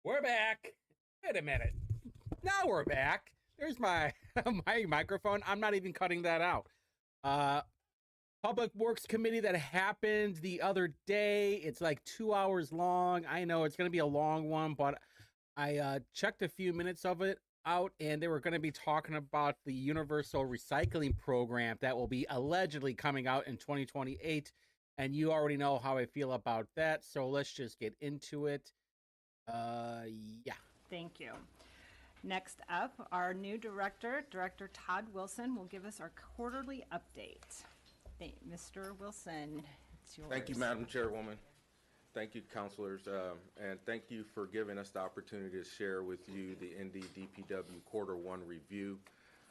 We're back. Wait a minute. Now we're back. There's my my microphone. I'm not even cutting that out. Uh Public Works Committee that happened the other day. It's like 2 hours long. I know it's gonna be a long one, but I checked a few minutes of it out, and they were going to be talking about the Universal Recycling Program that will be allegedly coming out in 2028. And you already know how I feel about that, so let's just get into it. Uh, yeah. Thank you. Next up, our new director, Director Todd Wilson, will give us our quarterly update. Mr. Wilson, it's yours. Thank you, Madam Chairwoman. Thank you, councilors, and thank you for giving us the opportunity to share with you the NDDPW Quarter 1 review.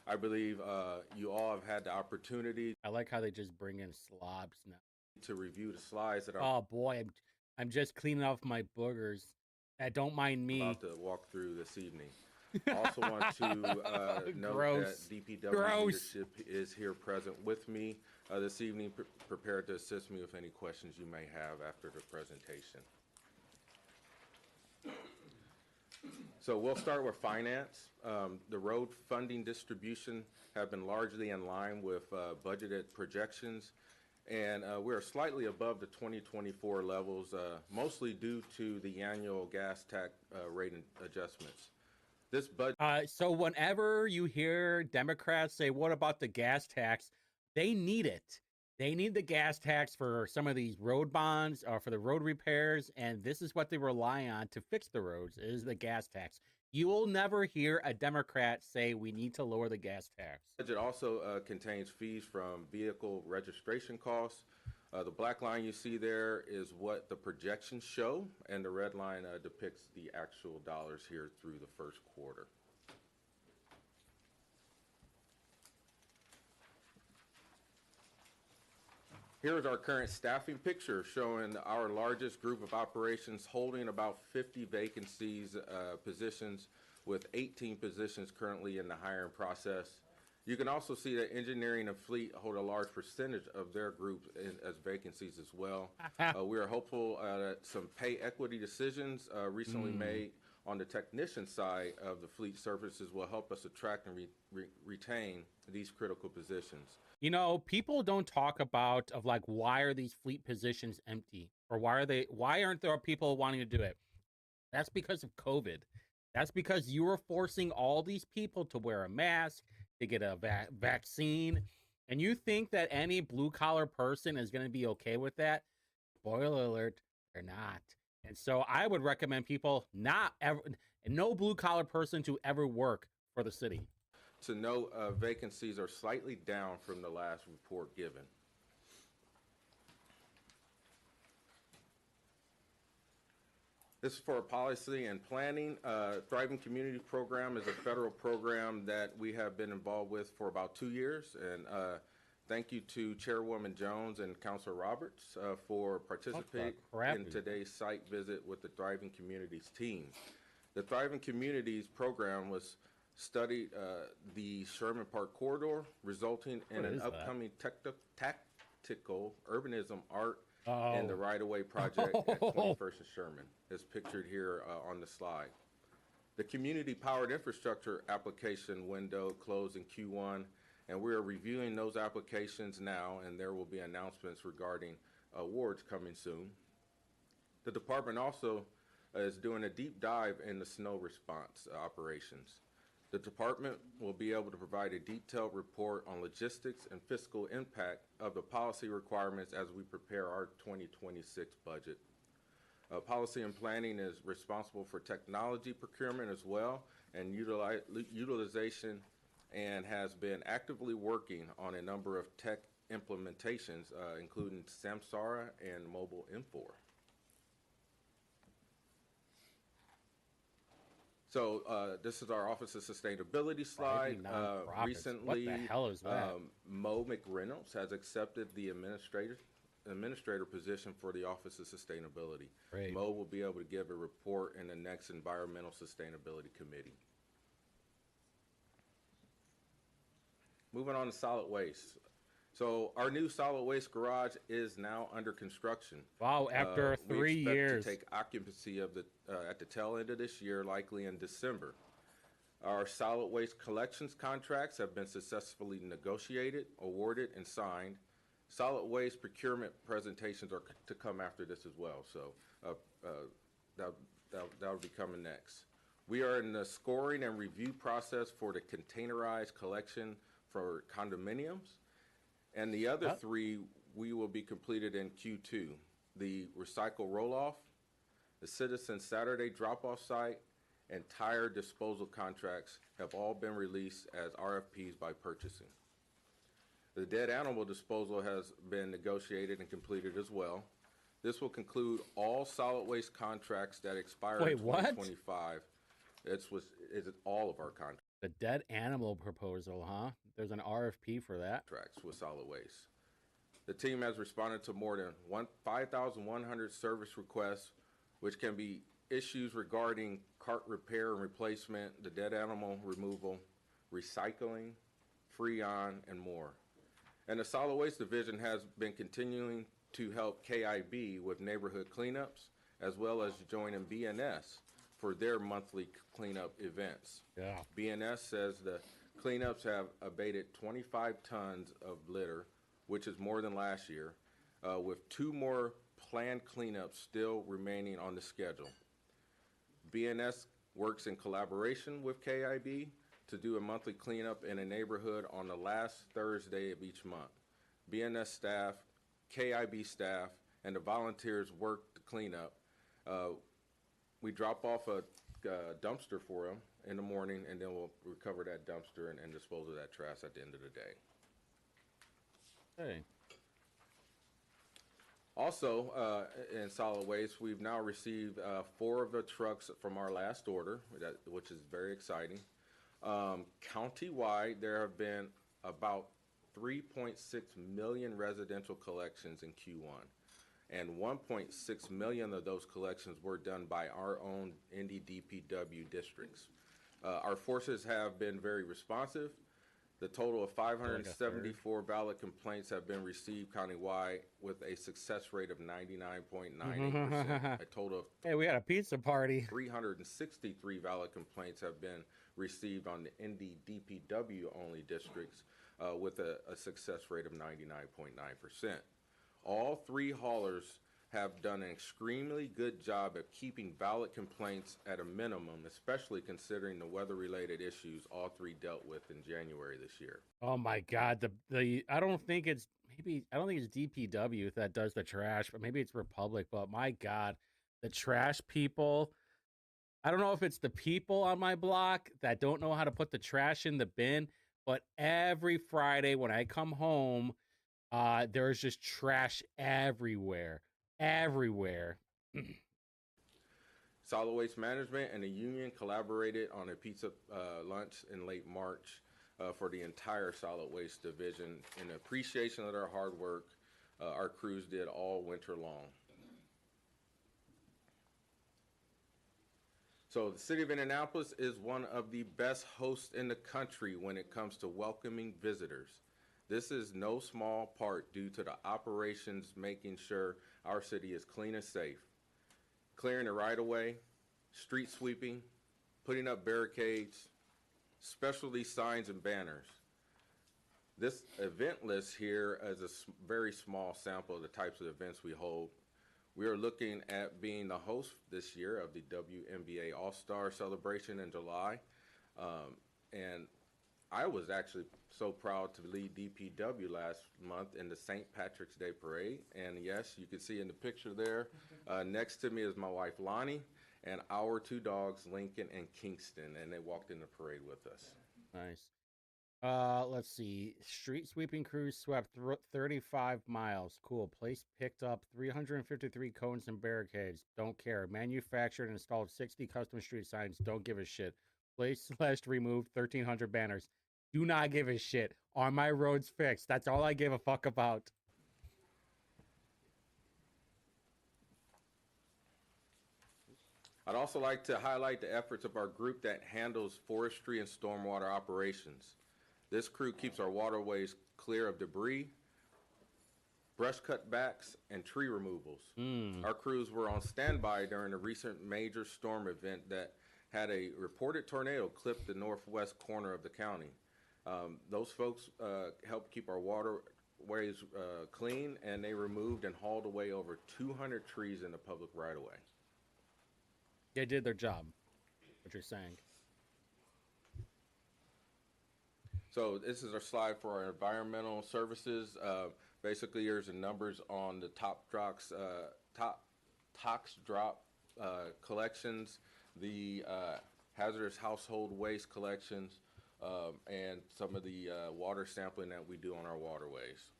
I believe you all have had the opportunity I like how they just bring in slobs now. to review the slides that Oh boy, I'm just cleaning off my boogers. Don't mind me. about to walk through this evening. I also want to note Gross. that DPW Gross. leadership is here present with me this evening, prepared to assist me with any questions you may have after the presentation. So we'll start with finance. The road funding distribution have been largely in line with budgeted projections, and we're slightly above the 2024 levels, mostly due to the annual gas tax rate adjustments. This budget So whenever you hear Democrats say, "What about the gas tax?" They need it. They need the gas tax for some of these road bonds or for the road repairs, and this is what they rely on to fix the roads is the gas tax. You will never hear a Democrat say we need to lower the gas tax. budget also contains fees from vehicle registration costs. The black line you see there is what the projections show, and the red line depicts the actual dollars here through the first quarter. Here is our current staffing picture showing our largest group of operations holding about 50 vacancies, positions, with 18 positions currently in the hiring process. You can also see that engineering and fleet hold a large percentage of their group as vacancies as well. We are hopeful that some pay equity decisions recently made on the technician side of the fleet services will help us attract and retain these critical positions. You know, people don't talk about of like why are these fleet positions empty or why aren't there people wanting to do it? That's because of COVID. That's because you were forcing all these people to wear a mask, to get a vaccine. And you think that any blue collar person is going to be okay with that? Spoiler alert, they're not. And so I would recommend people not ever, no blue collar person to ever work for the city. To note, vacancies are slightly down from the last report given. This is for policy and planning. Thriving Community Program is a federal program that we have been involved with for about 2 years. And thank you to Chairwoman Jones and Councilor Roberts for participating in today's site visit with the Thriving Communities team. The Thriving Communities Program was studied the Sherman Park corridor, resulting in an upcoming tactical urbanism art in the right-of-way project at 21st and Sherman, as pictured here on the slide. The community-powered infrastructure application window closed in Q1, and we are reviewing those applications now, and there will be announcements regarding awards coming soon. The department also is doing a deep dive in the snow response operations. The department will be able to provide a detailed report on logistics and fiscal impact of the policy requirements as we prepare our 2026 budget. Policy and planning is responsible for technology procurement as well and utilization, and has been actively working on a number of tech implementations, including Samsara and Mobile M4. So this is our Office of Sustainability slide. Recently, what the hell is that? Mo McReynolds has accepted the administrator position for the Office of Sustainability. Great. Mo will be able to give a report in the next Environmental Sustainability Committee. Moving on to solid waste. So our new solid waste garage is now under construction. Wow, after We 3 expect years. to take occupancy of the at the tail end of this year, likely in December. Our solid waste collections contracts have been successfully negotiated, awarded, and signed. Solid waste procurement presentations are to come after this as well, so that'll be coming next. We are in the scoring and review process for the containerized collection for condominiums. And the other three, we will be completed in Q2. The recycle roll-off, the Citizen Saturday drop-off site, and tire disposal contracts have all been released as RFPs by purchasing. The dead animal disposal has been negotiated and completed as well. This will conclude all solid waste contracts that expire in Wait, what? 2025. It's all of our contracts. The dead animal proposal, huh? There's an RFP for that. With solid waste. The team has responded to more than 5,100 service requests, which can be issues regarding cart repair and replacement, the dead animal removal, recycling, Freon, and more. And the Solid Waste Division has been continuing to help KIB with neighborhood cleanups, as well as joining BNS for their monthly cleanup events. Yeah. BNS says the cleanups have abated 25 tons of litter, which is more than last year, with 2 more planned cleanups still remaining on the schedule. BNS works in collaboration with KIB to do a monthly cleanup in a neighborhood on the last Thursday of each month. BNS staff, KIB staff, and the volunteers work the cleanup. We drop off a dumpster for them in the morning, and then we'll recover that dumpster and dispose of that trash at the end of the day. Hey. Also, in solid waste, we've now received 4 of the trucks from our last order, which is very exciting. Countywide, there have been about 3.6 million residential collections in Q1, and 1.6 million of those collections were done by our own Indy DPW districts. Our forces have been very responsive. The total of 574 valid complaints have been received countywide with a success rate of 99.98%. A total of Hey, we had a pizza party. 363 valid complaints have been received on the Indy DPW only districts with a success rate of 99.9%. All 3 haulers have done an extremely good job of keeping valid complaints at a minimum, especially considering the weather-related issues all 3 dealt with in January this year. Oh my God, I don't think it's DPW that does the trash, but maybe it's Republic. But my God, the trash people. I don't know if it's the people on my block that don't know how to put the trash in the bin, but every Friday when I come home, there's just trash everywhere. Solid Waste Management and the union collaborated on a pizza lunch in late March for the entire Solid Waste Division in appreciation of their hard work our crews did all winter long. So the city of Indianapolis is one of the best hosts in the country when it comes to welcoming visitors. This is no small part due to the operations making sure our city is clean and safe. Clearing the right-of-way, street sweeping, putting up barricades, specialty signs and banners. This event list here is a very small sample of the types of events we hold. We are looking at being the host this year of the WNBA All-Star celebration in July. And I was actually so proud to lead DPW last month in the St. Patrick's Day Parade. And yes, you can see in the picture there, next to me is my wife Lonnie and our 2 dogs, Lincoln and Kingston, and they walked in the parade with us. Nice. Let's see. Street sweeping crews swept 35 miles. Cool. Police picked up 353 cones and barricades. Don't care. Manufactured and installed 60 custom street signs. Don't give a shit. Placed/removed 1,300 banners. Do not give a shit. Are my roads fixed? That's all I give a fuck about. I'd also like to highlight the efforts of our group that handles forestry and stormwater operations. This crew keeps our waterways clear of debris brush cutbacks, and tree removals. Our crews were on standby during a recent major storm event that had a reported tornado clip the northwest corner of the county. Those folks helped keep our waterways clean, and they removed and hauled away over 200 trees in the public right-of-way. They did their job, what you're saying. So this is our slide for our environmental services. Basically, there's the numbers on the top tox drop collections, the hazardous household waste collections, and some of the water sampling that we do on our waterways.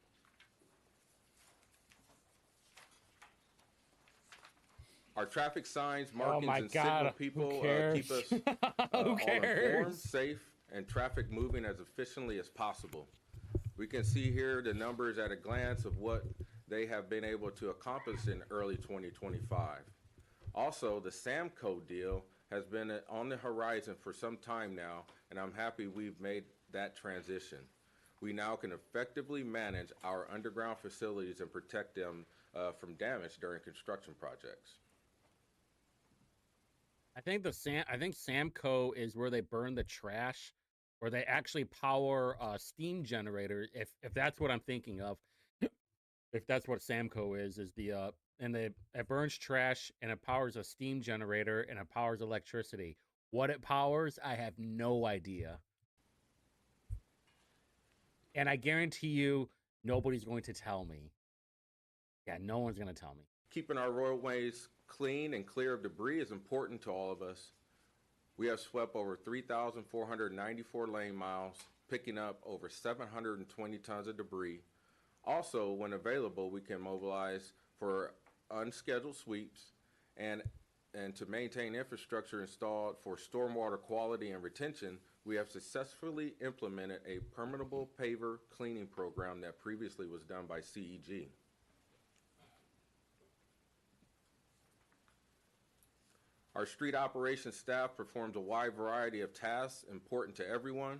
Our traffic signs, markings, and signal people keep us all informed, safe, and traffic moving as efficiently as possible. We can see here the numbers at a glance of what they have been able to accomplish in early 2025. Also, the Samco deal has been on the horizon for some time now, and I'm happy we've made that transition. We now can effectively manage our underground facilities and protect them from damage during construction projects. I think Samco is where they burn the trash, where they actually power a steam generator. If that's what I'm thinking of, if that's what Samco is the it burns trash and it powers a steam generator and it powers electricity. What it powers, I have no idea. And I guarantee you, nobody's going to tell me. Yeah, no one's going to tell me. Keeping our roadways clean and clear of debris is important to all of us. We have swept over 3,494 lane miles, picking up over 720 tons of debris. Also, when available, we can mobilize for unscheduled sweeps and to maintain infrastructure installed for stormwater quality and retention. We have successfully implemented a permeable paver cleaning program that previously was done by CEG. Our street operations staff performs a wide variety of tasks important to everyone.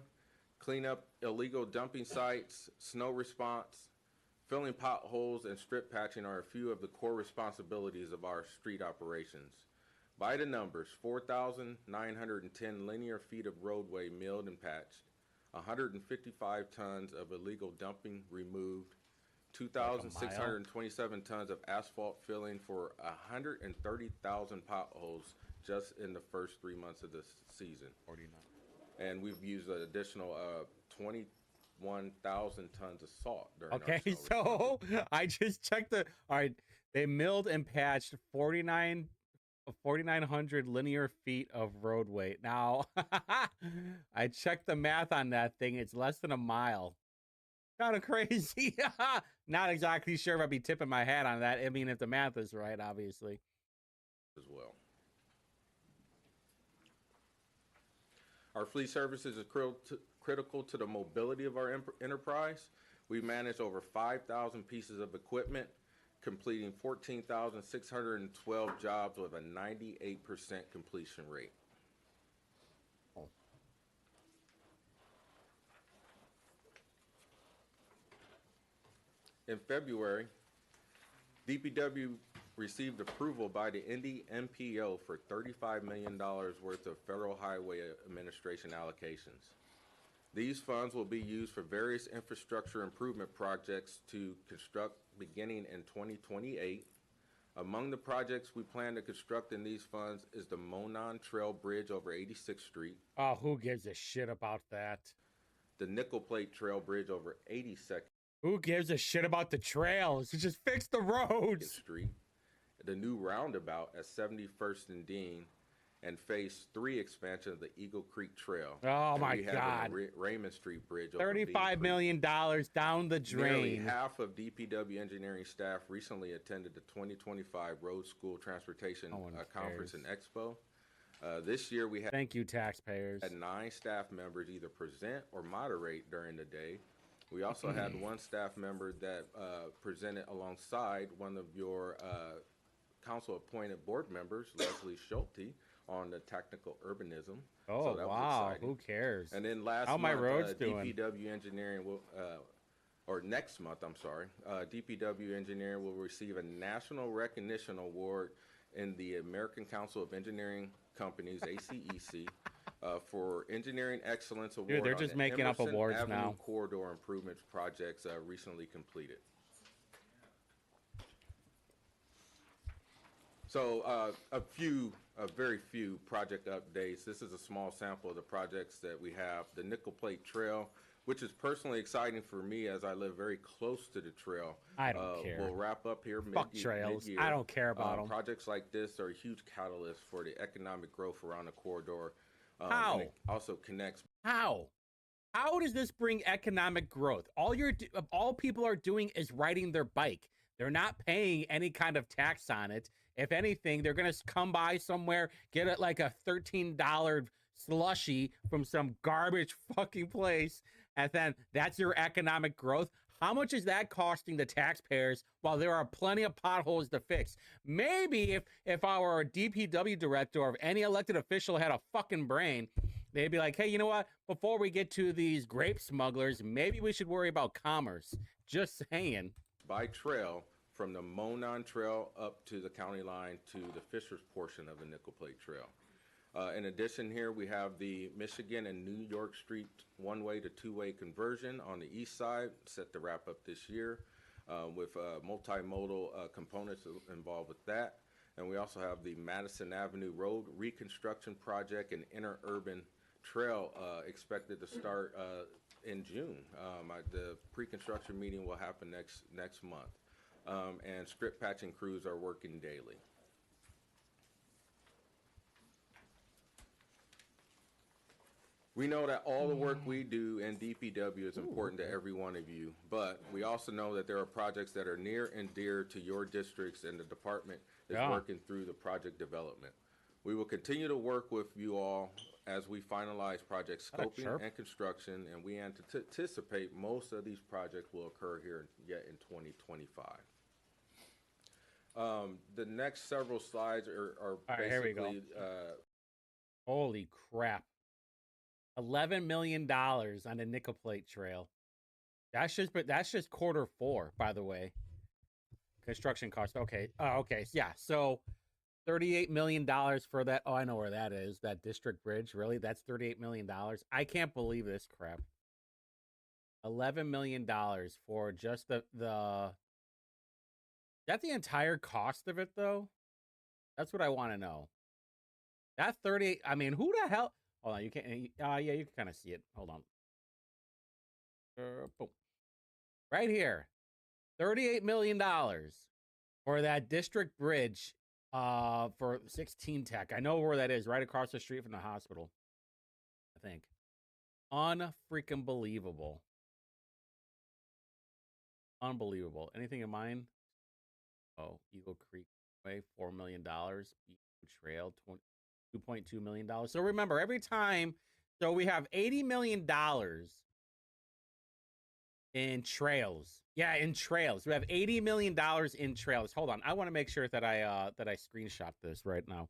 Clean up illegal dumping sites, snow response, filling potholes, and strip patching are a few of the core responsibilities of our street operations. By the numbers, 4,910 linear feet of roadway milled and patched, 155 tons of illegal dumping removed, 2,627 tons of asphalt filling for 130,000 potholes just in the first 3 months of this season. 49. And we've used an additional 21,000 tons of salt during our Okay, snow so I just checked all right, they milled and patched 4,900 linear feet of roadway. Now, I checked the math on that thing. It's less than a mile. Kind of crazy. Not exactly sure if I'd be tipping my hat on that. I mean, if the math is right, obviously. As well. Our fleet services is critical to the mobility of our enterprise. We manage over 5,000 pieces of equipment, completing 14,612 jobs with a 98% completion rate. In February, DPW received approval by the Indy MPO for $35 million worth of Federal Highway Administration allocations. These funds will be used for various infrastructure improvement projects to construct beginning in 2028. Among the projects we plan to construct in these funds is the Monon Trail Bridge over 86th Street. Oh, who gives a shit about that? The Nickel Plate Trail Bridge over 82nd. Who gives a shit about the trails? Just fix the roads. Street. The new roundabout at 71st and Dean, and Phase 3 expansion of the Eagle Creek Trail. Oh my God! Raymond Street Bridge. $35 million down the drain. Nearly half of DPW engineering staff recently attended the 2025 Road School Transportation Conference and Expo. This year we had thank you taxpayers. Had 9 staff members either present or moderate during the day. We also had one staff member that presented alongside one of your council-appointed board members, Leslie Schulte, on the technical urbanism. Oh, so wow. Who cares? And then last month, my roads doing? DPW engineering or next month, I'm sorry, DPW engineer will receive a national recognition award in the American Council of Engineering Companies, ACEC, for Engineering Excellence Award. they're on just the making up Emerson awards Avenue now. Corridor improvements projects recently completed. So a very few project updates. This is a small sample of the projects that we have. The Nickel Plate Trail, which is personally exciting for me as I live very close to the trail. I don't care. We'll wrap up here Fuck trails. mid-year. I don't care about them. Projects like this are a huge catalyst for the economic growth around the corridor. How? And it also connects. How does this bring economic growth? All people are doing is riding their bike. They're not paying any kind of tax on it. If anything, they're gonna come by somewhere, get it like a $13 slushy from some garbage fucking place, and then that's your economic growth. How much is that costing the taxpayers while there are plenty of potholes to fix? Maybe if our DPW director or if any elected official had a fucking brain, they'd be like, hey, you know what? Before we get to these grape smugglers, maybe we should worry about commerce. Just saying. By trail from the Monon Trail up to the county line to the Fishers portion of the Nickel Plate Trail. In addition here, we have the Michigan and New York Street one-way to two-way conversion on the east side, set to wrap up this year with multimodal components involved with that. And we also have the Madison Avenue Road reconstruction project and interurban trail expected to start in June. The pre-construction meeting will happen next month. And strip patching crews are working daily. We know that all the work we do in DPW is important to every one of you, but we also know that there are projects that are near and dear to your districts, and the department is working through the project development. We will continue to work with you all as we finalize project scoping and construction, and we anticipate most of these projects will occur here yet in 2025. The next several slides are basically, here we go. Holy crap. $11 million on the Nickel Plate Trail. That's just quarter four, by the way. Construction cost. Okay. Okay. Yeah. So $38 million for that. Oh, I know where that is. That District Bridge. Really? That's $38 million. I can't believe this crap. $11 million for just the. Is that the entire cost of it, though? That's what I want to know. That 38. I mean, who the hell? Hold on, you can't. Yeah, you can kind of see it. Hold on. Boom. Right here, $38 million for that District Bridge for 16 Tech. I know where that is, right across the street from the hospital. I think. Unfreaking believable. Unbelievable. Anything in mind? Oh, Eagle Creek Way, $4 million. Eagle Trail, $2.2 million. So remember, every time, so we have $80 million in trails. Yeah, in trails. We have $80 million in trails. Hold on. I want to make sure that I screenshot this right now.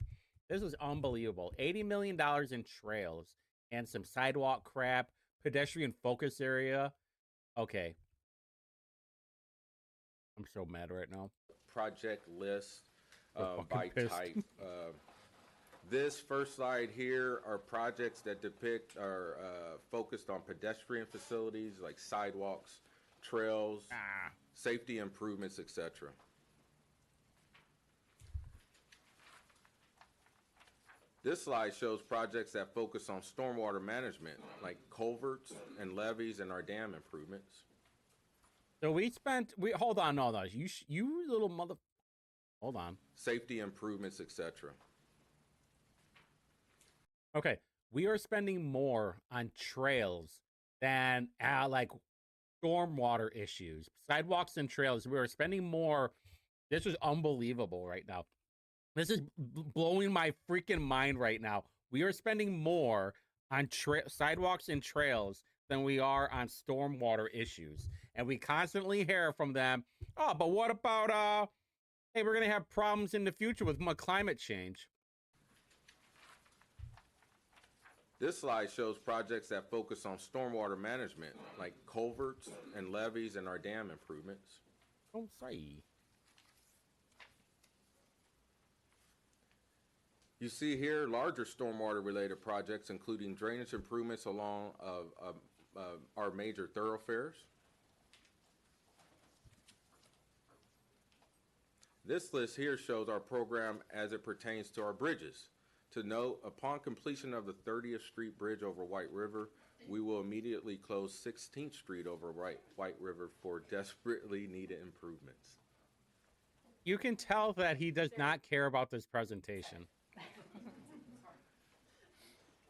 This is unbelievable. $80 million in trails and some sidewalk crap, pedestrian focus area. Okay. I'm so mad right now. Project list by type. This first slide here are projects that depict are focused on pedestrian facilities like sidewalks, trails, safety improvements, etc. This slide shows projects that focus on stormwater management like culverts and levees and our dam improvements. So hold on, you little mother. Hold on. Safety improvements, etc. Okay, we are spending more on trails than like stormwater issues, sidewalks and trails. We are spending more. This is unbelievable right now. This is blowing my freaking mind right now. We are spending more on sidewalks and trails than we are on stormwater issues. And we constantly hear from them, oh, but what about, hey, we're going to have problems in the future with climate change. This slide shows projects that focus on stormwater management, like culverts and levees and our dam improvements. Don't say. You see here larger stormwater-related projects, including drainage improvements along our major thoroughfares. This list here shows our program as it pertains to our bridges. To note, upon completion of the 30th Street Bridge over White River, we will immediately close 16th Street over White River for desperately needed improvements. You can tell that he does not care about this presentation.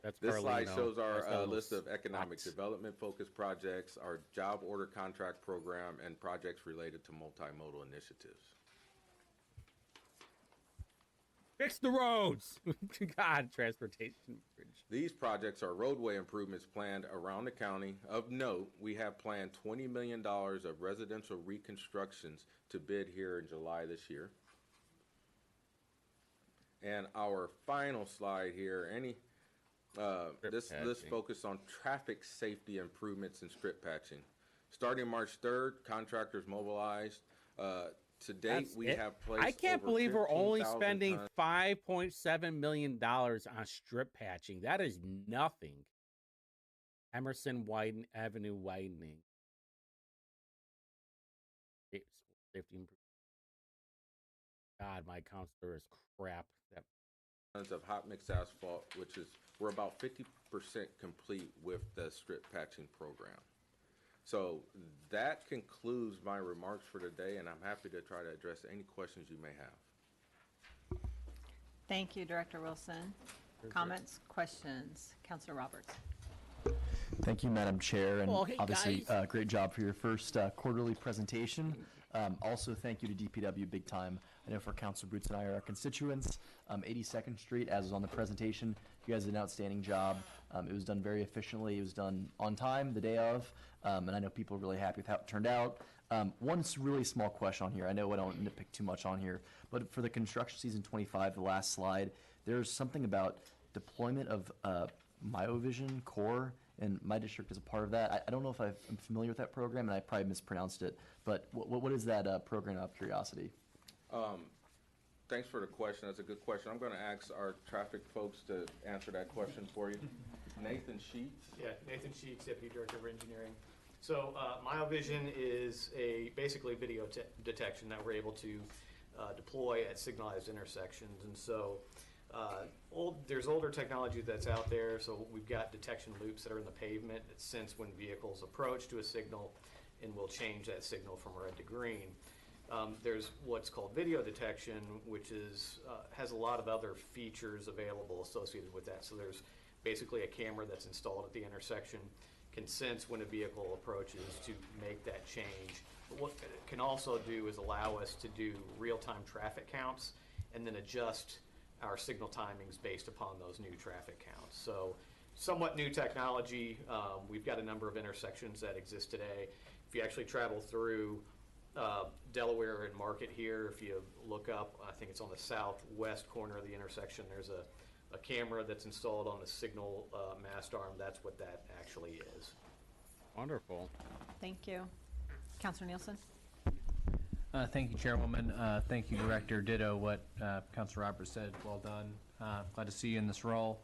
That's This slide Carlino. shows That's our those list of economic spots. development focused projects, our job order contract program, and projects related to multimodal initiatives. Fix the roads. God, transportation bridge. These projects are roadway improvements planned around the county. Of note, we have planned $20 million of residential reconstructions to bid here in July this year. And our final slide here, this list focused on traffic safety improvements and strip patching. Starting March 3rd, contractors mobilized. To date, we have placed. I can't over believe we're only 15,000 spending tons. $5.7 million on strip patching. That is nothing. Emerson Avenue widening. Safety improvement. God, my counselor is crap. That Tons of hot mix asphalt, which is we're about 50% complete with the strip patching program. So that concludes my remarks for today, and I'm happy to try to address any questions you may have. Thank you, Director Wilson. Comments, questions? Councilor Roberts. Thank you, Madam Chair, and Oh, hey, obviously, guys. great job for your first quarterly presentation. Also, thank you to DPW big time. I know for Councilor Boots and I are our constituents. 82nd Street, as was on the presentation, you guys did an outstanding job. It was done very efficiently. It was done on time, the day of, and I know people are really happy with how it turned out. One really small question on here. I know I don't nitpick too much on here, but for the construction season 25, the last slide, there's something about deployment of MyoVision Core, and my district is a part of that. I don't know if I'm familiar with that program, and I probably mispronounced it, but what is that program, out of curiosity? Thanks for the question. That's a good question. I'm going to ask our traffic folks to answer that question for you. Nathan Sheets. Yeah, Nathan Sheets, Deputy Director of Engineering. So MyoVision is basically video detection that we're able to deploy at signalized intersections. And so there's older technology that's out there. So we've got detection loops that are in the pavement that sense when vehicles approach to a signal and will change that signal from red to green. There's what's called video detection, which has a lot of other features available associated with that. So there's basically a camera that's installed at the intersection, can sense when a vehicle approaches to make that change. But what it can also do is allow us to do real-time traffic counts and then adjust our signal timings based upon those new traffic counts. So somewhat new technology. We've got a number of intersections that exist today. If you actually travel through Delaware and Market here, if you look up, I think it's on the southwest corner of the intersection, there's a camera that's installed on the signal mast arm. That's what that actually is. wonderful. Thank you. Councilor Nielsen. Thank you, Chairwoman. Thank you, Director. Ditto what Councilor Roberts said. Well done. Glad to see you in this role.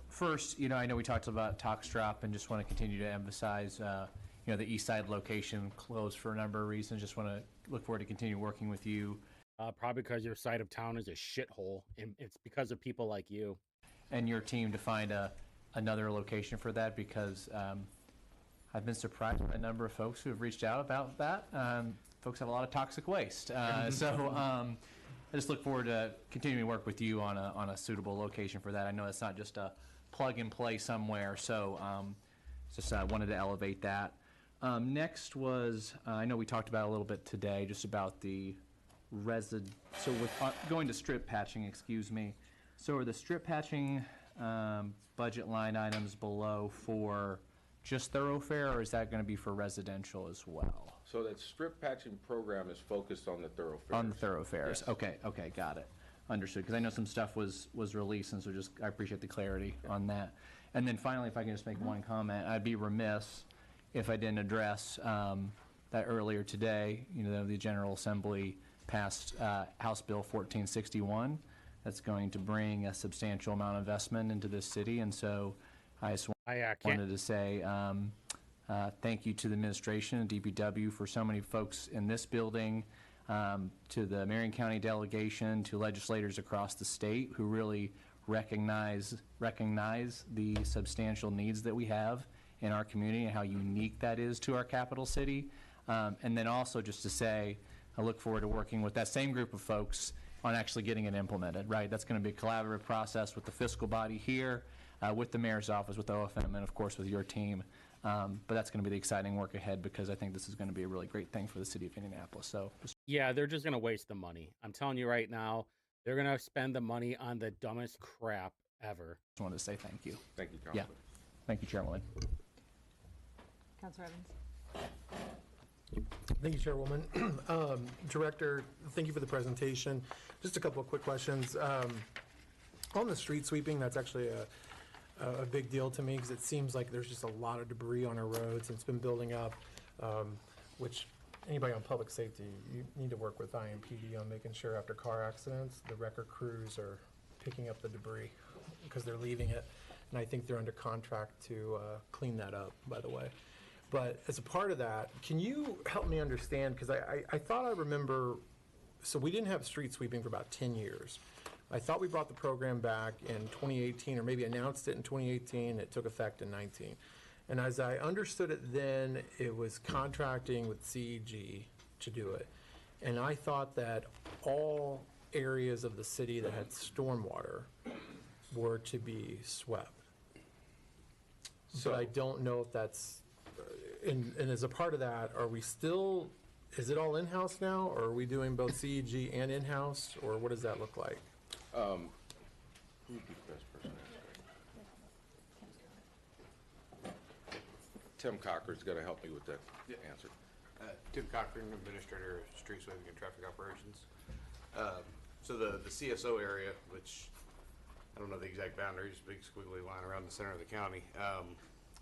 First, I know we talked about Tox Drop and just want to continue to emphasize, the East Side location closed for a number of reasons. Just want to look forward to continue working with you. Probably because your side of town is a shithole, and it's because of people like you And your team to find another location for that, because I've been surprised by a number of folks who have reached out about that. Folks have a lot of toxic waste. So I just look forward to continuing to work with you on a suitable location for that. I know it's not just a plug and play somewhere, so just wanted to elevate that. Next was, I know we talked about a little bit today, just about the so with going to strip patching, excuse me. So are the strip patching budget line items below for just thoroughfare, or is that going to be for residential as well? So that strip patching program is focused on the thoroughfares. On the thoroughfares. Yes. Okay, got it. understood, because I know some stuff was released, and so just, I appreciate the clarity on that. And then finally, if I can just make one comment, I'd be remiss if I didn't address that earlier today, the General Assembly passed House Bill 1461. That's going to bring a substantial amount of investment into this city, and so I just wanted to say thank you to the administration and DPW for so many folks in this building, to the Marion County delegation, to legislators across the state who really recognize the substantial needs that we have in our community and how unique that is to our capital city. And then also just to say, I look forward to working with that same group of folks on actually getting it implemented, right? That's going to be a collaborative process with the fiscal body here, with the mayor's office, with OFM, and of course with your team. But that's going to be the exciting work ahead, because I think this is going to be a really great thing for the city of Indianapolis. So Yeah, they're just going to waste the money. I'm telling you right now, they're going to spend the money on the dumbest crap ever. just wanted to say thank you. Thank you, Yeah. Councilman. Thank you, Chairwoman. Councilor Evans? Thank you, Chairwoman. Director, thank you for the presentation. Just a couple of quick questions. On the street sweeping, that's actually a big deal to me, because it seems like there's just a lot of debris on our roads, and it's been building up, which anybody on public safety, you need to work with IMPD on making sure after car accidents, the wrecker crews are picking up the debris, because they're leaving it. And I think they're under contract to clean that up, by the way. But as a part of that, can you help me understand, because I thought I remember, so we didn't have street sweeping for about 10 years. I thought we brought the program back in 2018, or maybe announced it in 2018, it took effect in 19. And as I understood it then, it was contracting with CEG to do it. And I thought that all areas of the city that stormwater were to be swept. So I don't know if that's, and as a part of that, are we still, is it all in-house now, or are we doing both CEG and in-house, or what does that look like? Who would be the best person to ask? Tim Cocker's going to help me with that answer. Tim Cochran, Administrator of Street Sweeping and Traffic Operations. So the CSO area, which I don't know the exact boundaries, big squiggly line around the center of the county,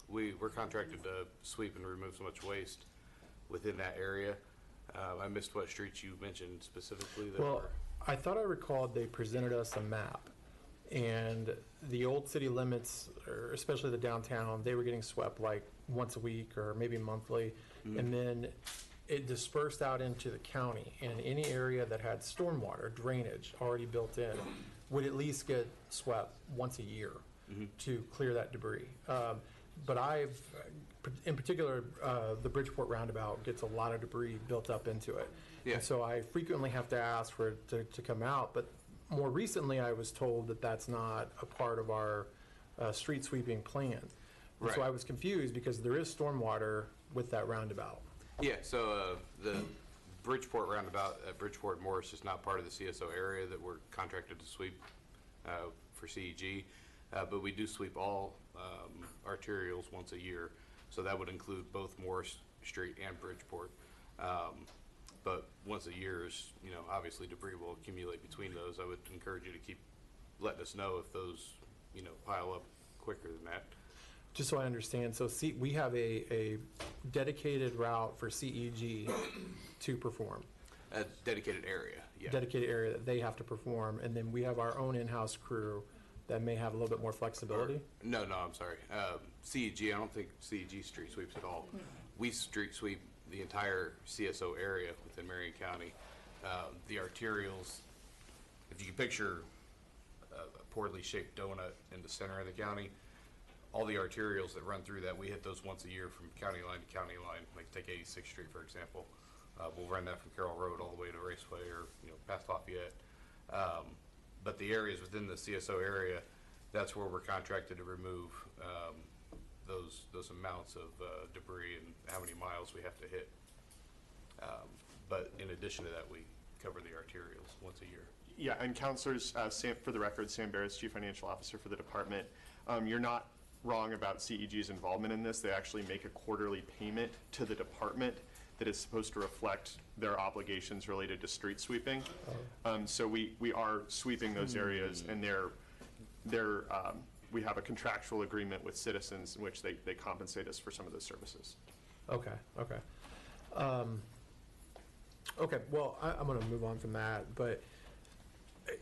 we're contracted to sweep and remove so much waste within that area. I missed what streets you mentioned specifically. Well, I thought I recalled they presented us a map, and the old city limits, or especially the downtown, they were getting swept like once a week or maybe monthly, and then it dispersed out into the county, and any area that had stormwater drainage already built in would at least get swept once a year to clear that debris. But in particular, the Bridgeport roundabout gets a lot of debris built up into it. Yeah. And so I frequently have to ask for it to come out, but more recently I was told that that's not a part of our street sweeping plan. And so Right. I was confused, because there is stormwater with that roundabout. Yeah, so the Bridgeport roundabout at Bridgeport Morris is not part of the CSO area that we're contracted to sweep for CEG, but we do sweep all arterials once a year. So that would include both Morris Street and Bridgeport. But once a year is, obviously debris will accumulate between those. I would encourage you to keep letting us know if those, pile up quicker than that. Just so I understand, so we have a dedicated route for CEG to perform. A dedicated area, yeah. Dedicated area that they have to perform, and then we have our own in-house crew that may have a little bit more flexibility. No, I'm sorry. CEG, I don't think CEG street sweeps at all. We street sweep the entire CSO area within Marion County. The arterials, if you can picture a poorly shaped donut in the center of the county, all the arterials that run through that, we hit those once a year from county line to county line. Like take 86th Street, for example. We'll run that from Carroll Road all the way to Raceway or past Lafayette. But the areas within the CSO area, that's where we're contracted to remove those amounts of debris and how many miles we have to hit. But in addition to that, we cover the arterials once a year. Yeah, and counselors, for the record, Sam Barris, Chief Financial Officer for the department. You're not wrong about CEG's involvement in this. They actually make a quarterly payment to the department that is supposed to reflect their obligations related to street sweeping. So we are sweeping those areas, and we have a contractual agreement with Citizens in which they compensate us for some of those services. Okay, okay. Okay, well, I'm gonna move on from that, but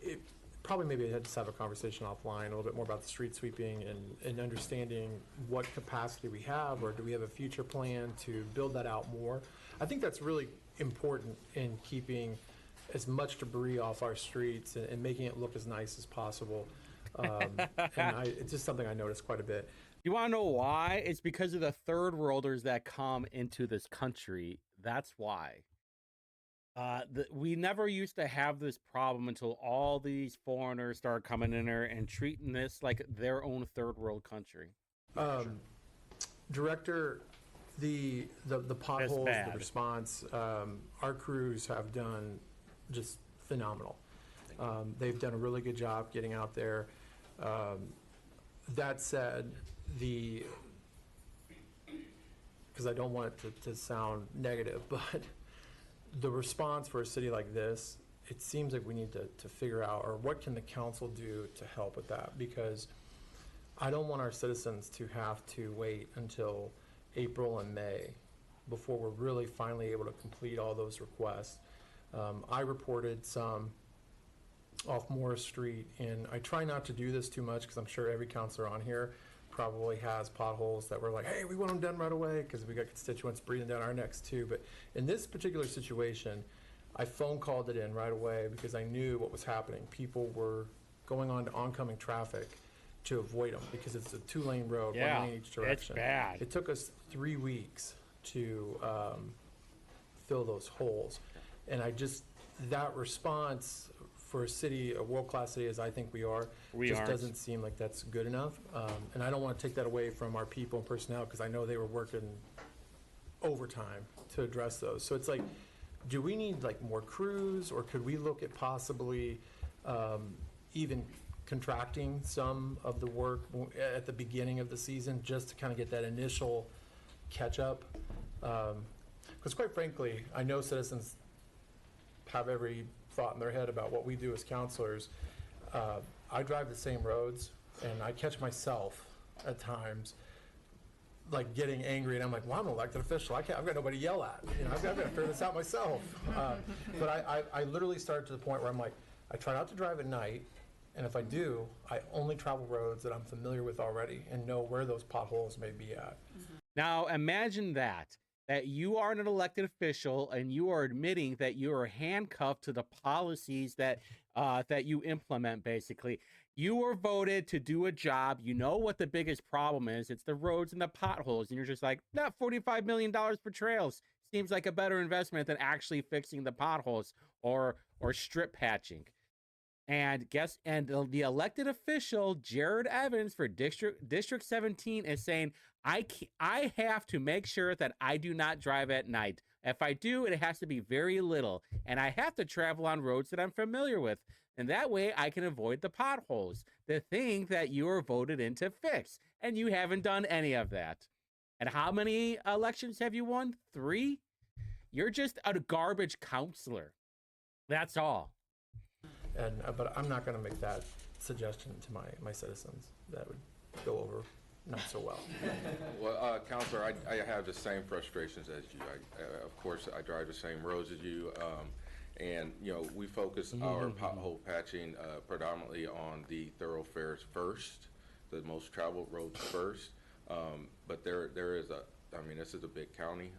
it, probably maybe I had to have a conversation offline, a little bit more about the street sweeping and understanding what capacity we have, or do we have a future plan to build that out more? I think that's really important in keeping as much debris off our streets and making it look as nice as possible. It's just something I noticed quite a bit. You want to know why? It's because of the third worlders that come into this country. That's why. We never used to have this problem until all these foreigners started coming in there and treating this like their own third world country. Director, the potholes, bad. the response, our crews have done just phenomenal. They've done a really good job getting out there. That said, because I don't want it to sound negative, but the response for a city like this, it seems like we need to figure out, or what can the council do to help with that? Because I don't want our citizens to have to wait until April and May before we're really finally able to complete all those requests. I reported some off Morris Street, and I try not to do this too much because I'm sure every counselor on here probably has potholes that we're like, hey, we want them done right away, because we got constituents breathing down our necks too. But in this particular situation, I phone called it in right away because I knew what was happening. People were going on to oncoming traffic to avoid them because it's a 2-lane road, 1 lane each direction. It's bad. It took us 3 weeks to fill those holes. And that response for a city, a world-class city as I think we are, doesn't seem like that's good enough. And I don't want to take that away from our people and personnel, because I know they were working overtime to address those. So it's like, do we need like more crews, or could we look at possibly even contracting some of the work at the beginning of the season, just to kind of get that initial catch-up? Because quite frankly, I know citizens have every thought in their head about what we do as counselors. I drive the same roads, and I catch myself at times like getting angry, and I'm like, well, I'm an elected official. I've got nobody to yell at. You know, I've got to figure this out myself. But I literally started to the point where I'm like, I try not to drive at night, and if I do, I only travel roads that I'm familiar with already and know where those potholes may be at. Now imagine that you are an elected official and you are admitting that you are handcuffed to the policies that you implement. Basically, you were voted to do a job. You know what the biggest problem is. It's the roads and the potholes. And you're just like, not $45 million for trails seems like a better investment than actually fixing the potholes or strip patching. And the elected official, Jared Evans for District 17, is saying, I have to make sure that I do not drive at night. If I do, it has to be very little. And I have to travel on roads that I'm familiar with. And that way I can avoid the potholes, the thing that you were voted in to fix. And you haven't done any of that. And how many elections have you won? 3? You're just a garbage counselor. That's all. And but I'm not going to make that suggestion to my citizens. That would go over not so well. Well, Counselor, I have the same frustrations as you. Of course, I drive the same roads as you, and we focus our pothole patching predominantly on the thoroughfares first, the most traveled roads first. But there is this is a big county.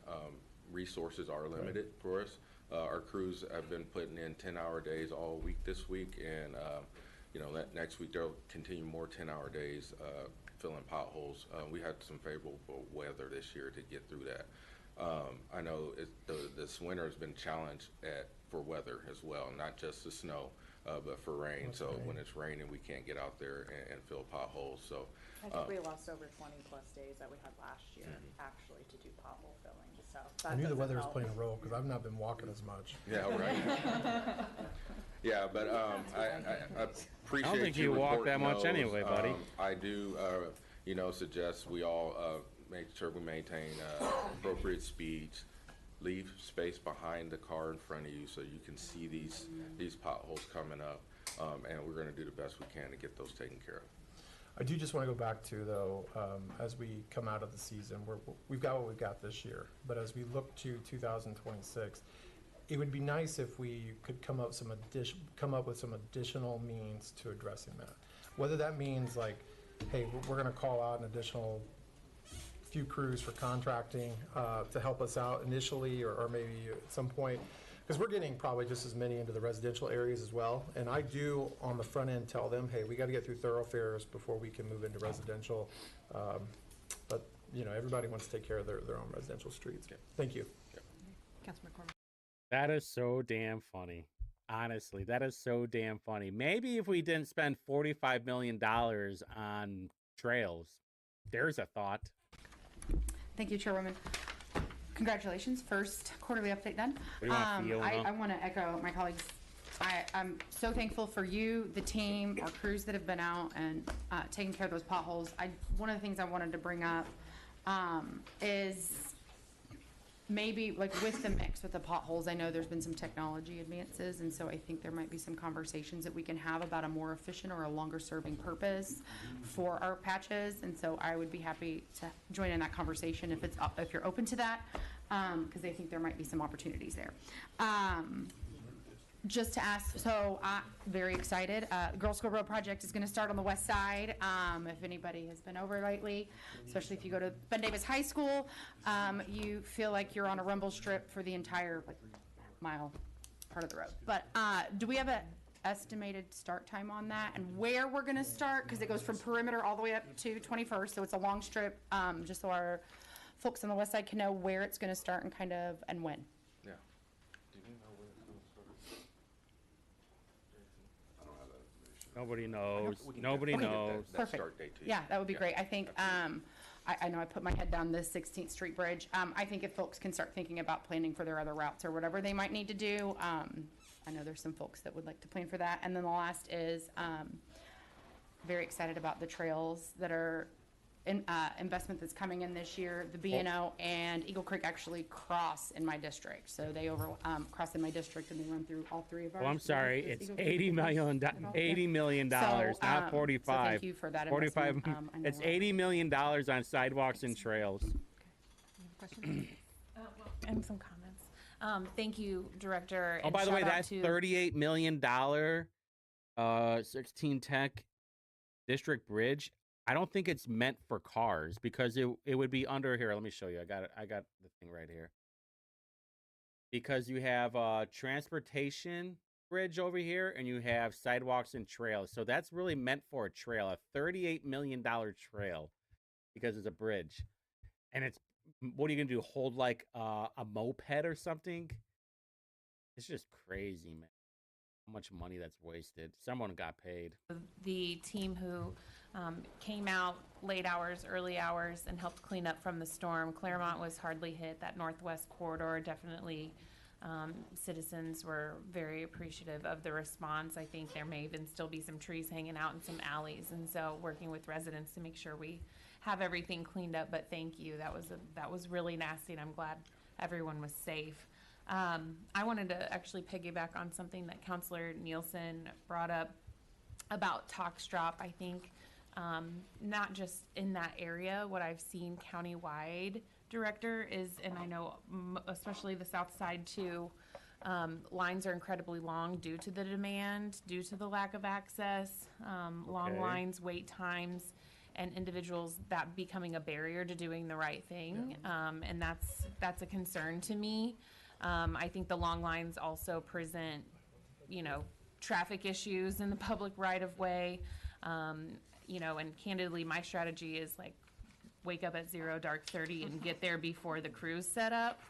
Resources are limited for us. Our crews have been putting in 10-hour days all week this week, and next week they'll continue more 10-hour days filling potholes. We had some favorable weather this year to get through that. I know this winter has been challenged for weather as well, not just the snow, but for rain. When it's raining, we can't get out there and fill potholes. So I think we lost over 20 plus days that we had last year actually to do pothole filling. So I knew the weather was playing a role because I've not been walking as much. Yeah, right. Yeah, but I appreciate I don't think you you walk reporting that much those. anyway, buddy. I do, suggest we all make sure we maintain appropriate speeds, leave space behind the car in front of you so you can see these potholes coming up. And we're going to do the best we can to get those taken care of. I do just want to go back to, though, as we come out of the season, we've got what we've got this year, but as we look to 2026, it would be nice if we could come up with some additional means to addressing that. Whether that means like, hey, we're going to call out an additional few crews for contracting to help us out initially, or maybe at some point, because we're getting probably just as many into the residential areas as well. And I do on the front end tell them, hey, we got to get through thoroughfares before we can move into residential. But you know, everybody wants to take care of their own residential streets. Thank you. Councilman McCormick. That is so damn funny. Honestly, that is so damn funny. Maybe if we didn't spend $45 million on trails, there's a thought. Thank you, Chairwoman. Congratulations, first quarterly update done. What do you want, Fiona? I want to echo my colleagues. I'm so thankful for you, the team, our crews that have been out and taking care of those potholes. One of the things I wanted to bring up is maybe like with the mix with the potholes, I know there's been some technology advances, and so I think there might be some conversations that we can have about a more efficient or a longer serving purpose for our patches. And so I would be happy to join in that conversation if you're open to that, because I think there might be some opportunities there. Just to ask, so very excited. Girl School Road project is going to start on the west side. If anybody has been over lately, especially if you go to Ben Davis High School, you feel like you're on a rumble strip for the entire mile part of the road. But do we have an estimated start time on that and where we're going to start? Because it goes from perimeter all the way up to 21st, so it's a long strip. Just so our folks on the west side can know where it's going to start and when. Yeah. Do you know when it's going to start? I don't have that information. Nobody knows. We can Nobody get knows. that Perfect. start date to you. Yeah, that would be Yeah, great. I think, absolutely. I know I put my head down the 16th Street Bridge. I think if folks can start thinking about planning for their other routes or whatever they might need to do, I know there's some folks that would like to plan for that. And then the last is, very excited about the trails that are investment that's coming in this year. The B&O and Eagle Creek actually cross in my district. So they cross in my district and they run through all three of ours. Oh, I'm sorry. Does It's Eagle Creek $80 million. $80 million, not 45. So thank you for that 45. investment. I know It's we're- $80 million on sidewalks and trails. And some comments. Thank you, Director. Oh, and by the way, shout out that to- $38 million 16 Tech District Bridge, I don't think it's meant for cars because it would be under here. Let me show you. I got the thing right here. Because you have transportation bridge over here and you have sidewalks and trails. So that's really meant for a trail, a $38 million trail because it's a bridge. And it's, what are you going to do? Hold like a moped or something? It's just crazy, man. How much money that's wasted. Someone got paid. the team who came out late hours, early hours, and helped clean up from the storm. Claremont was hardly hit. That northwest corridor definitely, citizens were very appreciative of the response. I think there may even still be some trees hanging out in some alleys, and so working with residents to make sure we have everything cleaned up. But thank you. That was really nasty, and I'm glad everyone was safe. I wanted to actually piggyback on something that Councilor Nielsen brought up about tox drop. I think not just in that area, what I've seen countywide, Director, is, and I know especially the south side too, lines are incredibly long due to the demand, due to the lack of access, long Okay. lines, wait times, and individuals that becoming a barrier to doing the right thing. And that's a concern to me. I think the long lines also present, traffic issues in the public right of way. And candidly, my strategy is like wake up at 0, dark 30 and get there before the crew's set up.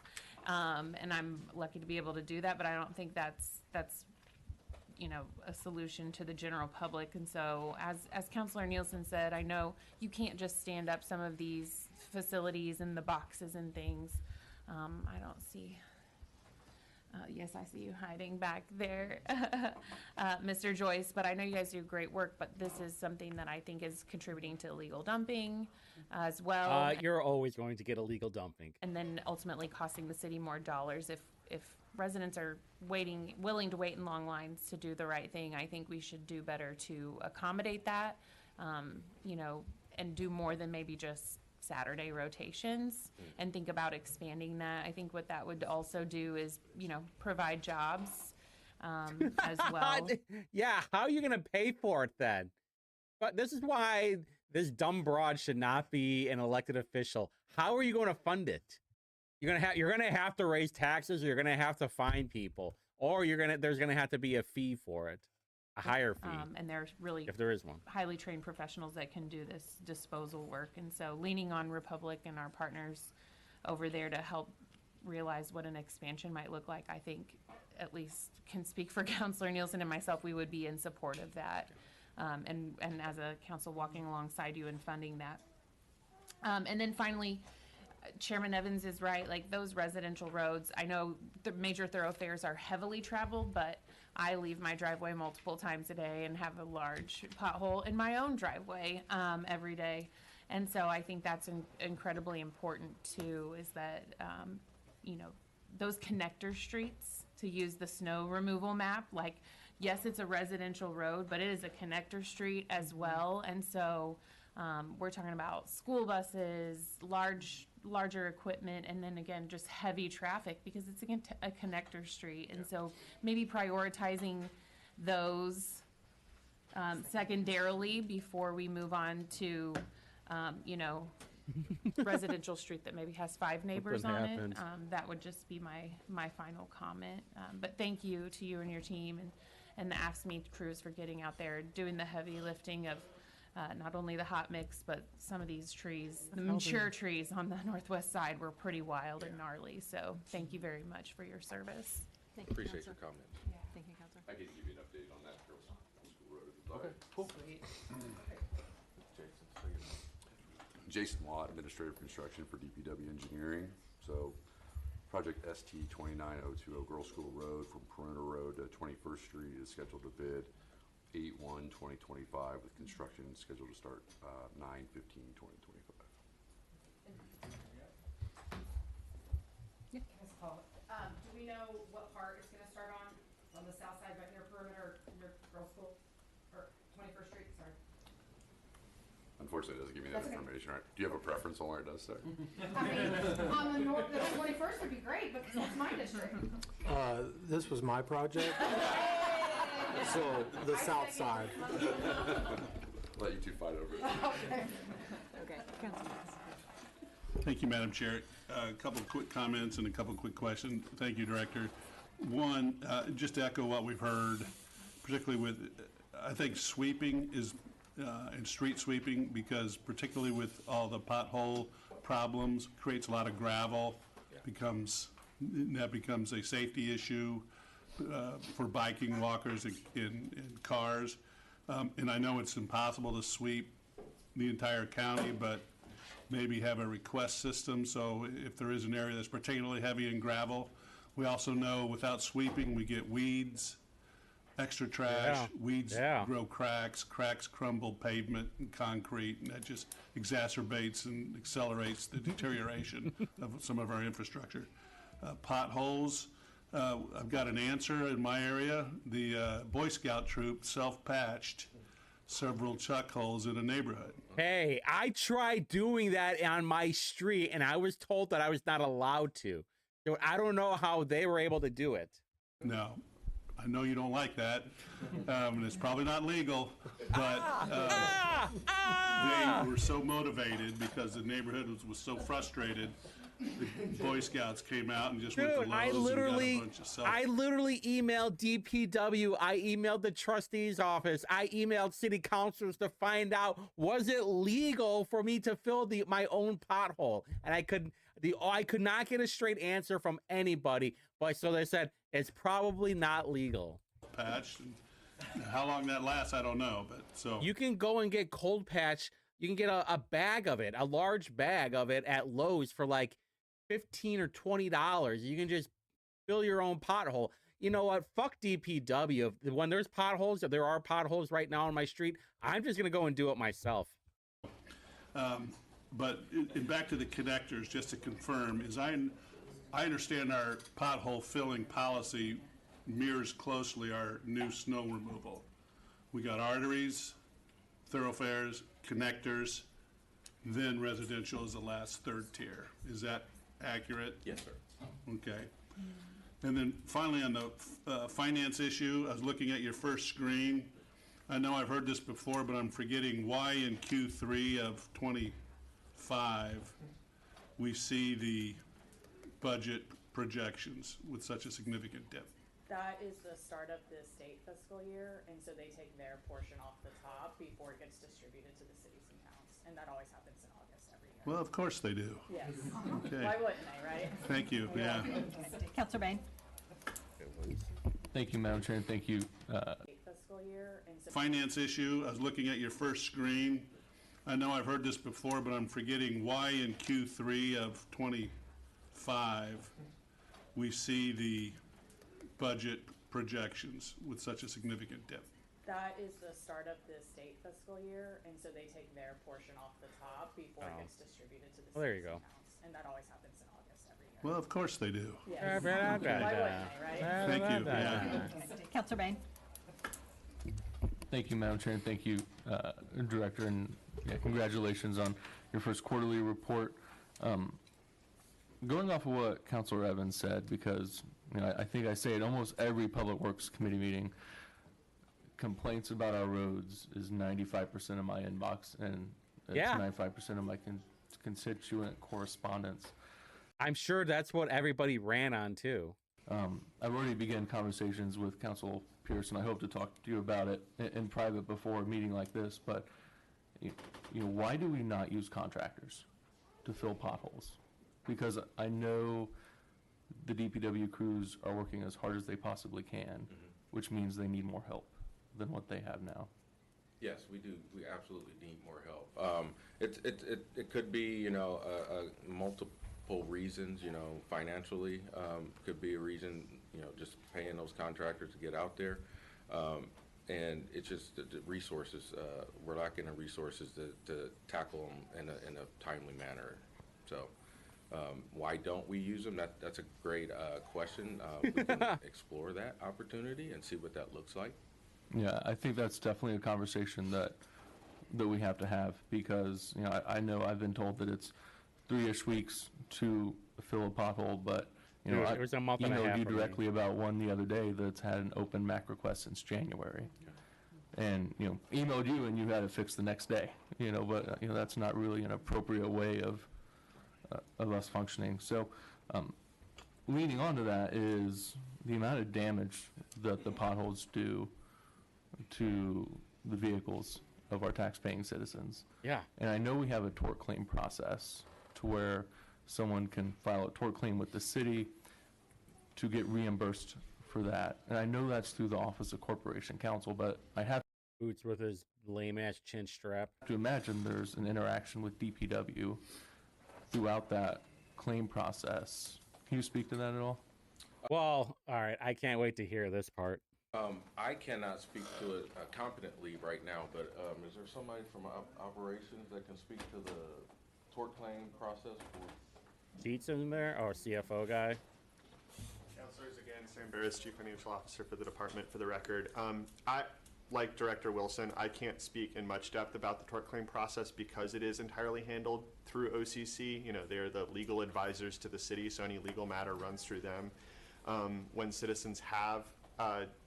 And I'm lucky to be able to do that, but I don't think that's a solution to the general public. And so as Councilor Nielsen said, I know you can't just stand up some of these facilities and the boxes and things. I don't see Yes, I see you hiding back there, Mr. Joyce, but I know you guys do great work, but this is something that I think is contributing to illegal dumping as well. You're always going to get illegal dumping. And then ultimately costing the city more dollars. If residents are willing to wait in long lines to do the right thing, I think we should do better to accommodate that, and do more than maybe just Saturday rotations and think about expanding that. I think what that would also do is, provide jobs as well. Yeah, how are you going to pay for it then? But this is why this dumb broad should not be an elected official. How are you going to fund it? You're going to have to raise taxes, or you're going to have to fine people, or there's going to have to be a fee for it. A higher fee. And there's really, if there is one, highly trained professionals that can do this disposal work. And so leaning on Republic and our partners over there to help realize what an expansion might look like, I think at least can speak for Councilor Nielsen and myself, we would be in support of that. And as a council walking alongside you and funding that. And then finally, Chairman Evans is right, like those residential roads, I know the major thoroughfares are heavily traveled, but I leave my driveway multiple times a day and have a large pothole in my own driveway every day. And so I think that's incredibly important too, is that, those connector streets, to use the snow removal map, like, yes, it's a residential road, but it is a connector street as well. And so we're talking about school buses, larger equipment, and then again, just heavy traffic because it's a connector street. And so maybe prioritizing those secondarily before we move on to, residential street that maybe has 5 neighbors on it. That would just be my final comment. But thank you to you and your team and the AFSCME crews for getting out there, doing the heavy lifting of not only the hot mix, but some of these trees, the mature trees on the northwest side were pretty wild and gnarly. So thank you very much for your service. Thank you, Appreciate your Counselor. comments. Yeah, thank you, Counselor. I can give you an update on that Girls School Road. Okay, cool. Jason Law, Administrative Construction for DPW Engineering. So project ST 29020 Girls School Road from Perimeter Road to 21st Street is scheduled to bid 8/1/2025 with construction scheduled to start 9/15/2025. Do we know what part it's gonna start on the south side, right near Perimeter, near Girls School, or 21st Street, sorry? Unfortunately, it doesn't give me that information, right? Do you have a preference on where it does start? I mean, on the north, the 21st would be great, because that's my district. This was my project. So the south side. Let you two fight over it. Okay, Counselor. Thank you, Madam Chair. A couple of quick comments and a couple of quick questions. Thank you, Director. One, just to echo what we've heard, particularly with, I think sweeping is, and street sweeping, because particularly with all the pothole problems, creates a lot of gravel, that becomes a safety issue for biking, walkers, in cars. And I know it's impossible to sweep the entire county, but maybe have a request system, so if there is an area that's particularly heavy in gravel. We also know without sweeping, we get weeds, extra trash, weeds grow cracks crumble pavement and concrete, and that just exacerbates and accelerates the deterioration of some of our infrastructure. Potholes, I've got an answer in my area. The Boy Scout troop self-patched several chuck holes in a neighborhood. Hey, I tried doing that on my street, and I was told that I was not allowed to. So I don't know how they were able to do it. No, I know you don't like that. It's probably not legal, but they were so motivated because the neighborhood was so frustrated. The Boy Scouts came out and just went to Lowe's and got a bunch of stuff. I literally emailed DPW. I emailed the trustee's office. I emailed city councilors to find out, was it legal for me to fill my own pothole? And I could not get a straight answer from anybody. But so they said it's probably not legal. Patch. How long that lasts, I don't know. But so you can go and get cold patch. You can get a bag of it, a large bag of it at Lowe's for like $15 or $20. You can just fill your own pothole. You know what? Fuck DPW. When there's potholes, if there are potholes right now on my street, I'm just gonna go and do it myself. But back to the connectors, just to confirm, I understand our pothole filling policy mirrors closely our new snow removal. We got arteries, thoroughfares, connectors, then residential is the last third tier. Is that accurate? Yes, sir. Okay. And then finally on the finance issue, I was looking at your first screen. I know I've heard this before, but I'm forgetting why in Q3 of '25 we see the budget projections with such a significant dip. That is the start of the state fiscal year, and so they take their portion off the top before it gets distributed to the cities and towns, and that always happens in August every year. Well, of course they do. Yes. Okay. Why wouldn't they, right? Thank you, yeah. Counselor Bain? Thank you, Madam Chair, and thank you. State fiscal year, and so. Finance issue, I was looking at your first screen. I know I've heard this before, but I'm forgetting why in Q3 of '25 we see the budget projections with such a significant dip. That is the start of the state fiscal year, and so they take their portion off the top before it gets distributed to the Well, there you cities go. and towns, and that always happens in August every year. Well, of course they do. Yes. Why wouldn't they, right? Thank you, yeah. Counselor Bain? Thank you, Madam Chair, and thank you, Director, and yeah, congratulations on your first quarterly report. Going off of what Councilor Evans said, because I think I say it almost every Public Works Committee meeting, complaints about our roads is 95% of my inbox, and it's 95% of my constituent correspondence. I'm sure that's what everybody ran on too. I've already begun conversations with Council Pearson. I hope to talk to you about it in private before a meeting like this, but why do we not use contractors to fill potholes? Because I know the DPW crews are working as hard as they possibly can, which means they need more help than what they have now. Yes, we do. We absolutely need more help. It could be, multiple reasons, financially, could be a reason, just paying those contractors to get out there. And it's just the resources, we're lacking in resources to tackle them in a timely manner. So why don't we use them? That's a great question. We can explore that opportunity and see what that looks like. Yeah, I think that's definitely a conversation that we have to have, because I know I've been told that it's 3-ish weeks to fill a pothole, but it was a month and a half emailed you for me. directly about one the other day that's had an open MAC request since January, and emailed you and you had it fixed the next day. But that's not really an appropriate way of us functioning. So, leading on to that is the amount of damage that the potholes do to the vehicles of our tax-paying citizens. Yeah. And I know we have a tort claim process to where someone can file a tort claim with the city to get reimbursed for that. And I know that's through the Office of Corporation Counsel, but I have Boots with his lame-ass chin strap. to imagine there's an interaction with DPW throughout that claim process. Can you speak to that at all? Well, all right. I can't wait to hear this part. I cannot speak to it competently right now, but is there somebody from operations that can speak to the tort claim process? Dietz in there, or CFO guy? Councilors, again, Sam Barris, Chief Financial Officer for the department, for the record. Like Director Wilson, I can't speak in much depth about the tort claim process because it is entirely handled through OCC. They're the legal advisors to the city, so any legal matter runs through them. When citizens have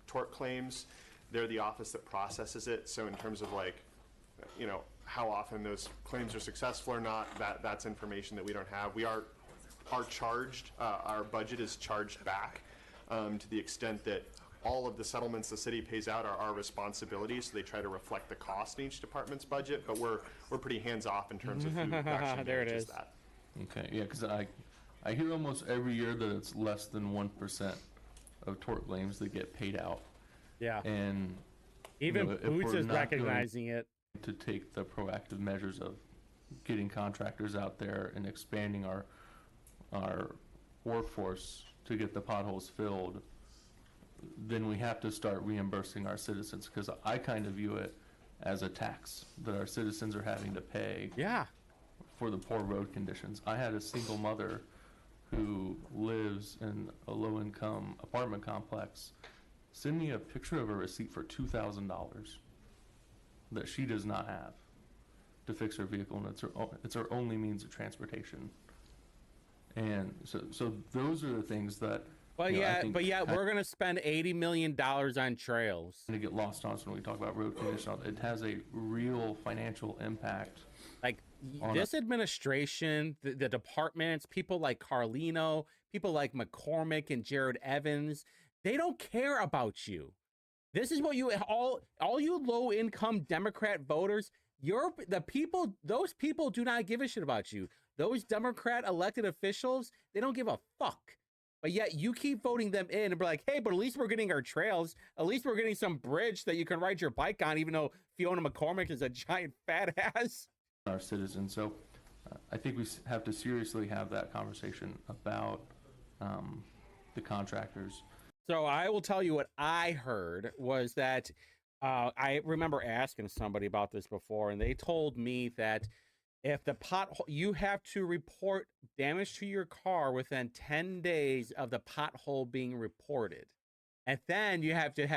tort claims, they're the office that processes it. So in terms of how often those claims are successful or not, that's information that we don't have. We are charged, our budget is charged back to the extent that all of the settlements the city pays out are our responsibility, so they try to reflect the cost in each department's budget, but we're pretty hands-off in terms of who actually There it manages is. that. Okay, yeah, because I hear almost every year that it's less than 1% of tort claims that get paid out. Yeah. And Even if Boots we're is not recognizing it. to take the proactive measures of getting contractors out there and expanding our workforce to get the potholes filled, then we have to start reimbursing our citizens, because I kind of view it as a tax that our citizens are having to pay. Yeah. For the poor road conditions. I had a single mother who lives in a low-income apartment complex send me a picture of a receipt for $2,000 that she does not have to fix her vehicle, and it's her only means of transportation. And so those are the things that. Well, you know, I yeah, think but yeah, we're gonna spend $80 million on trails. to get lost on us when we talk about road conditions. It has a real financial impact. Like on this administration, the departments, people like Carlino, people like McCormick and Jared Evans, they don't care about you. This is what you all you low income Democrat voters, those people do not give a shit about you. Those Democrat elected officials, they don't give a fuck. But yet you keep voting them in and be like, hey, but at least we're getting our trails. At least we're getting some bridge that you can ride your bike on, even though Fiona McCormick is a giant fat ass. Our citizens. So I think we have to seriously have that conversation about the contractors. So I will tell you what I heard was that I remember asking somebody about this before, and they told me that if the pothole, you have to report damage to your car within 10 days of the pothole being reported. And then you have to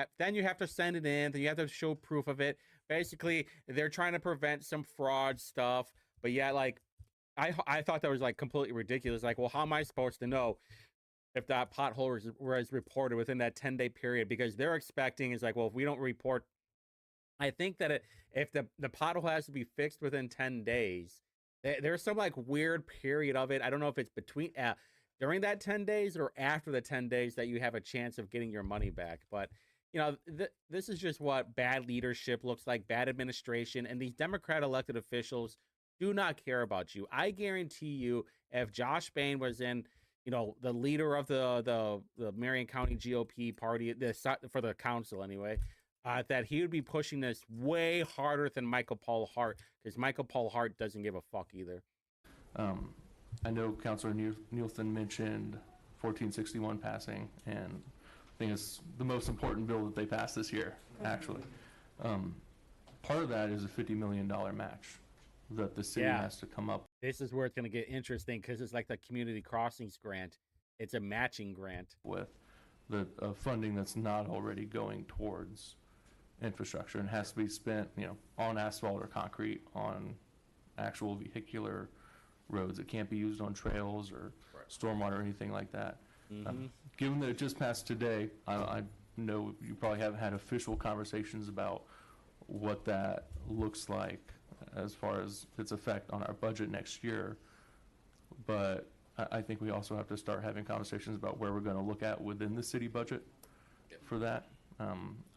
send it in, then you have to show proof of it. Basically, they're trying to prevent some fraud stuff. But yeah, like I thought that was like completely ridiculous. Like, well, how am I supposed to know if that pothole was reported within that 10-day period? Because they're expecting is like, well, if we don't report, I think that if the pothole has to be fixed within 10 days, there's some like weird period of it. I don't know if it's between during that 10 days or after the 10 days that you have a chance of getting your money back. But you know, this is just what bad leadership looks like, bad administration, and these Democrat elected officials do not care about you. I guarantee you, if Josh Bain was in, you know, the leader of the Marion County GOP party, for the council anyway, that he would be pushing this way harder than Michael Paul Hart, because Michael Paul Hart doesn't give a fuck either. I know Councilor Nielsen mentioned 1461 passing, and I think it's the most important bill that they passed this year, actually. Part of that is a $50 million match that the city has to come up. This is where it's going to get interesting, because it's like the Community Crossings grant. It's a matching grant. With the funding that's not already going towards infrastructure and has to be spent, you know, on asphalt or concrete, on actual vehicular roads. It can't be used on trails or stormwater or anything like that. Given that it just passed today, I know you probably haven't had official conversations about what that looks like as far as its effect on our budget next year. But I think we also have to start having conversations about where we're going to look at within the city budget for that.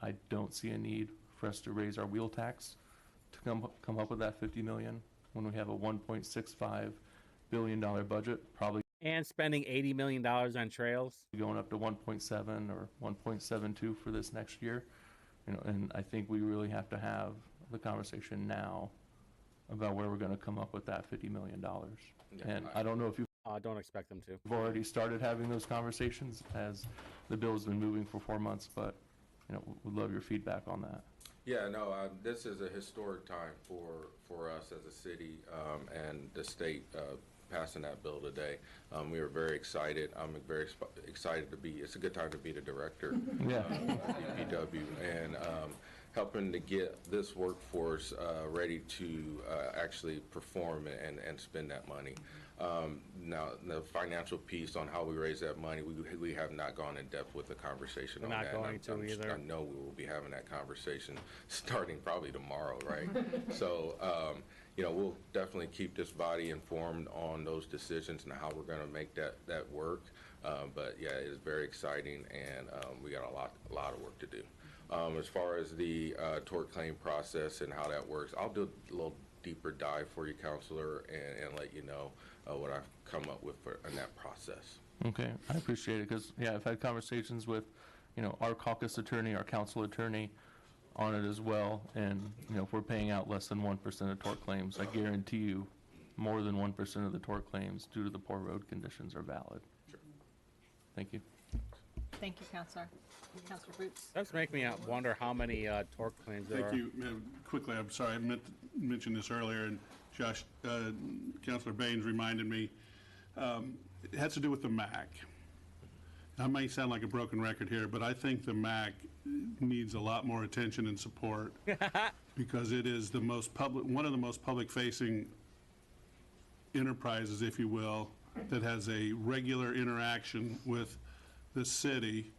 I don't see a need for us to raise our wheel tax to come up with that $50 million when we have a $1.65 billion budget, probably. And spending $80 million on trails. Going up to 1.7 or 1.72 for this next year. You know, and I think we really have to have the conversation now about where we're going to come up with that $50 million. And I don't know if you don't expect them to. We've already started having those conversations as the bill's been moving for 4 months, but you know, we'd love your feedback on that. Yeah, no, this is a historic time for us as a city and the state passing that bill today. We are very excited. I'm very excited to be, it's a good time to be the director of DPW and helping to get this workforce ready to actually perform and spend that money. Now, the financial piece on how we raise that money, we have not gone in depth with the conversation on that. We're not going to either. I know we will be having that conversation starting probably tomorrow, right? So, you know, we'll definitely keep this body informed on those decisions and how we're going to make that work. But yeah, it is very exciting, and we got a lot of work to do. As far as the tort claim process and how that works, I'll do a little deeper dive for you, Counselor, and let you know what I've come up with in that process. Okay, I appreciate it, because yeah, I've had conversations with, you know, our caucus attorney, our council attorney on it as well, and you know, if we're paying out less than 1% of tort claims, I guarantee you more than 1% of the tort claims due to the poor road conditions are valid. Sure. Thank you. Thank you, Counselor. Counselor Boots. That's making me wonder how many torque claims there Thank are. you. Quickly, I'm sorry, I meant to mention this earlier, and Josh, Councilor Baines reminded me. It has to do with the MAC. I may sound like a broken record here, but I think the MAC needs a lot more attention and support because it is the most public, one of the most public-facing enterprises, if you will, that has a regular interaction with the city,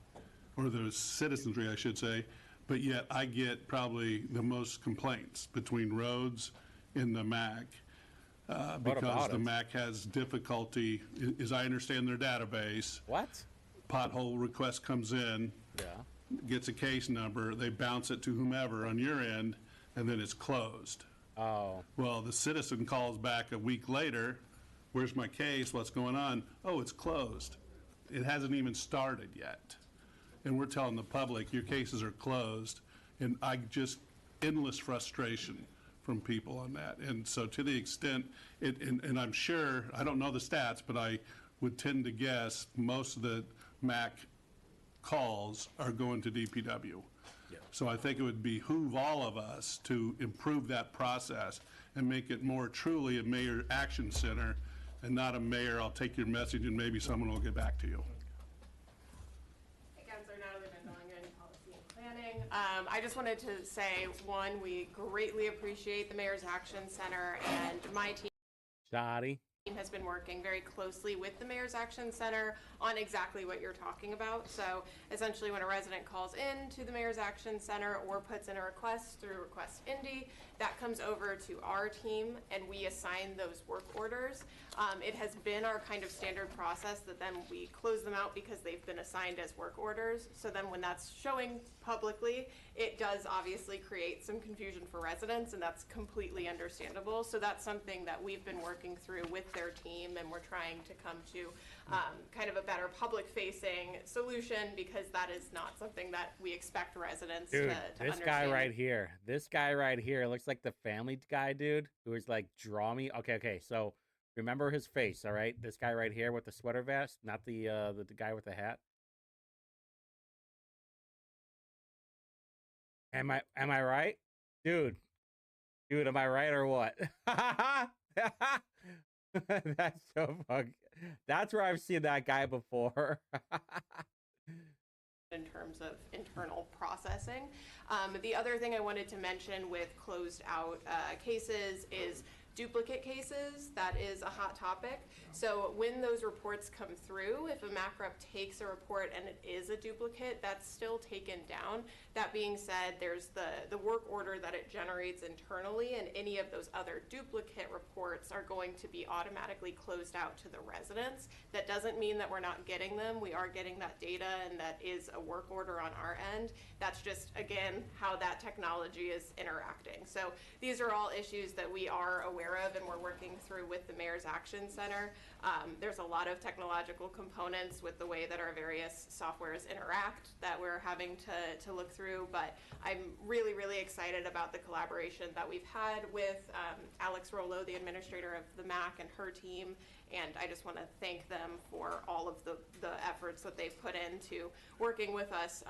or the citizenry, I should say, but yet I get probably the most complaints between roads and the MAC. Because the MAC has difficulty, as I understand their database. What? Pothole request comes in, gets a case number, they bounce it to whomever on your end, and then it's closed. Oh. Well, the citizen calls back a week later, where's my case, what's going on? Oh, it's closed. It hasn't even started yet. And we're telling the public, your cases are closed, and I just, endless frustration from people on that. And so to the extent, and I'm sure, I don't know the stats, but I would tend to guess most of the MAC calls are going to DPW. Yeah. So I think it would behoove all of us to improve that process and make it more truly a mayor action center and not a mayor, I'll take your message and maybe someone will get back to you. I just wanted to say, one, we greatly appreciate the Mayor's Action Center, and my team has been working very closely with the Mayor's Action Center on exactly what you're talking about. So essentially when a resident calls in to the Mayor's Action Center or puts in a request through Request Indy, that comes over to our team and we assign those work orders. It has been our kind of standard process that then we close them out because they've been assigned as work orders. So then when that's showing publicly, it does obviously create some confusion for residents, and that's completely understandable. So that's something that we've been working through with their team, and we're trying to come to kind of a better public-facing solution, because that is not something that we expect residents to this understand. This guy right here looks like the Family Guy dude who is like, draw me. Okay, so remember his face, all right? This guy right here with the sweater vest, not the guy with the hat. Am I right? Dude, am I right or what? That's so funny. That's where I've seen that guy before. In terms of internal processing. The other thing I wanted to mention with closed out cases is duplicate cases. That is a hot topic. So when those reports come through, if a MAC rep takes a report and it is a duplicate, that's still taken down. That being said, there's the work order that it generates internally, and any of those other duplicate reports are going to be automatically closed out to the residents. That doesn't mean that we're not getting them. We are getting that data, and that is a work order on our end. That's just, again, how that technology is interacting. So these are all issues that we are aware of and we're working through with the Mayor's Action Center. There's a lot of technological components with the way that our various softwares interact that we're having to look through, but I'm really, really excited about the collaboration that we've had with Alex Rollo, the administrator of the MAC, and her team, and I just want to thank them for all of the efforts that they've put into working with us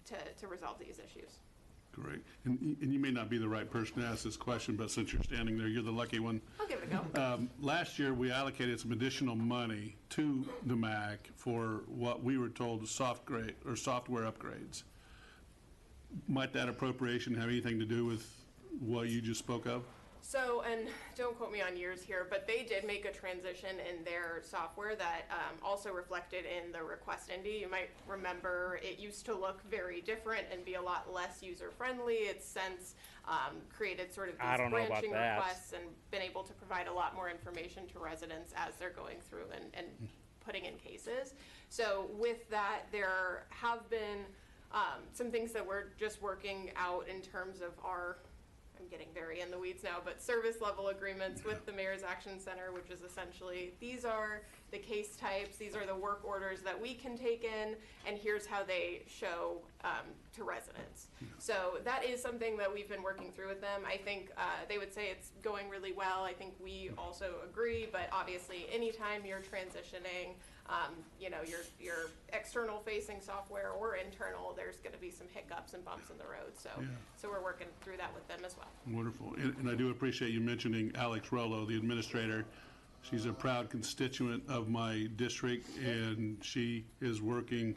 to resolve these issues. Great. And you may not be the right person to ask this question, but since you're standing there, you're the lucky one. I'll give it a go. Last year, we allocated some additional money to the MAC for what we were told software upgrades. Might that appropriation have anything to do with what you just spoke of? So, and don't quote me on years here, but they did make a transition in their software that also reflected in the Request Indy. You might remember it used to look very different and be a lot less user-friendly. It's since created sort of these branching requests and been able to provide a lot more information to residents as they're going through and putting in cases. So with that, there have been some things that we're just working out in terms of our, I'm getting very in the weeds now, but service level agreements with the Mayor's Action Center, which is essentially, these are the case types, these are the work orders that we can take in, and here's how they show to residents. So that is something that we've been working through with them. I think they would say it's going really well. I think we also agree, but obviously anytime you're transitioning You know, your external facing software or internal, there's gonna be some hiccups and bumps in the road, so, Yeah. so we're working through that with them as well. Wonderful. And I do appreciate you mentioning Alex Rollo, the administrator. She's a proud constituent of my district, and she is working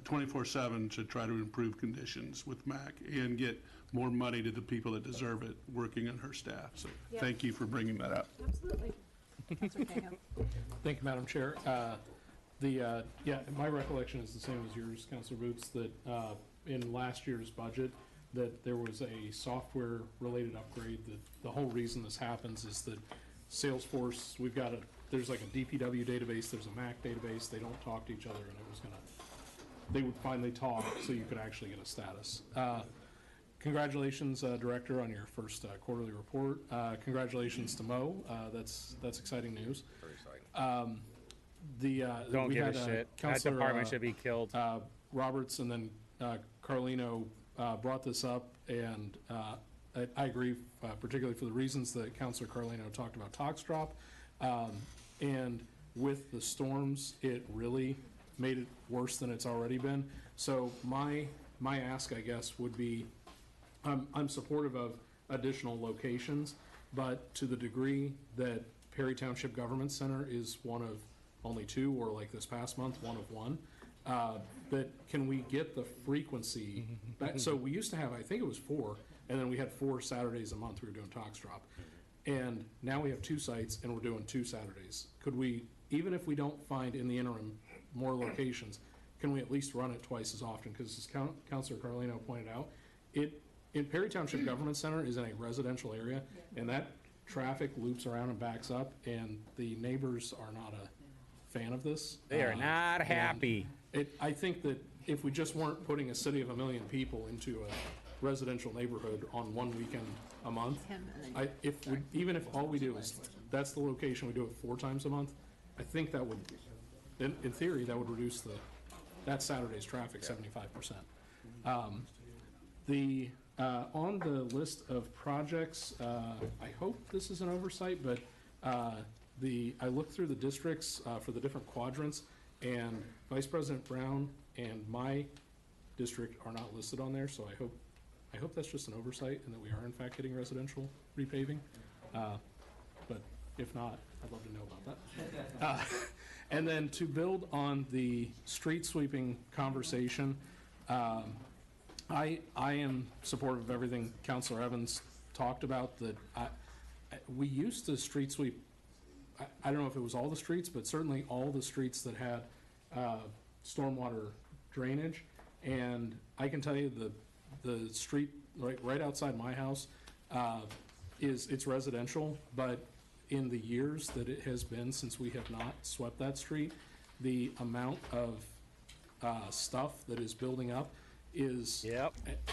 24/7 to try to improve conditions with MAC and get more money to the people that deserve it, working on her staff. So Yeah. thank you for bringing that up. Absolutely. Thank you, Madam Chair. Yeah, my recollection is the same as yours, Councilor Boots, that in last year's budget, that there was a software-related upgrade. That the whole reason this happens is that Salesforce, there's like a DPW database, there's a MAC database, they don't talk to each other, and they would finally talk so you could actually get a status. Congratulations, Director, on your first quarterly report. Congratulations to Mo. That's exciting news. Very exciting. Don't we give had, a shit. That Counselor, department should be killed. Roberts and then Carlino brought this up, and I agree, particularly for the reasons that Counselor Carlino talked about tox drop. And with the storms, it really made it worse than it's already been. So my ask, I guess, would be, I'm supportive of additional locations, but to the degree that Perry Township Government Center is one of only two, or like this past month, one of one, that can we get the frequency back? So we used to have, I think it was 4, and then we had 4 Saturdays a month we were doing tox drop. And now we have 2 sites and we're doing 2 Saturdays. Could we, even if we don't find in the interim more locations, can we at least run it twice as often? Because as Councilor Carlino pointed out, in Perry Township Government Center is in a residential area, and that traffic loops around and backs up, and the neighbors are not a fan of this. They are not happy. I think that if we just weren't putting a city of 1 million people into a residential neighborhood on one weekend a month, even if all we do is, that's the location, we do it 4 times a month, I think that would, in theory, that would reduce that Saturday's traffic 75%. On the list of projects, I hope this is an oversight, but I looked through the districts for the different quadrants, and Vice President Brown and my district are not listed on there, so I hope that's just an oversight and that we are in fact getting residential repaving. But if not, I'd love to know about that. And then to build on the street sweeping conversation, I am supportive of everything Councilor Evans talked about. That we used to street sweep, I don't know if it was all the streets, but certainly all the streets that had stormwater drainage. And I can tell you the street right outside my house it's residential, but in the years that it has been since we have not swept that street, the amount of stuff that is building up is,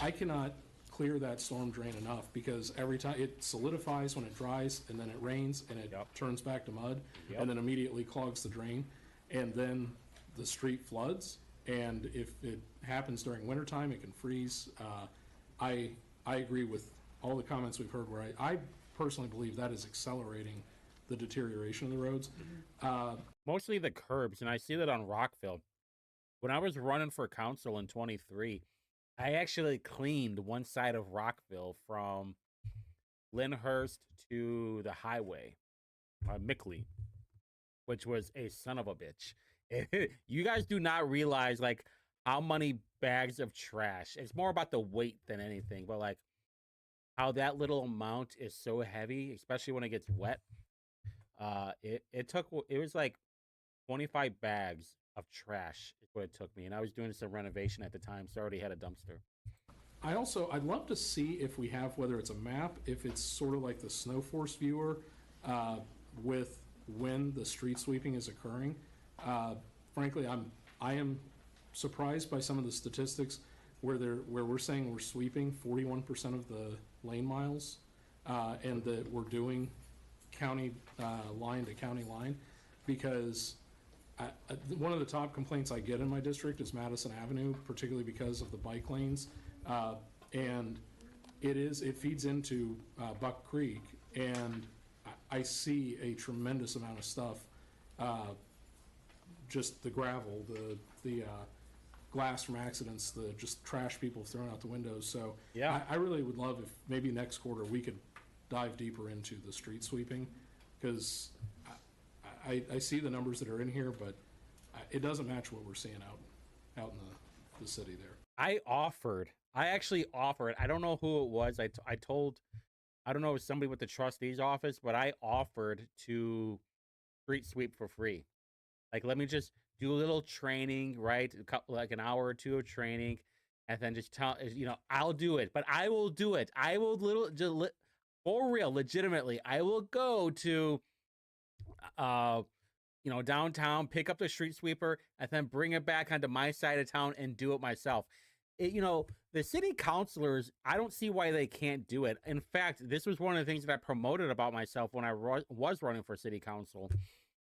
I cannot clear that storm drain enough, because every time it solidifies when it dries, and then it rains and it turns back to mud, and then immediately clogs the drain, and then the street floods. And if it happens during wintertime, it can freeze. I agree with all the comments we've heard, where I personally believe that is accelerating the deterioration of the roads. Mostly the curbs, and I see that on Rockville. When I was running for council in 23, I actually cleaned one side of Rockville from Lyndhurst to the highway, Mickley, which was a son of a bitch. You guys do not realize like how many bags of trash. It's more about the weight than anything, but like how that little amount is so heavy, especially when it gets wet. It was like 25 bags of trash is what it took me, and I was doing some renovation at the time, so I already had a dumpster. I'd love to see if we have, whether it's a map, if it's sort of like the Snow Force viewer, with when the street sweeping is occurring. Frankly, I am surprised by some of the statistics where we're saying we're sweeping 41% of the lane miles, and that we're doing county line to county line, because one of the top complaints I get in my district is Madison Avenue, particularly because of the bike lanes, and it feeds into Buck Creek, and I see a tremendous amount of stuff just the gravel, the glass from accidents, the just trash people throwing out the windows. So Yeah. I really would love if maybe next quarter we could dive deeper into the street sweeping, because I see the numbers that are in here, but it doesn't match what we're seeing out in the city there. I actually offered, I don't know who it was. I told, I don't know, it was somebody with the trustee's office, but I offered to street sweep for free. Like, let me just do a little training, right? Like an hour or two of training, and then just tell, I'll do it, but I will do it. I will for real, legitimately, I will go to, downtown, pick up the street sweeper, and then bring it back onto my side of town and do it myself. The city councilors, I don't see why they can't do it. In fact, this was one of the things that I promoted about myself when I was running for city council,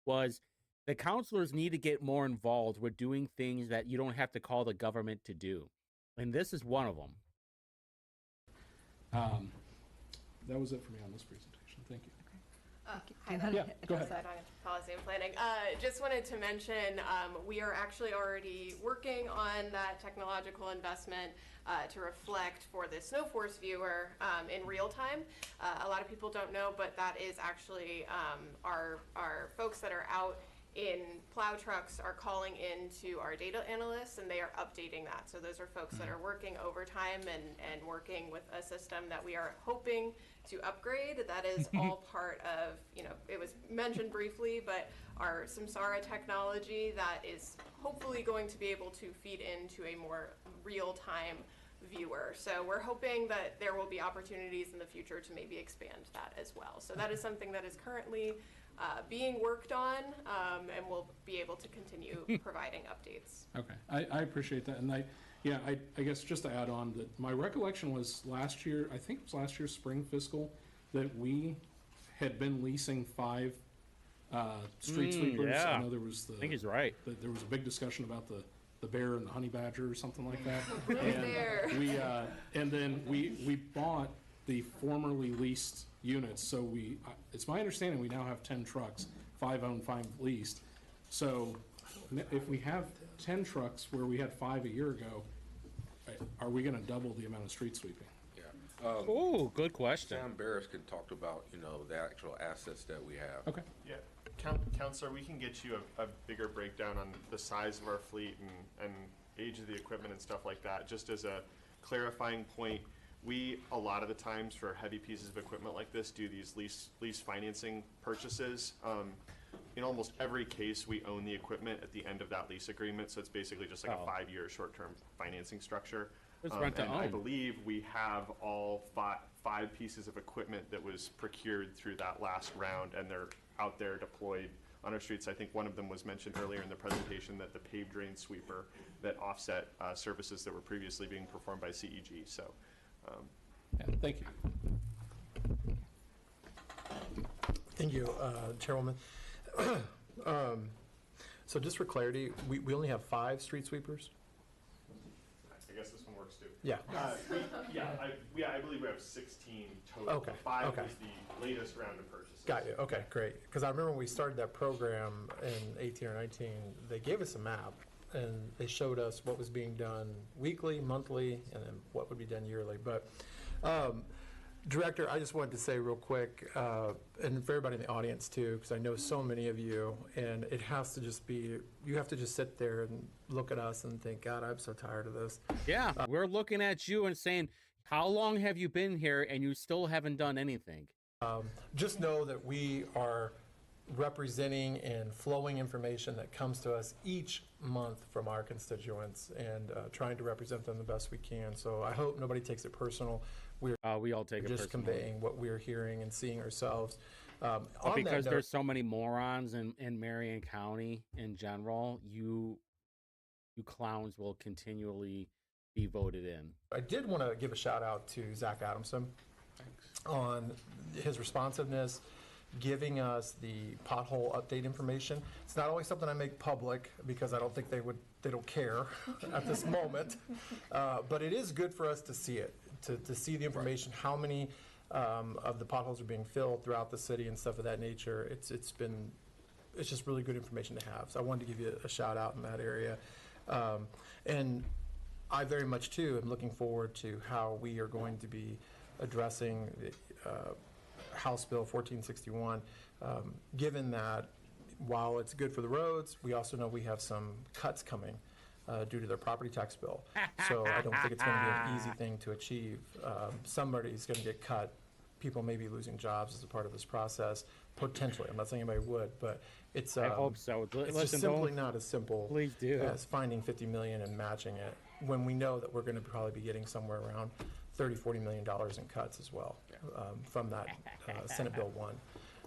was the councilors need to get more involved with doing things that you don't have to call the government to do. And this is one of them. That was it for me on this presentation. Thank you. Hi, Yeah, go ahead. Policy and planning. Just wanted to mention, we are actually already working on that technological investment to reflect for the SnowForce viewer in real time. A lot of people don't know, but that is actually our folks that are out in plow trucks are calling into our data analysts, and they are updating that. So those are folks that are working overtime and working with a system that we are hoping to upgrade. That is all part of, it was mentioned briefly, but our Samsara technology that is hopefully going to be able to feed into a more real-time viewer. So we're hoping that there will be opportunities in the future to maybe expand that as well. So that is something that is currently being worked on, and we'll be able to continue providing updates. Okay, I appreciate that, and I guess just to add on that my recollection was last year, I think it was last year's spring fiscal, that we had been leasing 5 street sweepers. Yeah. I know there was I think he's right. There was a big discussion about the bear and the honey badger or something like that. And then we bought the formerly leased units. So it's my understanding we now have 10 trucks, 5 owned, 5 leased. So if we have 10 trucks where we had 5 a year ago, are we going to double the amount of street sweeping? Oh, good question. Sam Barris can talk about, the actual assets that we have. Okay. Yeah, Counselor, we can get you a bigger breakdown on the size of our fleet and age of the equipment and stuff like that. Just as a clarifying point, we, a lot of the times for heavy pieces of equipment like this, do these lease financing purchases. In almost every case, we own the equipment at the end of that lease agreement, so it's basically just like a 5-year short-term financing structure. Rent to And own. I believe we have all five pieces of equipment that was procured through that last round, and they're out there deployed on our streets. I think one of them was mentioned earlier in the presentation, that the paved drain sweeper that offset services that were previously being performed by CEG. So, Thank you. Thank you, Chairwoman. So just for clarity, we only have 5 street sweepers? I guess this one works too. Yeah. I believe we have 16 total. Okay, 5 okay. was the latest round of purchases. Got you, okay, great. Because I remember when we started that program in 18 or 19, they gave us a map, and they showed us what was being done weekly, monthly, and then what would be done yearly. But, Director, I just wanted to say real quick, and for everybody in the audience too, because I know so many of you, and it has to just be, you have to just sit there and look at us and think, God, I'm so tired of this. Yeah, we're looking at you and saying, how long have you been here and you still haven't done anything? Just know that we are representing and flowing information that comes to us each month from our constituents, and trying to represent them the best we can. So I hope nobody takes it personal. We all take it just personally. conveying what we're hearing and seeing ourselves. But On because that there's note, so many morons in Marion County in general, you clowns will continually be voted in. I did want to give a shout out to Zach Adamson on his responsiveness, giving us the pothole update information. It's not always something I make public because I don't think they don't care at this moment. But it is good for us to see it, to see the information, how many of the potholes are being filled throughout the city and stuff of that nature. It's been it's just really good information to have. So I wanted to give you a shout out in that area. And I very much too am looking forward to how we are going to be addressing the House Bill 1461, given that while it's good for the roads, we also know we have some cuts coming due to their property tax bill. So I don't think it's going to be an easy thing to achieve. Somebody's going to get cut. People may be losing jobs as a part of this process, potentially. I'm not saying anybody would, but it's I hope so. It's Listen, just simply not as simple Please do. as finding 50 million and matching it, when we know that we're going to probably be getting somewhere around 30-40 million dollars in cuts as well from that Senate Bill 1.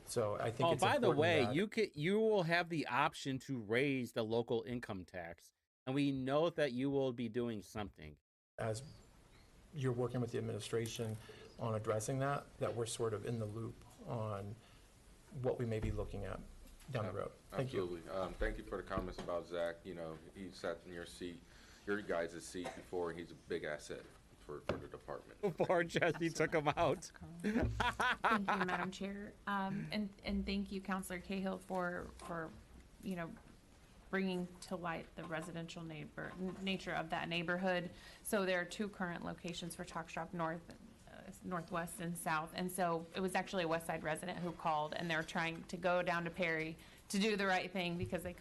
So I think Oh, it's by the important way, that you will have the option to raise the local income tax, and we know that you will be doing something. as you're working with the administration on addressing that we're sort of in the loop on what we may be looking at down the road. Thank you. Absolutely. Thank you for the comments about Zach. You know, he sat in your seat, your guys' seat before, and he's a big asset for the department. Poor Jesse took him out. Thank you, Madam Chair. And thank you, Councilor Cahill, for bringing to light the residential nature of that neighborhood. So there are 2 current locations for Talk Shop North, Northwest and South. And so it was actually a West Side resident who called, and they're trying to go down to Perry to do the right thing because they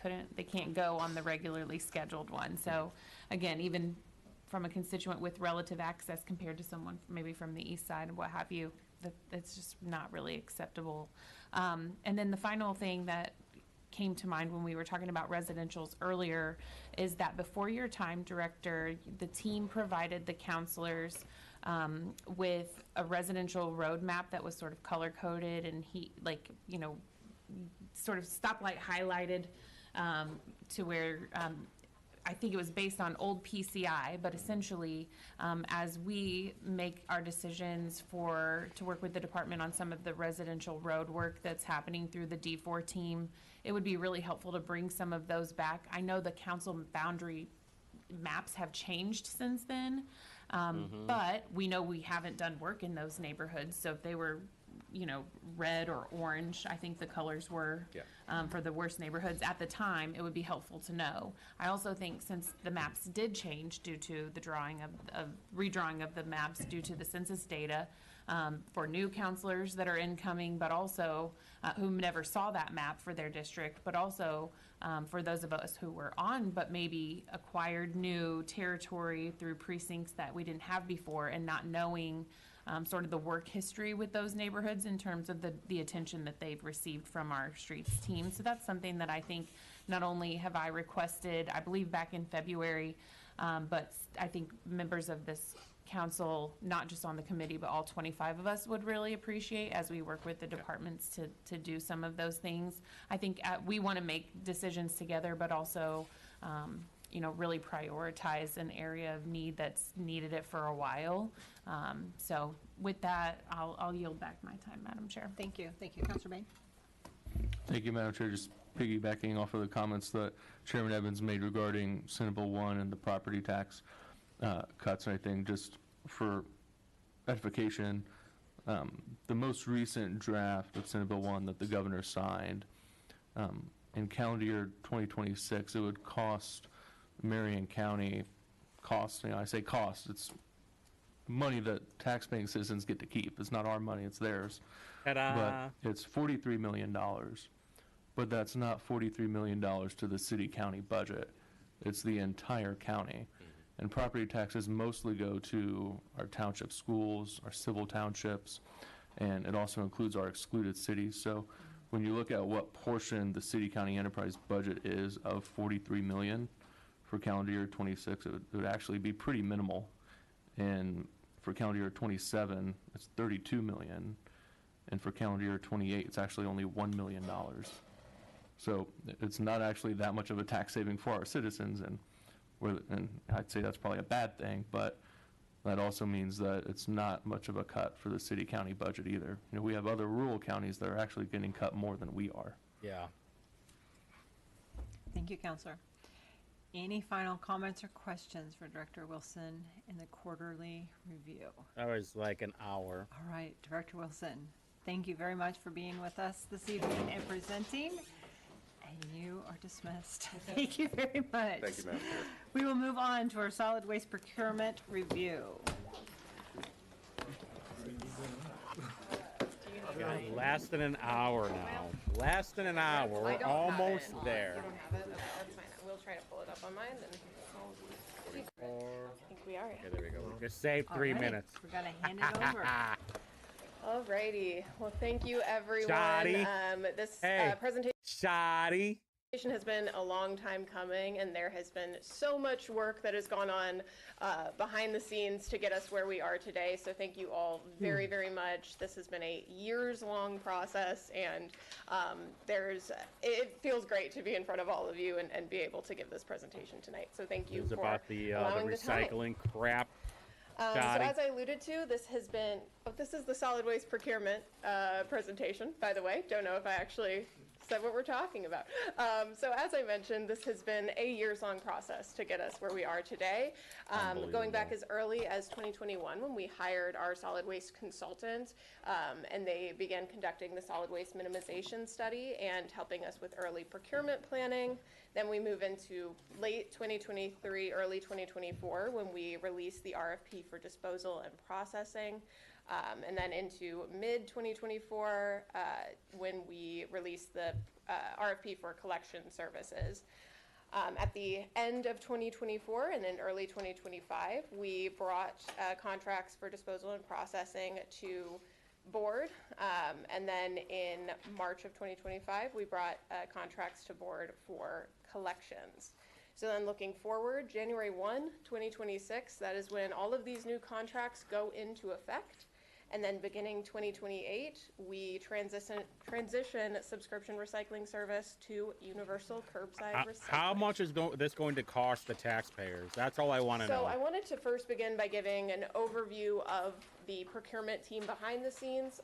can't go on the regularly scheduled one. So again, even from a constituent with relative access compared to someone maybe from the east side and what have you, that's just not really acceptable. And then the final thing that came to mind when we were talking about residentials earlier is that before your time, Director, the team provided the counselors with a residential roadmap that was sort of color coded and sort of stoplight highlighted to where I think it was based on old PCI, but essentially, as we make our decisions to work with the department on some of the residential road work that's happening through the D4 team, it would be really helpful to bring some of those back. I know the council boundary maps have changed since then, but we know we haven't done work in those neighborhoods. So if they were, red or orange, I think the colors were for the worst neighborhoods at the time, it would be helpful to know. I also think since the maps did change due to the redrawing of the maps due to the census data, for new counselors that are incoming, but also who never saw that map for their district, but also for those of us who were on but maybe acquired new territory through precincts that we didn't have before and not knowing sort of the work history with those neighborhoods in terms of the attention that they've received from our streets team. So that's something that I think not only have I requested, I believe back in February, but I think members of this council, not just on the committee, but all 25 of us would really appreciate as we work with the departments to do some of those things. I think we want to make decisions together, but also really prioritize an area of need that's needed it for a while. So with that, I'll yield back my time, Madam Chair. Thank you. Thank you. Councilor Bain? Thank you, Madam Chair. Just piggybacking off of the comments that Chairman Evans made regarding Senate Bill 1 and the property tax cuts, I think just for edification, the most recent draft of Senate Bill 1 that the governor signed, in calendar year 2026, it would cost Marion County, I say cost, it's money that taxpaying citizens get to keep. It's not our money, it's theirs. Ta-da. But it's $43 million. But that's not $43 million to the city-county budget. It's the entire county. And property taxes mostly go to our township schools, our civil townships, and it also includes our excluded cities. So when you look at what portion the city-county enterprise budget is of $43 million for calendar year 26, it would actually be pretty minimal. And for calendar year 27, it's $32 million. And for calendar year 28, it's actually only $1 million. So it's not actually that much of a tax saving for our citizens, and I'd say that's probably a bad thing, but that also means that it's not much of a cut for the city-county budget either. We have other rural counties that are actually getting cut more than we are. Yeah. Thank you, Counselor. Any final comments or questions for Director Wilson in the quarterly review? That was like an hour. All right, Director Wilson, thank you very much for being with us this evening and presenting. And you are dismissed. Thank you very much. Thank you, Madam Chair. We will move on to our solid waste procurement review. Less than an hour now. Less than an hour. I We're don't have almost it. there. You don't have it? Okay, that's fine. We'll try to pull it up on mine then. I think we are. Okay, there we go. We just saved 3 All right, minutes. We're gonna hand it over. Alrighty. Well, thank you, everyone. Shoddy. This Hey. presentation Shoddy. has been a long time coming, and there has been so much work that has gone on behind the scenes to get us where we are today. So thank you all very, very much. This has been a years-long process, and it feels great to be in front of all of you and be able to give this presentation tonight. So thank you It's for about the allowing the time. recycling crap. So Shoddy. as I alluded to, this is the solid waste procurement presentation, by the way. Don't know if I actually said what we're talking about. So as I mentioned, this has been a years-long process to get us where we are today. Going back as early as 2021 when we hired our solid waste consultant, and they began conducting the solid waste minimization study and helping us with early procurement planning. Then we move into late 2023, early 2024 when we release the RFP for disposal and processing. And then into mid-2024 when we release the RFP for collection services. At the end of 2024 and in early 2025, we brought contracts for disposal and processing to board. And then in March of 2025, we brought contracts to board for collections. So then looking forward, January 1, 2026, that is when all of these new contracts go into effect. And then beginning 2028, we transition subscription recycling service to universal curbside recycling. How much is this going to cost the taxpayers? That's all I want to know. So I wanted to first begin by giving an overview of the procurement team behind the scenes.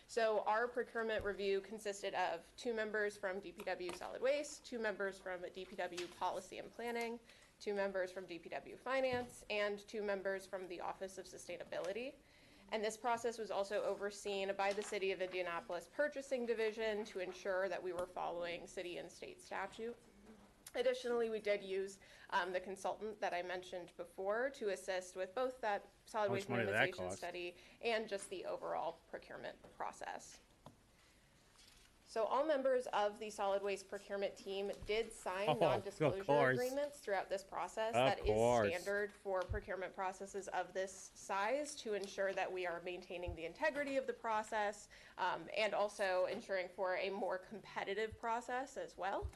So our procurement review consisted of 2 members from DPW Solid Waste, 2 members from DPW Policy and Planning, 2 members from DPW Finance, and 2 members from the Office of Sustainability. And this process was also overseen by the City of Indianapolis Purchasing Division to ensure that we were following city and state statute. Additionally, we did use the consultant that I mentioned before to assist with both that solid waste minimization study and just the overall procurement process. So all members of the solid waste procurement team did sign non-disclosure agreements throughout this process. That is standard for procurement processes of this size to ensure that we are maintaining the integrity of the process and also ensuring for a more competitive process as well.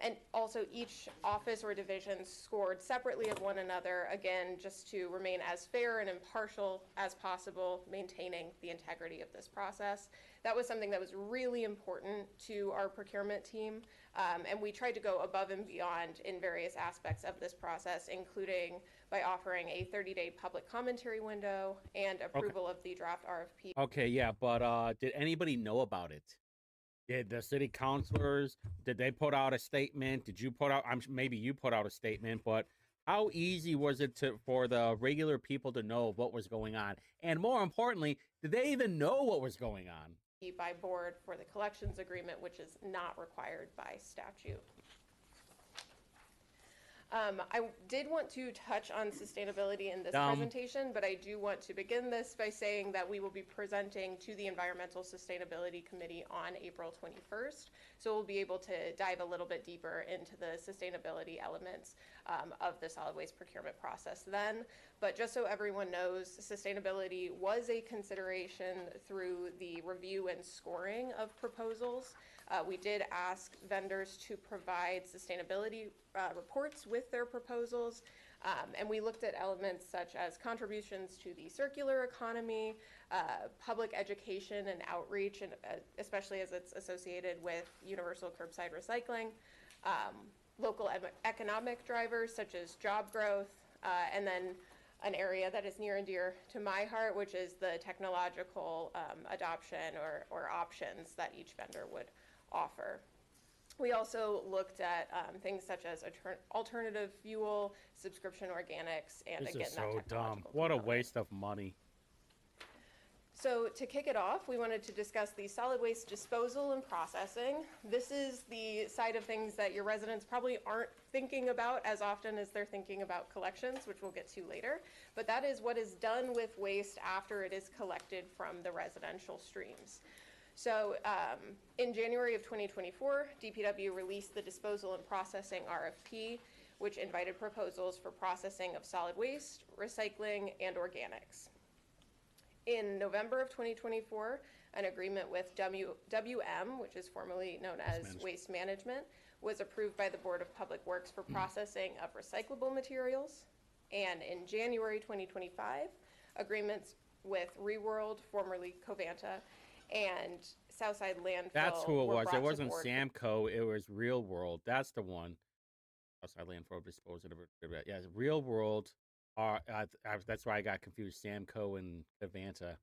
And also each office or division scored separately of one another, again, just to remain as fair and impartial as possible, maintaining the integrity of this process. That was something that was really important to our procurement team, and we tried to go above and beyond in various aspects of this process, including by offering a 30-day public commentary window and approval of the draft RFP. Okay, yeah, but did anybody know about it? Did the city councilors, did they put out a statement? Did you put out, maybe you put out a statement, but how easy was it for the regular people to know what was going on? And more importantly, did they even know what was going on? By board for the collections agreement, which is not required by statute. I did want to touch on sustainability in this presentation, but I do want to begin this by saying that we will be presenting to the Environmental Sustainability Committee on April 21st. So we'll be able to dive a little bit deeper into the sustainability elements of the solid waste procurement process then. But just so everyone knows, sustainability was a consideration through the review and scoring of proposals. We did ask vendors to provide sustainability reports with their proposals, and we looked at elements such as contributions to the circular economy, public education and outreach, and especially as it's associated with universal curbside recycling, local economic drivers such as job growth, and then an area that is near and dear to my heart, which is the technological adoption or options that each vendor would offer. We also looked at things such as alternative fuel, subscription organics, and This again, is so dumb. What a waste of money. So to kick it off, we wanted to discuss the solid waste disposal and processing. This is the side of things that your residents probably aren't thinking about as often as they're thinking about collections, which we'll get to later. But that is what is done with waste after it is collected from the residential streams. So in January of 2024, DPW released the disposal and processing RFP, which invited proposals for processing of solid waste, recycling, and organics. In November of 2024, an agreement with WM, which is formerly known as Waste Management, was approved by the Board of Public Works for processing of recyclable materials. And in January 2025, agreements with Reworld, formerly Covanta, and Southside Landfill. That's who it were was. brought It to wasn't board. Samco. It was Real World. That's the one. Outside Landfill disposal of it. Yeah, Real World. That's why I got confused. Samco and Covanta.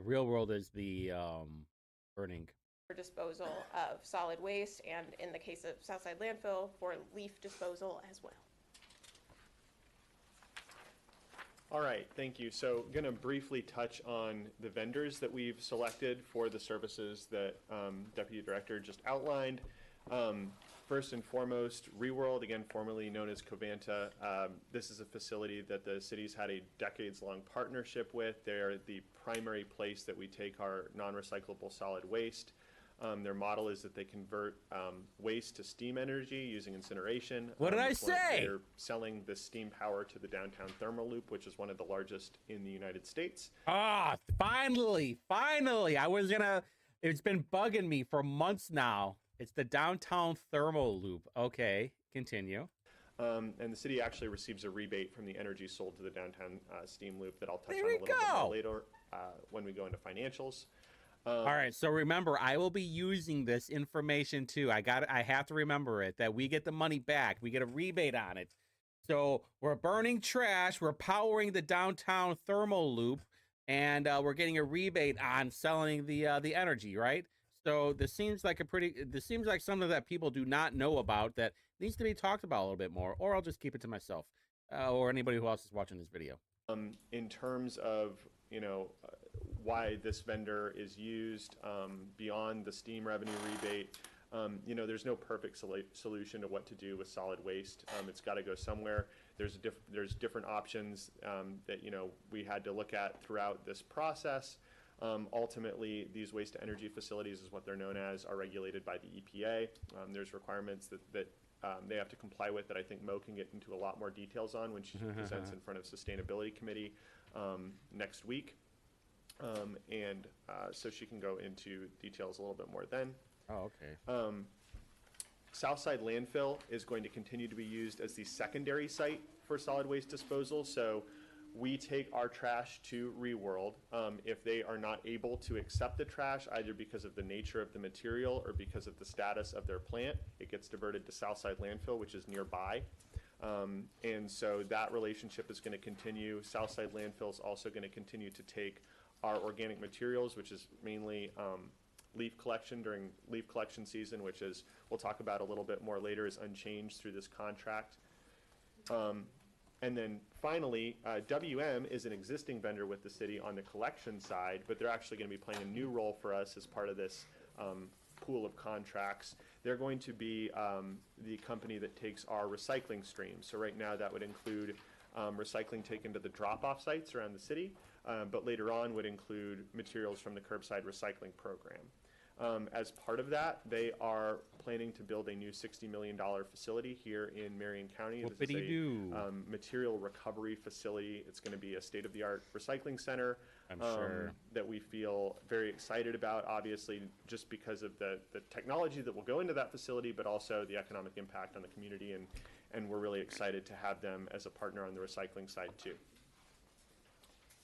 Real World is the burning. For disposal of solid waste, and in the case of Southside Landfill, for leaf disposal as well. All right, thank you. So I'm going to briefly touch on the vendors that we've selected for the services that Deputy Director just outlined. First and foremost, Reworld, again formerly known as Covanta. This is a facility that the city's had a decades-long partnership with. They're the primary place that we take our non-recyclable solid waste. Their model is that they convert waste to steam energy using incineration. What did I say? They're selling the steam power to the downtown thermal loop, which is one of the largest in the United States. Ah, finally. I was gonna. It's been bugging me for months now. It's the downtown thermal loop. Okay, continue. And the city actually receives a rebate from the energy sold to the downtown steam loop that I'll touch There on a we little bit go. more later when we go into financials. All right, so remember, I will be using this information too. I have to remember it, that we get the money back. We get a rebate on it. So we're burning trash, we're powering the downtown thermal loop, and we're getting a rebate on selling the energy, right? So this seems like something that people do not know about that needs to be talked about a little bit more, or I'll just keep it to myself, or anybody who else is watching this video. In terms of, why this vendor is used beyond the steam revenue rebate, there's no perfect solution to what to do with solid waste. It's got to go somewhere. There's different options that, we had to look at throughout this process. Ultimately, these waste to energy facilities, is what they're known as, are regulated by the EPA. There's requirements that they have to comply with that I think Mo can get into a lot more details on when she presents in front of Sustainability Committee next week. So she can go into details a little bit more then. Oh, okay. Southside Landfill is going to continue to be used as the secondary site for solid waste disposal. So we take our trash to Reworld. If they are not able to accept the trash, either because of the nature of the material or because of the status of their plant, it gets diverted to Southside Landfill, which is nearby. And so that relationship is going to continue. Southside Landfill is also going to continue to take our organic materials, which is mainly leaf collection during leaf collection season, which is, we'll talk about a little bit more later, is unchanged through this contract. And then finally, WM is an existing vendor with the city on the collection side, but they're actually going to be playing a new role for us as part of this pool of contracts. They're going to be the company that takes our recycling streams. So right now that would include recycling taken to the drop-off sites around the city, but later on would include materials from the curbside recycling program. As part of that, they are planning to build a new $60 million facility here in Marion County. This is a material recovery facility. It's going to be a state-of-the-art recycling center that we feel very excited about, obviously, just because of the technology that will go into that facility, but also the economic impact on the community, and we're really excited to have them as a partner on the recycling side, too.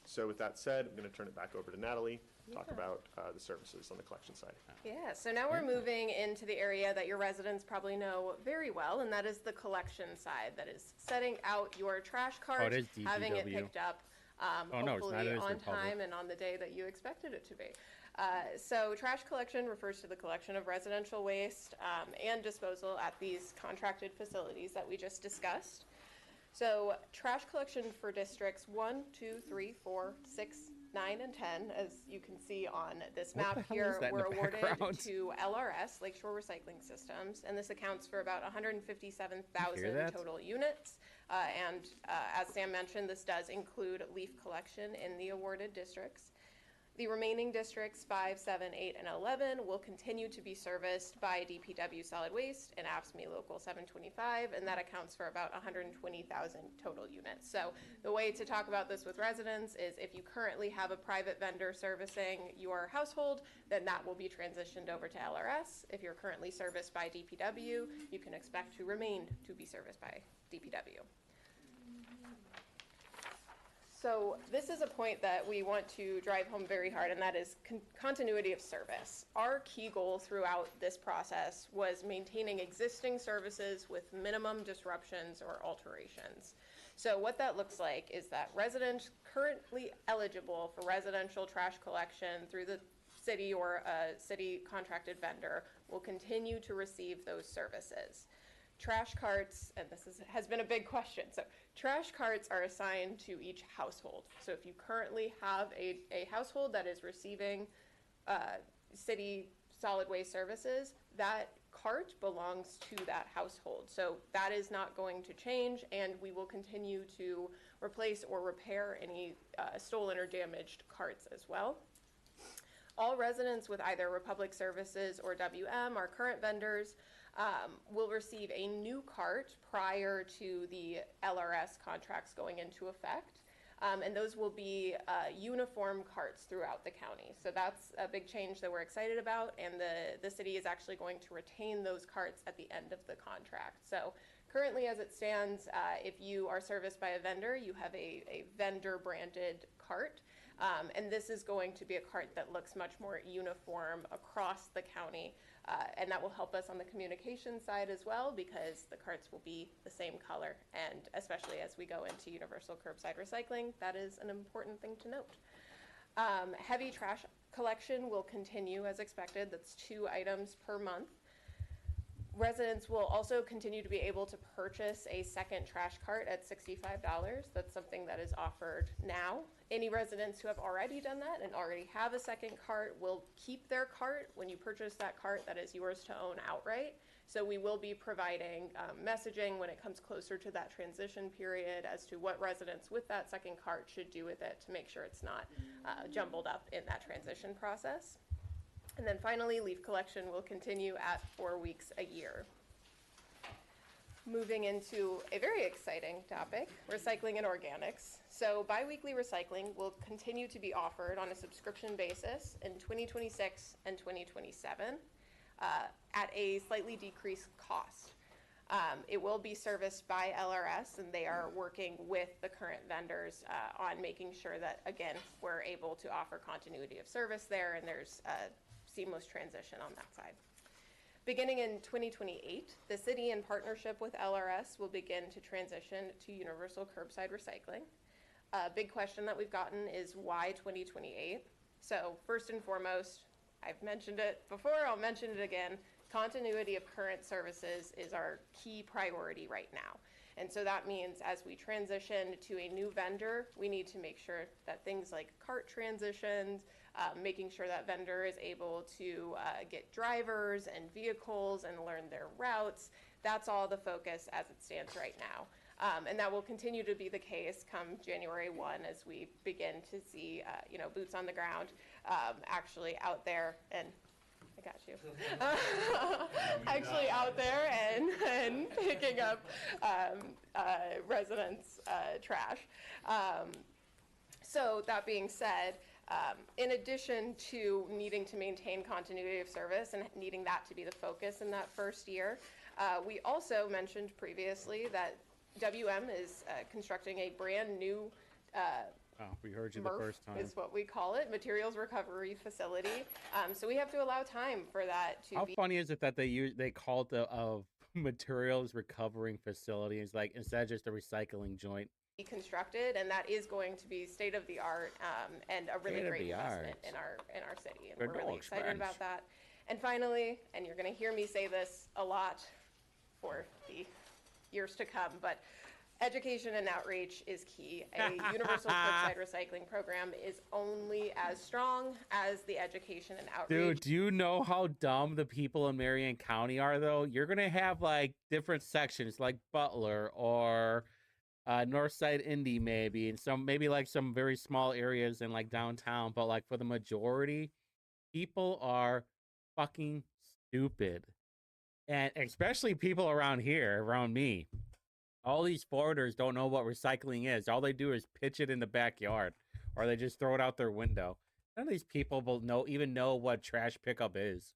So with that said, I'm going to turn it back over to Natalie to talk about the services on the collection side. Yeah, so now we're moving into the area that your residents probably know very well, and that is the collection side. That is setting out your trash cart, having it picked up, hopefully on time and on the day that you expected it to be. So trash collection refers to the collection of residential waste and disposal at these contracted facilities that we just discussed. So trash collection for districts 1, 2, 3, 4, 6, 9 and 10, as you can see on this What map the hell here, is that in were the awarded background? to LRS, Lakeshore Recycling Systems, and this accounts for about You 157,000 hear that? total units. As Sam mentioned, this does include leaf collection in the awarded districts. The remaining districts, 5, 7, 8, and 11, will continue to be serviced by DPW Solid Waste and AFSCME Local 725, and that accounts for about 120,000 total units. So the way to talk about this with residents is if you currently have a private vendor servicing your household, then that will be transitioned over to LRS. If you're currently serviced by DPW, you can expect to remain to be serviced by DPW. So this is a point that we want to drive home very hard, and that is continuity of service. Our key goal throughout this process was maintaining existing services with minimum disruptions or alterations. So what that looks like is that residents currently eligible for residential trash collection through the city or a city contracted vendor will continue to receive those services. Trash carts, and this has been a big question, so trash carts are assigned to each household. So if you currently have a household that is receiving city solid waste services, that cart belongs to that household. So that is not going to change, and we will continue to replace or repair any stolen or damaged carts as well. All residents with either Republic Services or WM, our current vendors, will receive a new cart prior to the LRS contracts going into effect. And those will be uniform carts throughout the county. So that's a big change that we're excited about, and the city is actually going to retain those carts at the end of the contract. So currently as it stands, if you are serviced by a vendor, you have a vendor branded cart. And this is going to be a cart that looks much more uniform across the county. And that will help us on the communication side as well, because the carts will be the same color. And especially as we go into universal curbside recycling, that is an important thing to note. Heavy trash collection will continue as expected. That's 2 items per month. Residents will also continue to be able to purchase a second trash cart at $65. That's something that is offered now. Any residents who have already done that and already have a second cart will keep their cart. When you purchase that cart, that is yours to own outright. So we will be providing messaging when it comes closer to that transition period as to what residents with that second cart should do with it to make sure it's not jumbled up in that transition process. And then finally, leaf collection will continue at 4 weeks a year. Moving into a very exciting topic, recycling and organics. So biweekly recycling will continue to be offered on a subscription basis in 2026 and 2027 at a slightly decreased cost. It will be serviced by LRS, and they are working with the current vendors on making sure that, again, we're able to offer continuity of service there, and there's a seamless transition on that side. Beginning in 2028, the city, in partnership with LRS, will begin to transition to universal curbside recycling. A big question that we've gotten is why 2028? So first and foremost, I've mentioned it before, I'll mention it again, continuity of current services is our key priority right now. And so that means as we transition to a new vendor, we need to make sure that things like cart transitions, making sure that vendor is able to get drivers and vehicles and learn their routes, that's all the focus as it stands right now. And that will continue to be the case come January 1 as we begin to see boots on the ground actually out there, and I got you. Actually out there and picking up residents' trash. So that being said, in addition to needing to maintain continuity of service and needing that to be the focus in that first year, we also mentioned previously that WM is constructing a brand new we heard you the MRF first time. is what we call it, materials recovery facility. So we have to allow time for that to How be. funny is it that they called the materials recovering facility? It's like instead of just a recycling joint. Constructed, and that is going to be state of the art and a really great investment State-of-the-art. in our city, and Good we're really old excited French. about that. And finally, and you're going to hear me say this a lot for the years to come, but Education and outreach is key. A universal curbside recycling program is only as strong as the education and outreach. Dude, do you know how dumb the people in Marion County are, though? You're going to have, like, different sections, like Butler or Northside Indy, maybe, and maybe, like, some very small areas in, like, downtown. But, like, for the majority, people are fucking stupid. And especially people around here, around me. All these foreigners don't know what recycling is. All they do is pitch it in the backyard, or they just throw it out their window. None of these people will even know what trash pickup is.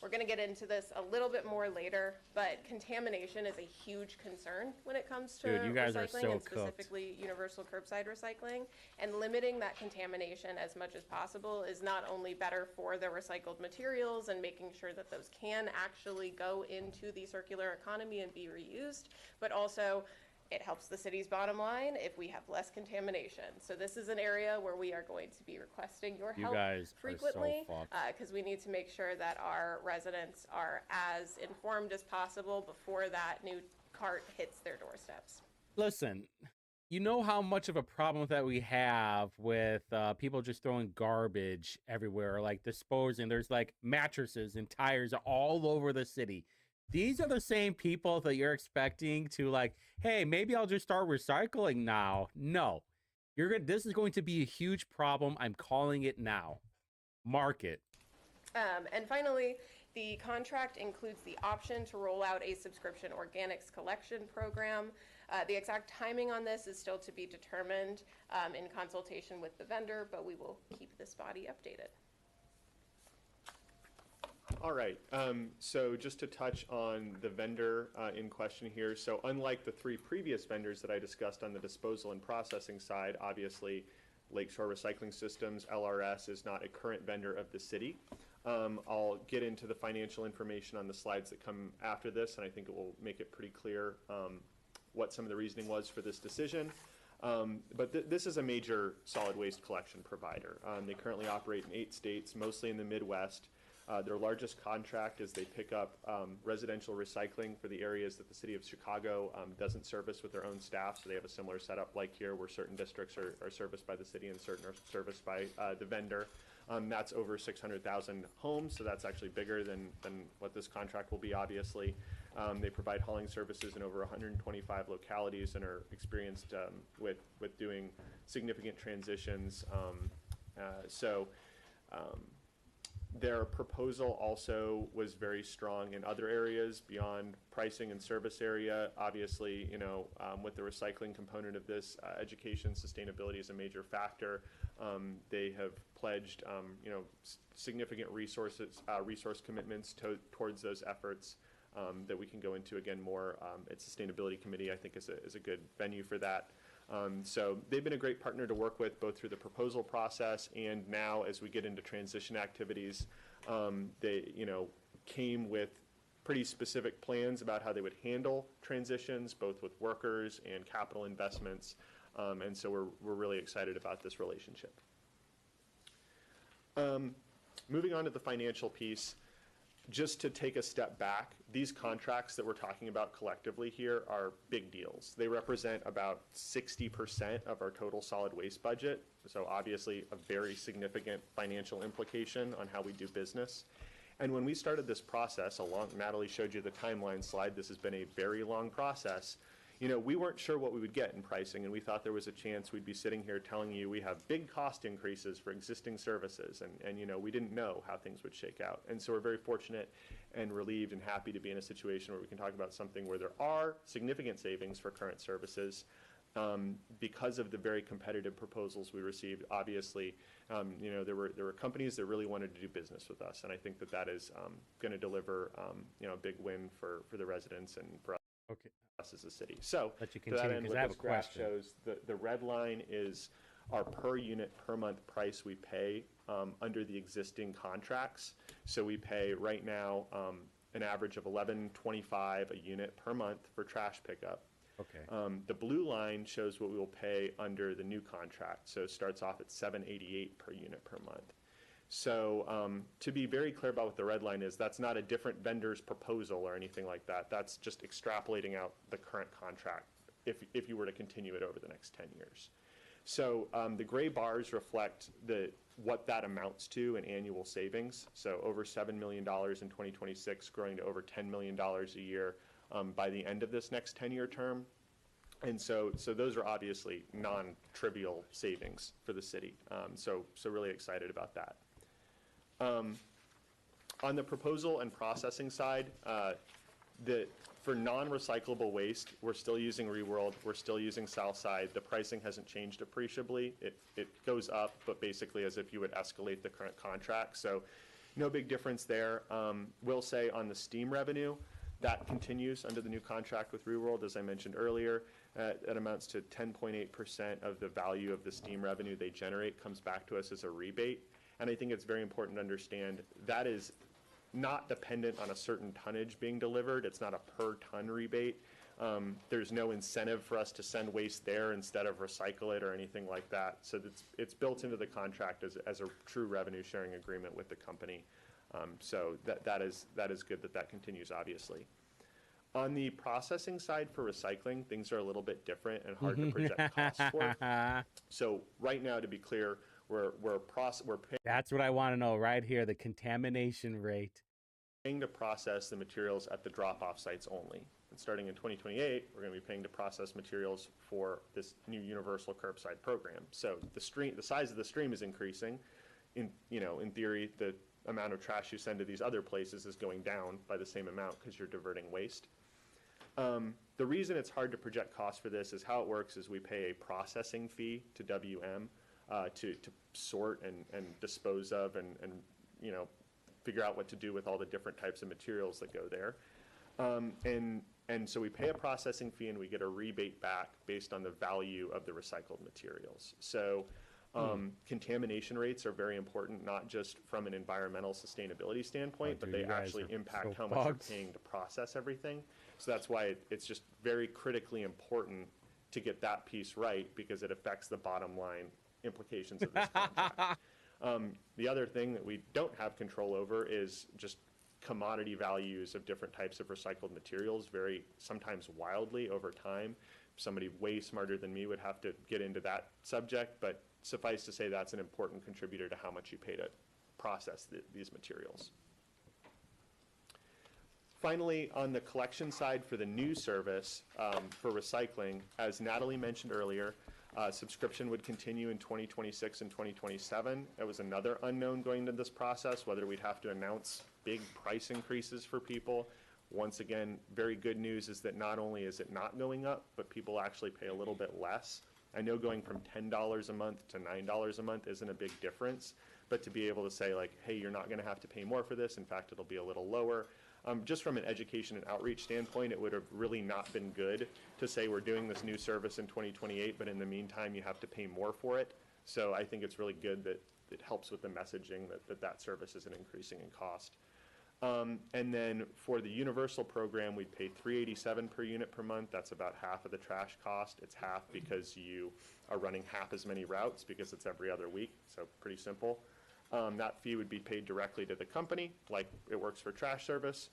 We're going to get into this a little bit more later, but contamination is a huge concern when it comes to Dude, you guys are recycling so and specifically universal curbside recycling. And limiting that contamination as much as possible is not only better for the recycled materials and making sure that those can actually go into the circular economy and be reused, but also it helps the city's bottom line if we have less contamination. So this is an area where we are going to be requesting your You help guys frequently, are so fucked. because we need to make sure that our residents are as informed as possible before that new cart hits their doorsteps. Listen, you know how much of a problem that we have with people just throwing garbage everywhere, like disposing. There's like mattresses and tires all over the city. These are the same people that you're expecting to, like, hey, maybe I'll just start recycling now. No, this is going to be a huge problem. I'm calling it now. Mark it. And finally, the contract includes the option to roll out a subscription organics collection program. The exact timing on this is still to be determined in consultation with the vendor, but we will keep this body updated. All right, so just to touch on the vendor in question here. So unlike the 3 previous vendors that I discussed on the disposal and processing side, obviously Lakeshore Recycling Systems, LRS, is not a current vendor of the city. I'll get into the financial information on the slides that come after this, and I think it will make it pretty clear what some of the reasoning was for this decision. But this is a major solid waste collection provider. They currently operate in 8 states, mostly in the Midwest. Their largest contract is they pick up residential recycling for the areas that the city of Chicago doesn't service with their own staff. So they have a similar setup like here, where certain districts are serviced by the city and certain are serviced by the vendor. That's over 600,000 homes, so that's actually bigger than what this contract will be, obviously. They provide hauling services in over 125 localities and are experienced with doing significant transitions. Their proposal also was very strong in other areas beyond pricing and service area. Obviously, with the recycling component of this, education sustainability is a major factor. They have pledged, significant resource commitments towards those efforts that we can go into again more. Its sustainability committee, I think, is a good venue for that. So they've been a great partner to work with, both through the proposal process and now as we get into transition activities. They came with pretty specific plans about how they would handle transitions, both with workers and capital investments. And so we're really excited about this relationship. Moving on to the financial piece. Just to take a step back, these contracts that we're talking about collectively here are big deals. They represent about 60% of our total solid waste budget, so obviously a very significant financial implication on how we do business. And when we started this process, Natalie showed you the timeline slide, this has been a very long process. We weren't sure what we would get in pricing, and we thought there was a chance we'd be sitting here telling you we have big cost increases for existing services, and we didn't know how things would shake out. And so we're very fortunate and relieved and happy to be in a situation where we can talk about something where there are significant savings for current services because of the very competitive proposals we received. Obviously, there were companies that really wanted to do business with us, and I think that is going to deliver a big win for the residents and for us. Okay. Us as a city. So let you to that continue, end, because what I have this a graph question. shows, the red line is our per unit per month price we pay under the existing contracts. So we pay right now an average of $11.25 a unit per month for trash pickup. Okay. The blue line shows what we will pay under the new contract. So it starts off at $7.88 per unit per month. So to be very clear about what the red line is, that's not a different vendor's proposal or anything like that. That's just extrapolating out the current contract if you were to continue it over the next 10 years. So the gray bars reflect what that amounts to in annual savings. So over $7 million in 2026, growing to over $10 million a year by the end of this next 10-year term. And so those are obviously non-trivial savings for the city. So really excited about that. On the proposal and processing side, for non-recyclable waste, we're still using Reworld, we're still using Southside. The pricing hasn't changed appreciably. It goes up, but basically as if you would escalate the current contract. So no big difference there. Will say on the steam revenue, that continues under the new contract with Reworld, as I mentioned earlier. It amounts to 10.8% of the value of the steam revenue they generate comes back to us as a rebate. And I think it's very important to understand that is not dependent on a certain tonnage being delivered. It's not a per ton rebate. There's no incentive for us to send waste there instead of recycle it or anything like that. So it's built into the contract as a true revenue sharing agreement with the company. So that is good that continues, obviously. On the processing side for recycling, things are a little bit different and hard to project costs for. So right now, to be clear, we're paying. That's what I want to know right here, the contamination rate. Paying to process the materials at the drop-off sites only. And starting in 2028, we're going to be paying to process materials for this new universal curbside program. So the size of the stream is increasing. In theory, the amount of trash you send to these other places is going down by the same amount because you're diverting waste. The reason it's hard to project costs for this is how it works is we pay a processing fee to WM to sort and dispose of and figure out what to do with all the different types of materials that go there. And so we pay a processing fee and we get a rebate back based on the value of the recycled materials. So contamination rates are very important, not just from an environmental sustainability standpoint, but they actually impact how much you're paying to process everything. So that's why it's just very critically important to get that piece right, because it affects the bottom line implications of this contract. The other thing that we don't have control over is just commodity values of different types of recycled materials vary sometimes wildly over time. Somebody way smarter than me would have to get into that subject, but suffice to say that's an important contributor to how much you pay to process these materials. Finally, on the collection side for the new service for recycling, as Natalie mentioned earlier, subscription would continue in 2026 and 2027. It was another unknown going into this process, whether we'd have to announce big price increases for people. Once again, very good news is that not only is it not going up, but people actually pay a little bit less. I know going from $10 a month to $9 a month isn't a big difference, but to be able to say like, hey, you're not going to have to pay more for this. In fact, it'll be a little lower. Just from an education and outreach standpoint, it would have really not been good to say we're doing this new service in 2028, but in the meantime, you have to pay more for it. So I think it's really good that it helps with the messaging that service isn't increasing in cost. And then for the universal program, we'd pay $387 per unit per month. That's about half of the trash cost. It's half because you are running half as many routes because it's every other week, so pretty simple. That fee would be paid directly to the company, like it works for trash service.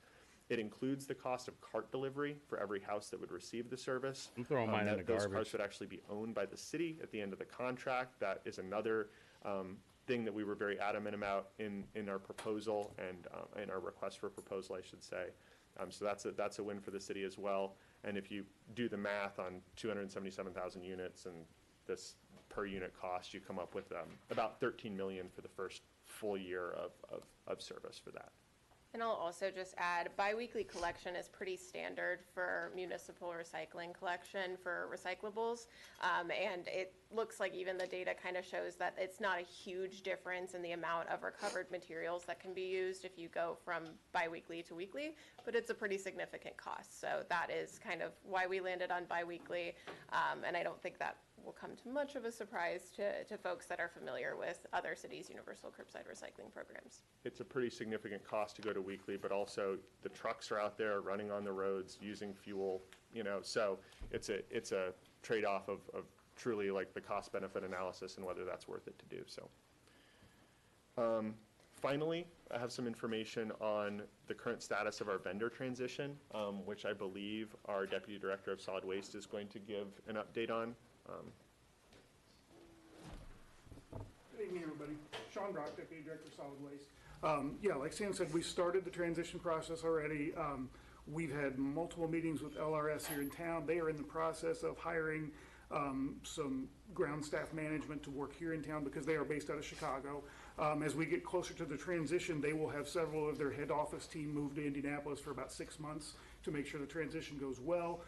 It includes the cost of cart delivery for every house that would receive the service. I'm throwing mine in the those garbage. carts would actually be owned by the city at the end of the contract. That is another thing that we were very adamant about in our proposal and in our request for proposal, I should say. So that's a win for the city as well. And if you do the math on 277,000 units and this per unit cost, you come up with about $13 million for the first full year of service for that. And I'll also just add, biweekly collection is pretty standard for municipal recycling collection for recyclables. And it looks like even the data kind of shows that it's not a huge difference in the amount of recovered materials that can be used if you go from biweekly to weekly, but it's a pretty significant cost. So that is kind of why we landed on biweekly. And I don't think that will come to much of a surprise to folks that are familiar with other cities' universal curbside recycling programs. It's a pretty significant cost to go to weekly, but also the trucks are out there running on the roads using fuel, so it's a trade-off of truly like the cost benefit analysis and whether that's worth it to do so. Finally, I have some information on the current status of our vendor transition, which I believe our Deputy Director of Solid Waste is going to give an update on. Good evening, everybody. Sean Brock, Deputy Director of Solid Waste. Yeah, like Sam said, we started the transition process already. We've had multiple meetings with LRS here in town. They are in the process of hiring some ground staff management to work here in town because they are based out of Chicago. As we get closer to the transition, they will have several of their head office team move to Indianapolis for about 6 months to make sure the transition goes well.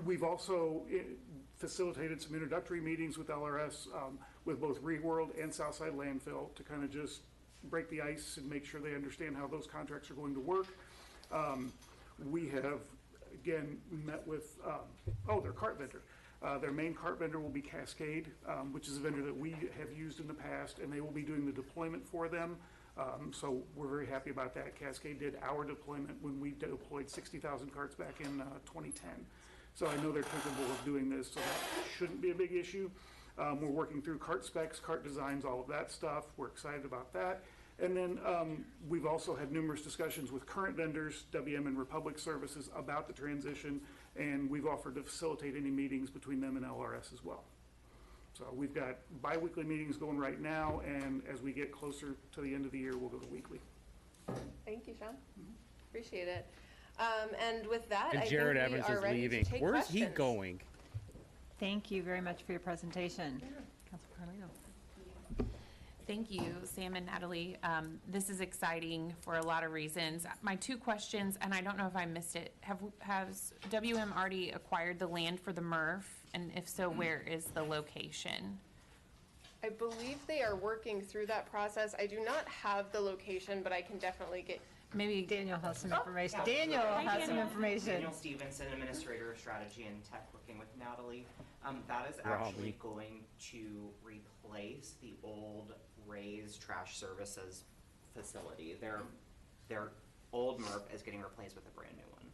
We've also facilitated some introductory meetings with LRS, with both Reworld and Southside Landfill to kind of just break the ice and make sure they understand how those contracts are going to work. We have, again, met with, their cart vendor. Their main cart vendor will be Cascade, which is a vendor that we have used in the past, and they will be doing the deployment for them. So we're very happy about that. Cascade did our deployment when we deployed 60,000 carts back in 2010. So I know they're capable of doing this, so that shouldn't be a big issue. We're working through cart specs, cart designs, all of that stuff. We're excited about that. And then we've also had numerous discussions with current vendors, WM and Republic Services, about the transition, and we've offered to facilitate any meetings between them and LRS as well. So we've got bi-weekly meetings going right now, and as we get closer to the end of the year, we'll go to weekly. Thank you, Sean. Appreciate it. And with that, And I Jared think we Evans are is ready leaving. to take Where's he questions. going? Thank you very much for your presentation. Councilor Carlino. Thank you, Sam and Natalie. This is exciting for a lot of reasons. My two questions, and I don't know if I missed it, has WM already acquired the land for the MRF? And if so, where is the location? I believe they are working through that process. I do not have the location, but I can definitely get. Maybe Daniel has some information. Yeah. Daniel Hi, has some Daniel. information. Daniel Stevenson, Administrator of Strategy and Tech, working with Natalie. That is Robbie. actually going to replace the old Ray's Trash Services facility. Their old MRF is getting replaced with a brand new one.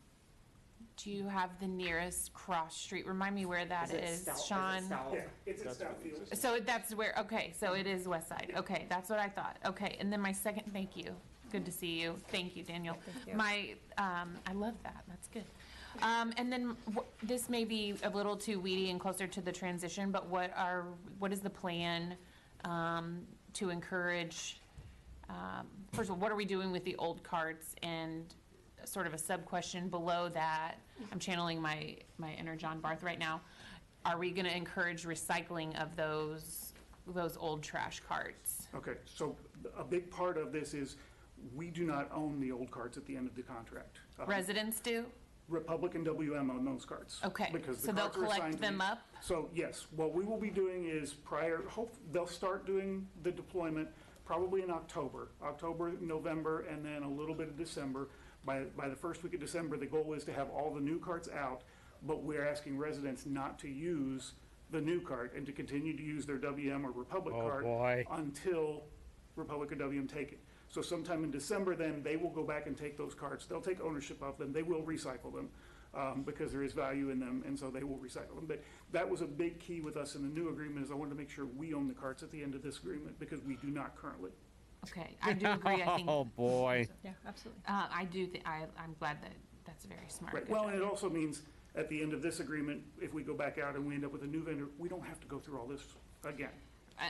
Do you have the nearest cross street? Remind me where that is, Sean. Yeah, it's at Southfield. So that's where, okay, so it is West Side. Okay, that's what I thought. Okay, and then my second, thank you. Good to see you. Thank you, Daniel. Thank you. I love that. That's good. And then this may be a little too weedy and closer to the transition, but what is the plan to encourage, first of all, what are we doing with the old carts? And sort of a sub-question below that, I'm channeling my inner John Barth right now. Are we gonna encourage recycling of those old trash carts? Okay, so a big part of this is we do not own the old carts at the end of the contract. Residents do? Republic and WM own those carts. Okay, Because the so they'll carts are assigned collect to them the- up? So yes, what we will be doing is they'll start doing the deployment probably in October, November, and then a little bit of December. By the first week of December, the goal is to have all the new carts out, but we're asking residents not to use the new cart and to continue to use their WM or Republic Oh, cart boy. until Republic or WM take it. So sometime in December, then, they will go back and take those carts. They'll take ownership of them. They will recycle them because there is value in them, and so they will recycle them. But that was a big key with us in the new agreement, is I wanted to make sure we own the carts at the end of this agreement, because we do not currently. Okay, I do agree, I think. Oh, boy. Yeah, absolutely. I do, I'm glad that's very smart. Right, Good well, job. and it also means, at the end of this agreement, if we go back out and we end up with a new vendor, we don't have to go through all this again.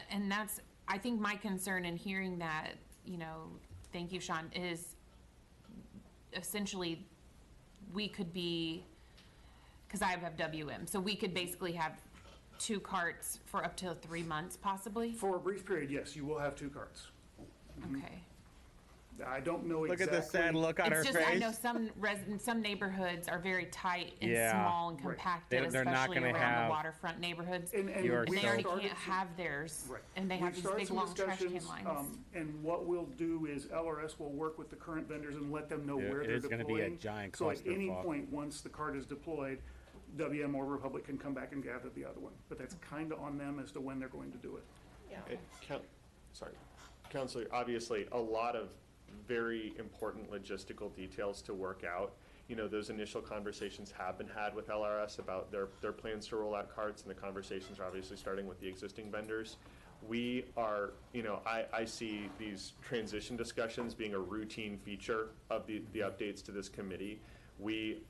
And that's, I think my concern in hearing that, thank you, Sean, is essentially we could be, because I have WM, so we could basically have 2 carts for up to 3 months possibly? For a brief period, yes, you will have 2 carts. Okay. I don't know Look exactly. at the sad look on her It's just, face. I know some neighborhoods are very tight and Yeah. small and Right. compacted, They're not especially gonna around have- the waterfront neighborhoods. And You are And they so- already started can't some- have theirs, Right. and they have We've these started big, some long trash can discussions, lines. And what we'll do is LRS will work with the current vendors and let them know Yeah, where it they're is gonna deploying. be a giant So at any clusterfuck. point, once the cart is deployed, WM or Republic can come back and gather the other one. But that's kind of on them as to when they're going to do it. Counselor, obviously, a lot of very important logistical details to work out. Those initial conversations have been had with LRS about their plans to roll out carts, and the conversations are obviously starting with the existing vendors. we are, I see these transition discussions being a routine feature of the updates to this committee. We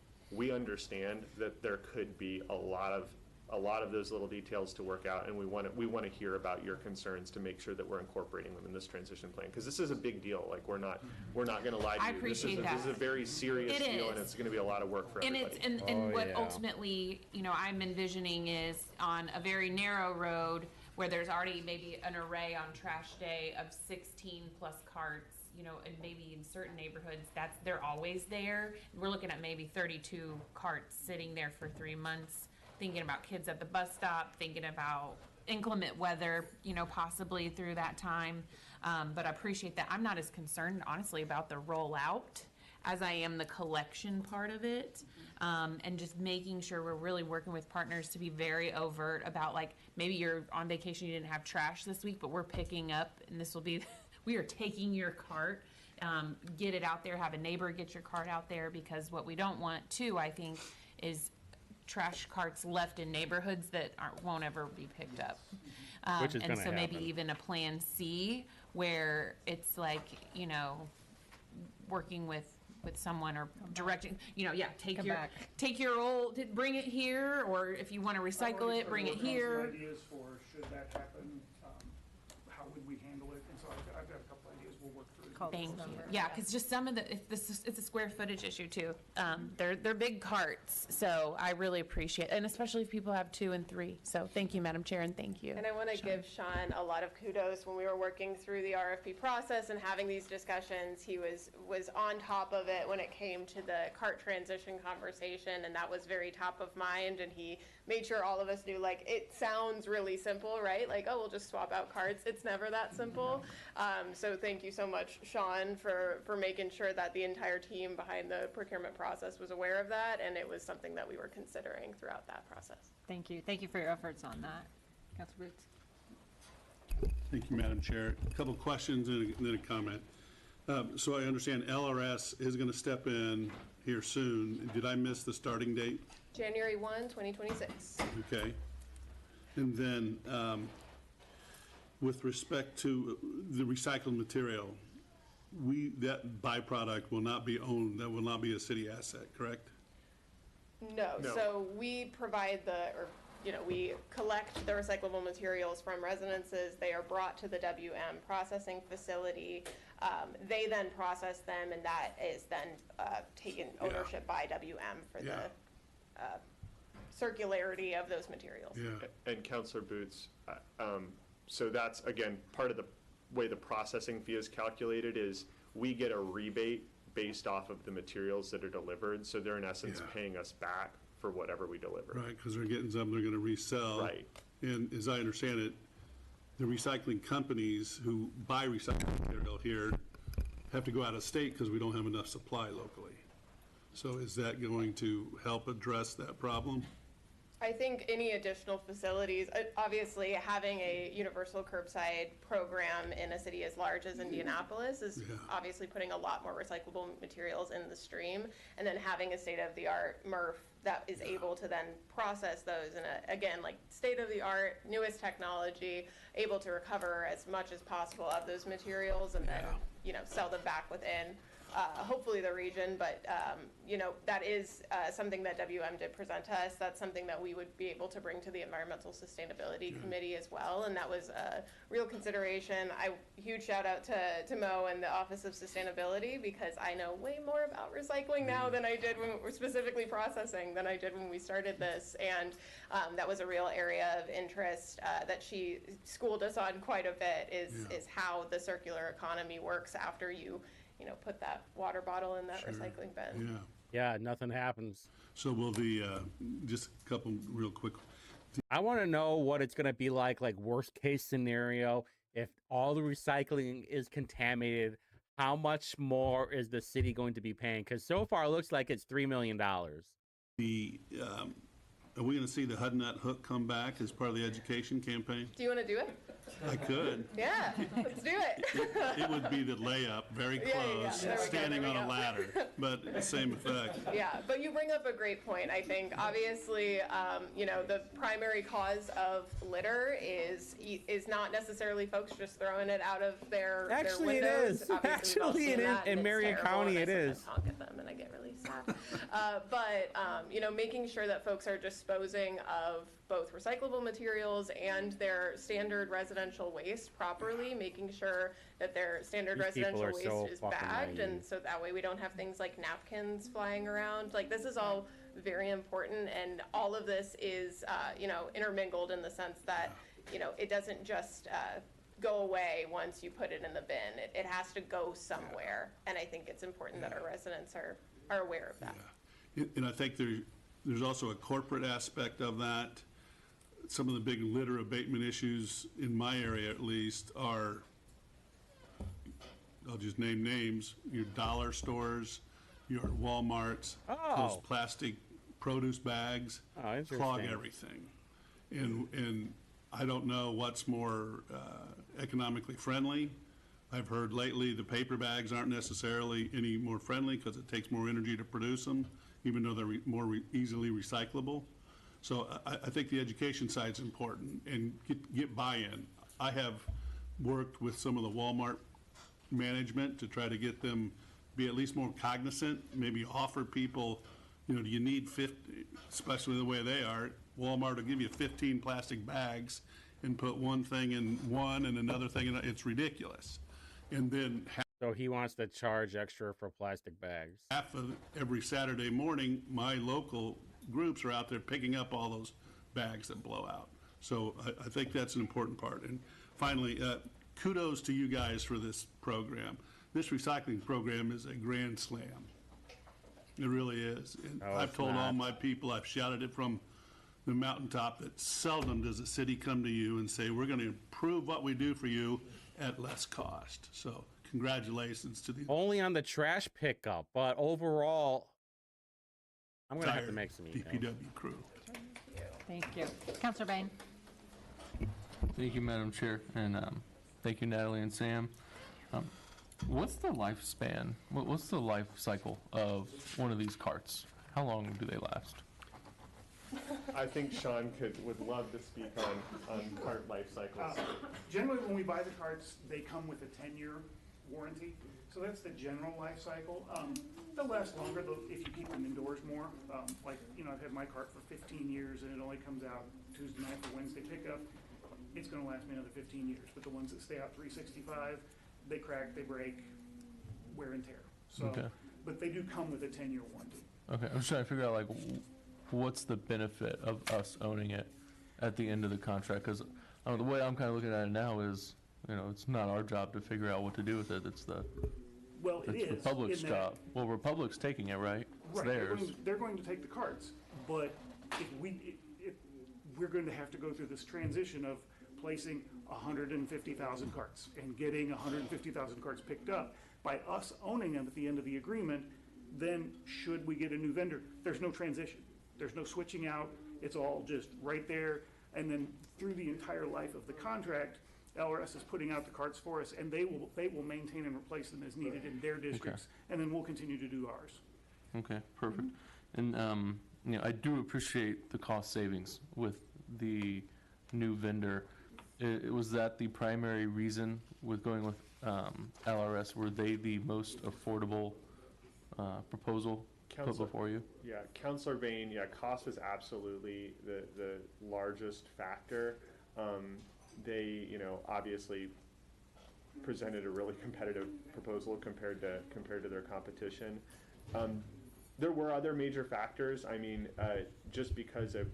understand that there could be a lot of those little details to work out, and we want to hear about your concerns to make sure that we're incorporating them in this transition plan, because this is a big deal. Like, we're not going to lie to you. I appreciate that. This is a very serious It deal, is. and it's going to be a lot of work for And everybody. and what ultimately, I'm envisioning is on a very narrow road where there's already maybe an array on trash day of 16 plus carts, and maybe in certain neighborhoods they're always there. We're looking at maybe 32 carts sitting there for 3 months, thinking about kids at the bus stop, thinking about inclement weather, possibly through that time. But I appreciate that. I'm not as concerned, honestly, about the rollout as I am the collection part of it. And just making sure we're really working with partners to be very overt about, like, maybe you're on vacation, you didn't have trash this week, but we're picking up, and this will be, we are taking your cart. Get it out there, have a neighbor get your cart out there, because what we don't want too, I think, is trash carts left in neighborhoods that won't ever be picked up. Which is and gonna so maybe happen. even a plan C where it's like, working with someone or directing, take your old, bring it here, or if you want to recycle it, bring it here. Ideas for should that happen, how would we handle it? And so I've got a couple ideas we'll work through. Thank you. Yeah, because just some of it's a square footage issue too. They're big carts, so I really appreciate, and especially if people have 2 and 3. So thank you, Madam Chair, and thank you. And I want to give Sean a lot of kudos when we were working through the RFP process and having these discussions. He was on top of it when it came to the cart transition conversation, and that was very top of mind. And he made sure all of us knew, like, it sounds really simple, right? Like, oh, we'll just swap out carts. It's never that simple. So thank you so much, Sean, for making sure that the entire team behind the procurement process was aware of that, and it was something that we were considering throughout that process. Thank you. Thank you for your efforts on that. Councilor Boots. Thank you, Madam Chair. A couple questions and then a comment. So I understand LRS is going to step in here soon. Did I miss the starting date? January 1, 2026. Okay. And then with respect to the recycled material, that byproduct will not be owned, that will not be a city asset, correct? No. So we provide we collect the recyclable materials from residences. They are brought to the WM processing facility. They then process them, and that is then taken ownership by WM for the circularity of those materials. And Councilor Boots, so that's, again, part of the way the processing fee is calculated is we get a rebate based off of the materials that are delivered. So they're in essence paying us back for whatever we deliver. Right, because they're getting something they're going to resell. Right. And as I understand it, the recycling companies who buy recycled material here have to go out of state because we don't have enough supply locally. So is that going to help address that problem? I think any additional facilities, obviously having a universal curbside program in a city as large as Indianapolis is obviously putting a lot more recyclable materials in the stream, and then having a state-of-the-art MRF that is able to then process those in again, like state-of-the-art, newest technology, able to recover as much as possible of those materials and then, sell them back within hopefully the region, but that is something that WM did present to us. That's something that we would be able to bring to the Environmental Sustainability Committee as well, and that was a real consideration. Huge shout out to Mo and the Office of Sustainability, because I know way more about recycling now than I did when we're specifically processing than I did when we started this, and that was a real area of interest that she schooled us on quite a bit, is how the circular economy works after you put that water bottle in that recycling bin. Yeah, nothing happens. So will just a couple real quick. I want to know what it's going to be like worst case scenario, if all the recycling is contaminated, how much more is the city going to be paying? Because so far it looks like it's $3 million. Are we going to see the HUD Nut Hook come back as part of the education campaign? Do you want to do it? I could. Yeah, let's do it. It would be the layup, very Yeah, close, there we go, standing there we on a go. ladder, but the same effect. Yeah, but you bring up a great point, I think. Obviously, you know, the primary cause of litter is not necessarily folks just throwing it out of their Actually, it windows. is. Obviously, we've all Actually, seen it is. that, and In it's Marion terrible, County, and it I is. sometimes honk at them, and I get really sad. But you know, making sure that folks are disposing of both recyclable materials and their standard residential waste properly, making sure that their standard These people residential are waste so is fucking bagged, and naive. so that way we don't have things like napkins flying around. Like, this is all very important, and all of this is, you know, intermingled in the sense that, you know, it doesn't just go away once you put it in the bin. It has to go somewhere, and I think it's important that our residents are aware of that. And I think there's also a corporate aspect of that. Some of the big litter abatement issues in my area, at least, are, I'll just name names, your dollar stores, your Walmarts, those Oh. plastic produce bags clog interesting. everything. And I don't know what's more economically friendly. I've heard lately the paper bags aren't necessarily any more friendly because it takes more energy to produce them, even though they're more easily recyclable. So I think the education side's important, and get buy-in. I have worked with some of the Walmart management to try to get them be at least more cognizant, maybe offer people, you know, do you need 50, especially the way they are, Walmart will give you 15 plastic bags and put one thing in one and another thing in, it's ridiculous. And then So he wants to charge extra for plastic bags. half of every Saturday morning, my local groups are out there picking up all those bags that blow out. So I think that's an important part. And finally, kudos to you guys for this program. This recycling program is a grand slam. It really is. And No, I've it's told all not. my people, I've shouted it from the mountaintop, that seldom does a city come to you and say, we're going to improve what we do for you at less cost. So congratulations to the Only on the trash pickup, but overall, I'm going to have to entire make some emails. DPW crew. Thank you. Counselor Bain? Thank you, Madam Chair, and thank you, Natalie and Sam. What's the lifespan? What's the life cycle of one of these carts? How long do they last? I think Sean would love to speak on cart life cycles. Generally, when we buy the carts, they come with a 10-year warranty. So that's the general life cycle. They'll last longer if you keep them indoors more. Like, you know, I've had my cart for 15 years and it only comes out Tuesday night for Wednesday pickup. It's gonna last me another 15 years. But the ones that stay out 365, they crack, they break, wear and tear. So, Okay. but they do come with a 10-year warranty. Okay, I'm just trying to figure out, like, what's the benefit of us owning it at the end of the contract? Because the way I'm kind of looking at it now is, you know, it's not our job to figure out what to do with it. It's the Well, it it's is. Republic's in that- job. Well, Republic's taking it, right? It's Right, theirs. they're going to take the carts, but if we're going to have to go through this transition of placing 150,000 carts and getting 150,000 carts picked up. By us owning them at the end of the agreement, then should we get a new vendor, there's no transition. There's no switching out. It's all just right there. And then through the entire life of the contract, LRS is putting out the carts for us, and they will maintain and replace them as needed in their districts, and then we'll continue to do ours. Okay, perfect. And you know, I do appreciate the cost savings with the new vendor. Was that the primary reason with going with LRS? Were they the most affordable proposal put before you? Yeah, Councilor Bain, cost was absolutely the largest factor. They, you know, obviously presented a really competitive proposal compared to their competition. There were other major factors. I mean, just because of,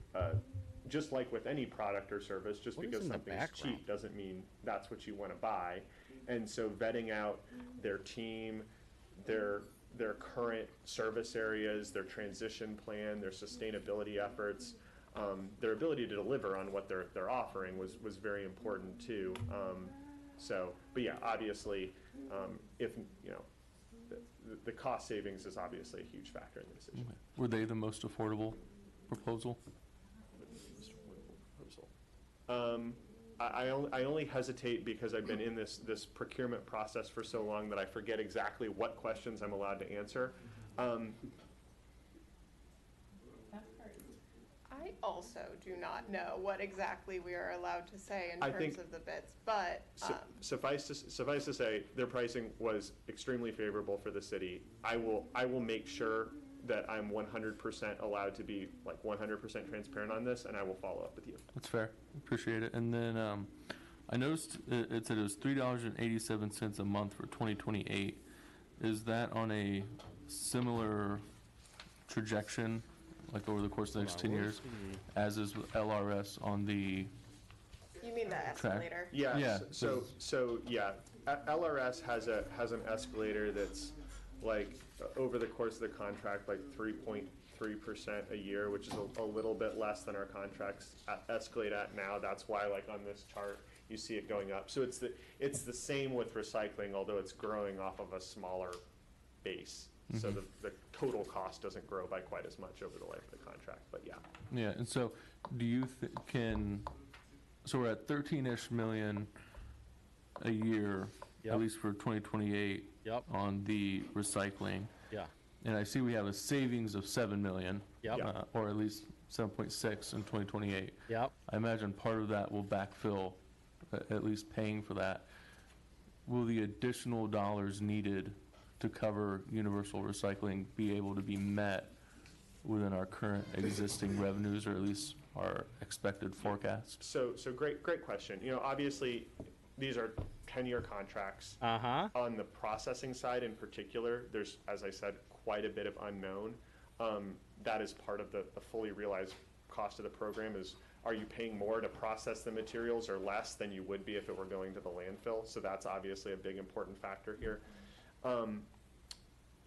just like with any product or service, just What is because in the something's background? cheap doesn't mean that's what you want to buy. And so vetting out their team, their current service areas, their transition plan, their sustainability efforts, their ability to deliver on what they're offering was very important too. But yeah, obviously, if you know, the cost savings is obviously a huge factor in the decision. Were they the most affordable proposal? I only hesitate because I've been in this procurement process for so long that I forget exactly what questions I'm allowed to answer. I also do not know what exactly we are allowed to say in I terms think- of the bids, but, Suffice to say, their pricing was extremely favorable for the city. I will make sure that I'm 100% allowed to be like 100% transparent on this, and I will follow up with you. That's fair. Appreciate it. And then I noticed it said it was $3.87 a month for 2028. Is that on a similar trajectory, like over the course of the next 10 years, as is with LRS on the you mean the escalator? Yeah. Yeah. So yeah, LRS has an escalator that's like over the course of the contract, like 3.3% a year, which is a little bit less than our contracts escalate at now. That's why, like on this chart, you see it going up. So it's the same with recycling, although it's growing off of a smaller base. So the total cost doesn't grow by quite as much over the life of the contract, but yeah. Yeah, and so do you so we're at 13-ish million a year, at least for 2028 on the recycling. Yeah. And I see we have a savings of 7 million. Yep. Or at least 7.6 in 2028. Yep. I imagine part of that will backfill, at least paying for that. Will the additional dollars needed to cover universal recycling be able to be met within our current existing revenues, or at least our expected forecast? So great question. You know, obviously, these are 10-year contracts. On the processing side in particular, there's, as I said, quite a bit of unknown. That is part of the fully realized cost of the program is, are you paying more to process the materials or less than you would be if it were going to the landfill? So that's obviously a big important factor here.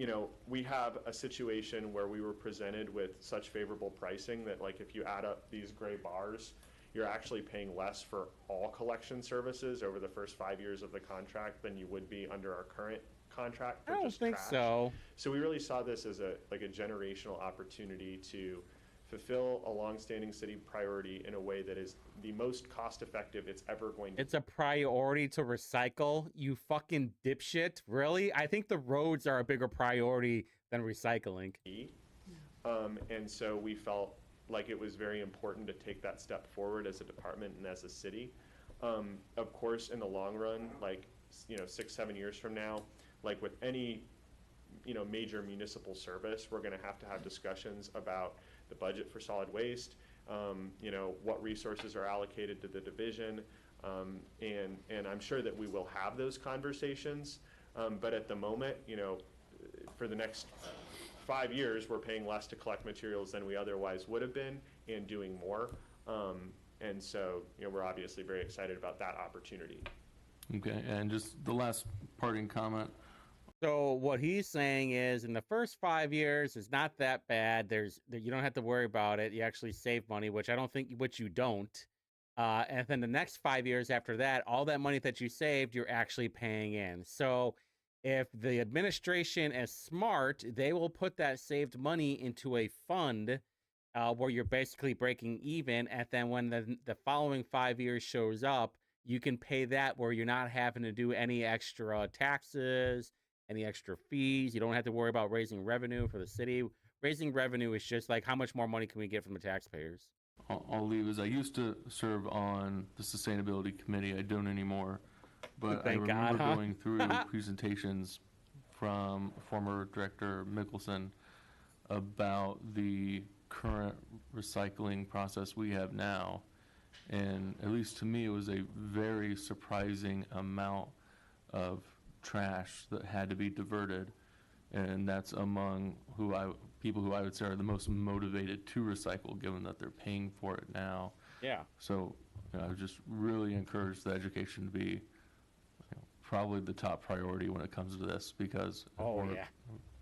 You know, we have a situation where we were presented with such favorable pricing that, like, if you add up these gray bars, you're actually paying less for all collection services over the first 5 years of the contract than you would be under our current contract for I don't just think trash. so. So we really saw this as a generational opportunity to fulfill a longstanding city priority in a way that is the most cost-effective it's ever going to. It's a priority to recycle, you fucking dipshit. Really? I think the roads are a bigger priority than recycling. And so we felt like it was very important to take that step forward as a department and as a city. Of course, in the long run, like, you know, 6-7 years from now, like with any, you know, major municipal service, we're going to have discussions about the budget for solid waste, you know, what resources are allocated to the division, and I'm sure that we will have those conversations, but at the moment, you know, for the next 5 years, we're paying less to collect materials than we otherwise would have been and doing more, and so, you know, we're obviously very excited about that opportunity. Okay, and just the last parting comment. So what he's saying is, in the first 5 years, it's not that bad. You don't have to worry about it. You actually save money, which I don't think, which you don't. And then the next 5 years after that, all that money that you saved, you're actually paying in. So if the administration is smart, they will put that saved money into a fund where you're basically breaking even. And then when the following 5 years shows up, you can pay that where you're not having to do any extra taxes, any extra fees. You don't have to worry about raising revenue for the city. Raising revenue is just like, how much more money can we get from the taxpayers? I'll leave as I used to serve on the sustainability committee. I don't anymore, but I remember going through presentations from former director Mickelson about the current recycling process we have now. And at least to me, it was a very surprising amount of trash that had to be diverted, and that's among people who I would say are the most motivated to recycle, given that they're paying for it now. Yeah. So, you know, I would just really encourage the education to be, you know, probably the top priority when it comes to this, because if we're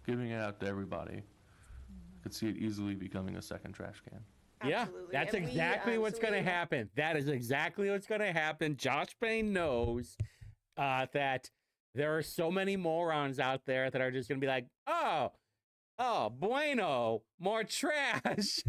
giving it out to everybody, I could see it easily becoming a second trash can. Yeah, that's exactly what's going to happen. That is exactly what's going to happen. Josh Payne knows that there are so many morons out there that are just going to be like, oh, oh, bueno, more trash.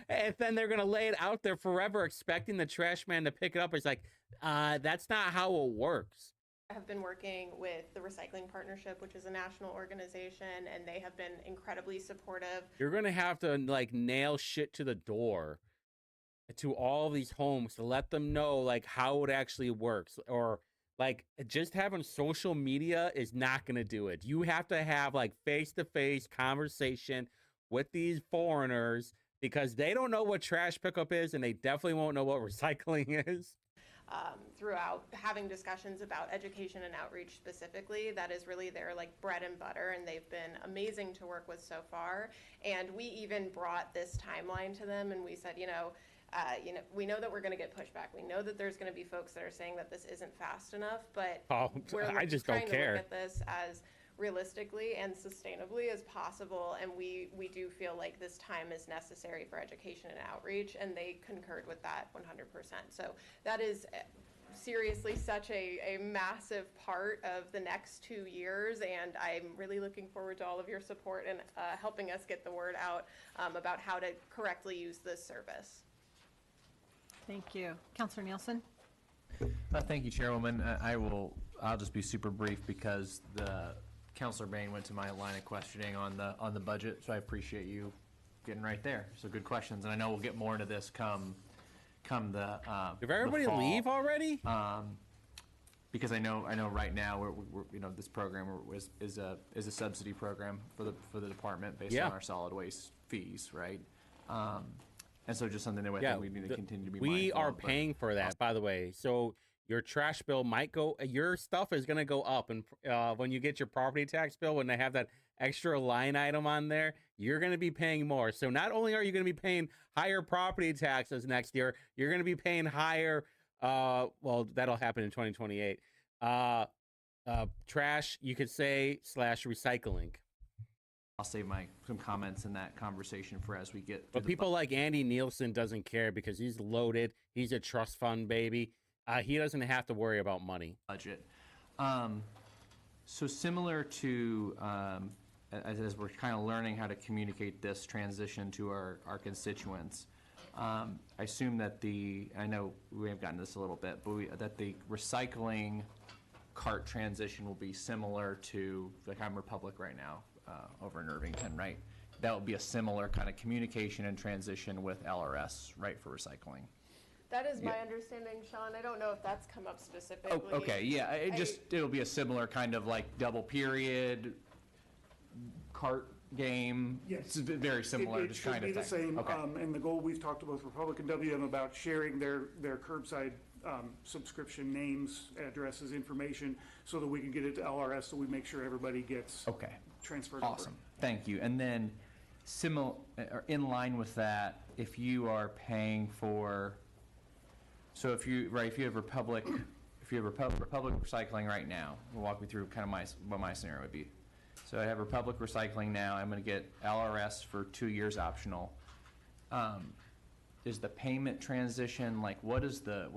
And then they're going to lay it out there forever, expecting the trash man to pick it up. It's like, that's not how it works. I have been working with the Recycling Partnership, which is a national organization, and they have been incredibly supportive. You're going to have to like nail shit to the door to all these homes to let them know like how it actually works, or like just having social media is not going to do it. You have to have like face-to-face conversation with these foreigners because they don't know what trash pickup is, and they definitely won't know what recycling is. Throughout having discussions about education and outreach specifically, that is really their like bread and butter, and they've been amazing to work with so far. And we even brought this timeline to them, and we said, we know that we're going to get pushback. We know that there's going to be folks that are saying that this isn't fast enough, but I just don't care. To look at this as realistically and sustainably as possible, and we do feel like this time is necessary for education and outreach, and they concurred with that 100%. So that is seriously such a massive part of the next 2 years, and I'm really looking forward to all of your support and helping us get the word out about how to correctly use this service. Thank you. Councilor Nielsen? Thank you, Chairwoman. I'll just be super brief because Councilor Bain went to my line of questioning on the budget, so I appreciate you getting right there. So good questions, and I know we'll get more into this come the Did everybody the fall. leave already? Because I know right now we're this program is a subsidy program for the department based on our solid waste fees, right? And so just something that I think we need to continue to be mindful of. We are paying for that, by the way. So your trash bill might go, your stuff is going to go up. And when you get your property tax bill, when they have that extra line item on there, you're going to be paying more. So not only are you going to be paying higher property taxes next year, you're going to be paying higher, well, that'll happen in 2028. Trash, you could say, / recycling. I'll save some comments in that conversation for as we get. But people like Andy Nielsen doesn't care because he's loaded. He's a trust fund baby. He doesn't have to worry about money. Budget. So similar to as we're kind of learning how to communicate this transition to our constituents, I assume that I know we have gotten this a little bit, but that the recycling cart transition will be similar to like I'm Republic right now. Over in Irvington, right? That would be a similar kind of communication and transition with LRS, right, for recycling. That is my understanding, Sean. I don't know if that's come up specifically. Oh, okay, yeah, it'll be a similar kind of like double period cart game. Yes. It's very similar. It should be the same, Okay. and the goal, we've talked with Republic and WM about sharing their curbside subscription names, addresses, information, so that we can get it to LRS, so we make sure everybody gets transferred over. Awesome, thank you. And then in line with that, if you are paying for, so if you have Republic Recycling right now, we'll walk me through kind of what my scenario would be. So I have Republic Recycling now, I'm gonna get LRS for 2 years optional. Is the payment transition, like what is the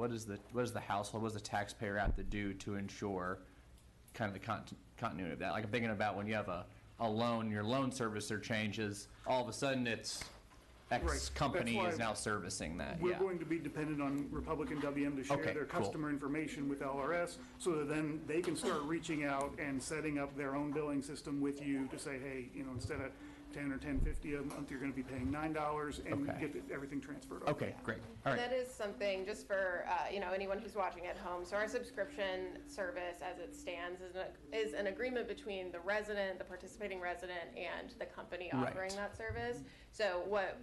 household, what does the taxpayer have to do to ensure kind of the continuity of that? Like I'm thinking about when you have a loan, your loan servicer changes, all of a sudden it's X company is now servicing that. We're going to be dependent on Republic and WM to share their customer information with LRS, so that then they can start reaching out and setting up their own billing system with you to say, hey, instead of $10 or $10.50 a month, you're going to be paying $9 and get everything transferred over. Okay, great. All right. That is something just for anyone who's watching at home. So our subscription service, as it stands, is an agreement between the resident, the participating resident, and the company offering that service. So what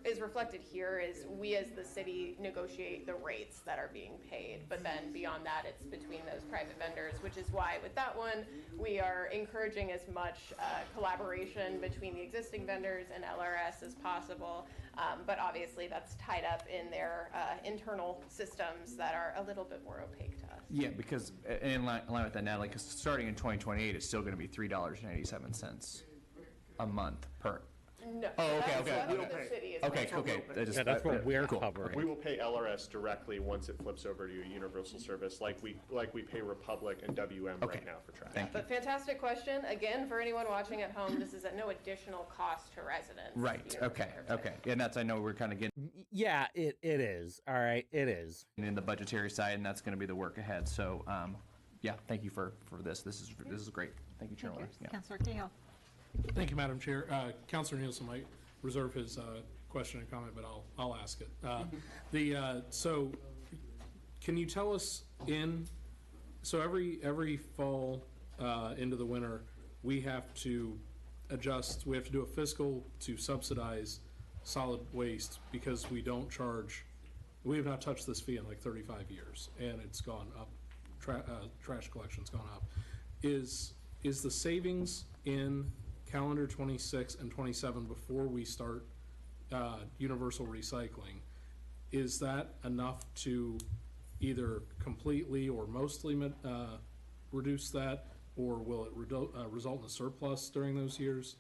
is reflected here is we as the city negotiate the rates that are being paid, but then beyond that it's between those private vendors, which is why with that one we are encouraging as much collaboration between the existing vendors and LRS as possible, but obviously that's tied up in their internal systems that are a little bit more opaque to us. Yeah, because in line with that, Natalie, because starting in 2028 it's still going to be $3.87 a month per. No. Oh, okay, that's okay. what We'll the pay. city is Okay, paying. okay. Yeah, that's what we're cool. covering. We will pay LRS directly once it flips over to a universal service, like we pay Republic and WM right now for trash. Thank you. But fantastic question. Again, for anyone watching at home, this is at no additional cost to residents. Right, okay, okay. And that's, I know we're kind of getting Yeah, it is. All right, it is. in the budgetary side, and that's going to be the work ahead. So, yeah, thank you for this. This is great. Thank you, Chairwoman. Yeah. Councilor Cahill. Thank you, Madam Chair. Councilor Nielsen might reserve his question and comment, but I'll ask it. So can you tell us so every fall into the winter, we have to adjust, we have to do a fiscal to subsidize solid waste because we don't charge, we have not touched this fee in like 35 years, and it's gone up. Trash collection's gone up. Is the savings in calendar 26 and 27 before we start universal recycling, is that enough to either completely or mostly reduce that, or will it result in a surplus during those years?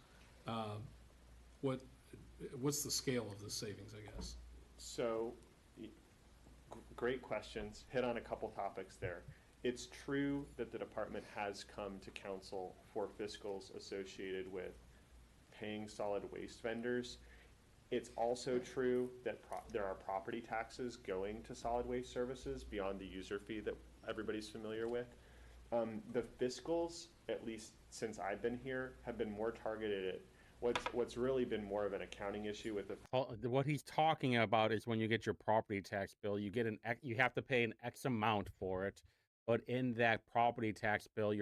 What's the scale of the savings, I guess? So, great questions. Hit on a couple topics there. It's true that the department has come to council for fiscals associated with paying solid waste vendors. It's also true that there are property taxes going to solid waste services beyond the user fee that everybody's familiar with. The fiscals, at least since I've been here, have been more targeted at what's really been more of an accounting issue with the. What he's talking about is when you get your property tax bill, you have to pay an X amount for it, but in that property tax bill,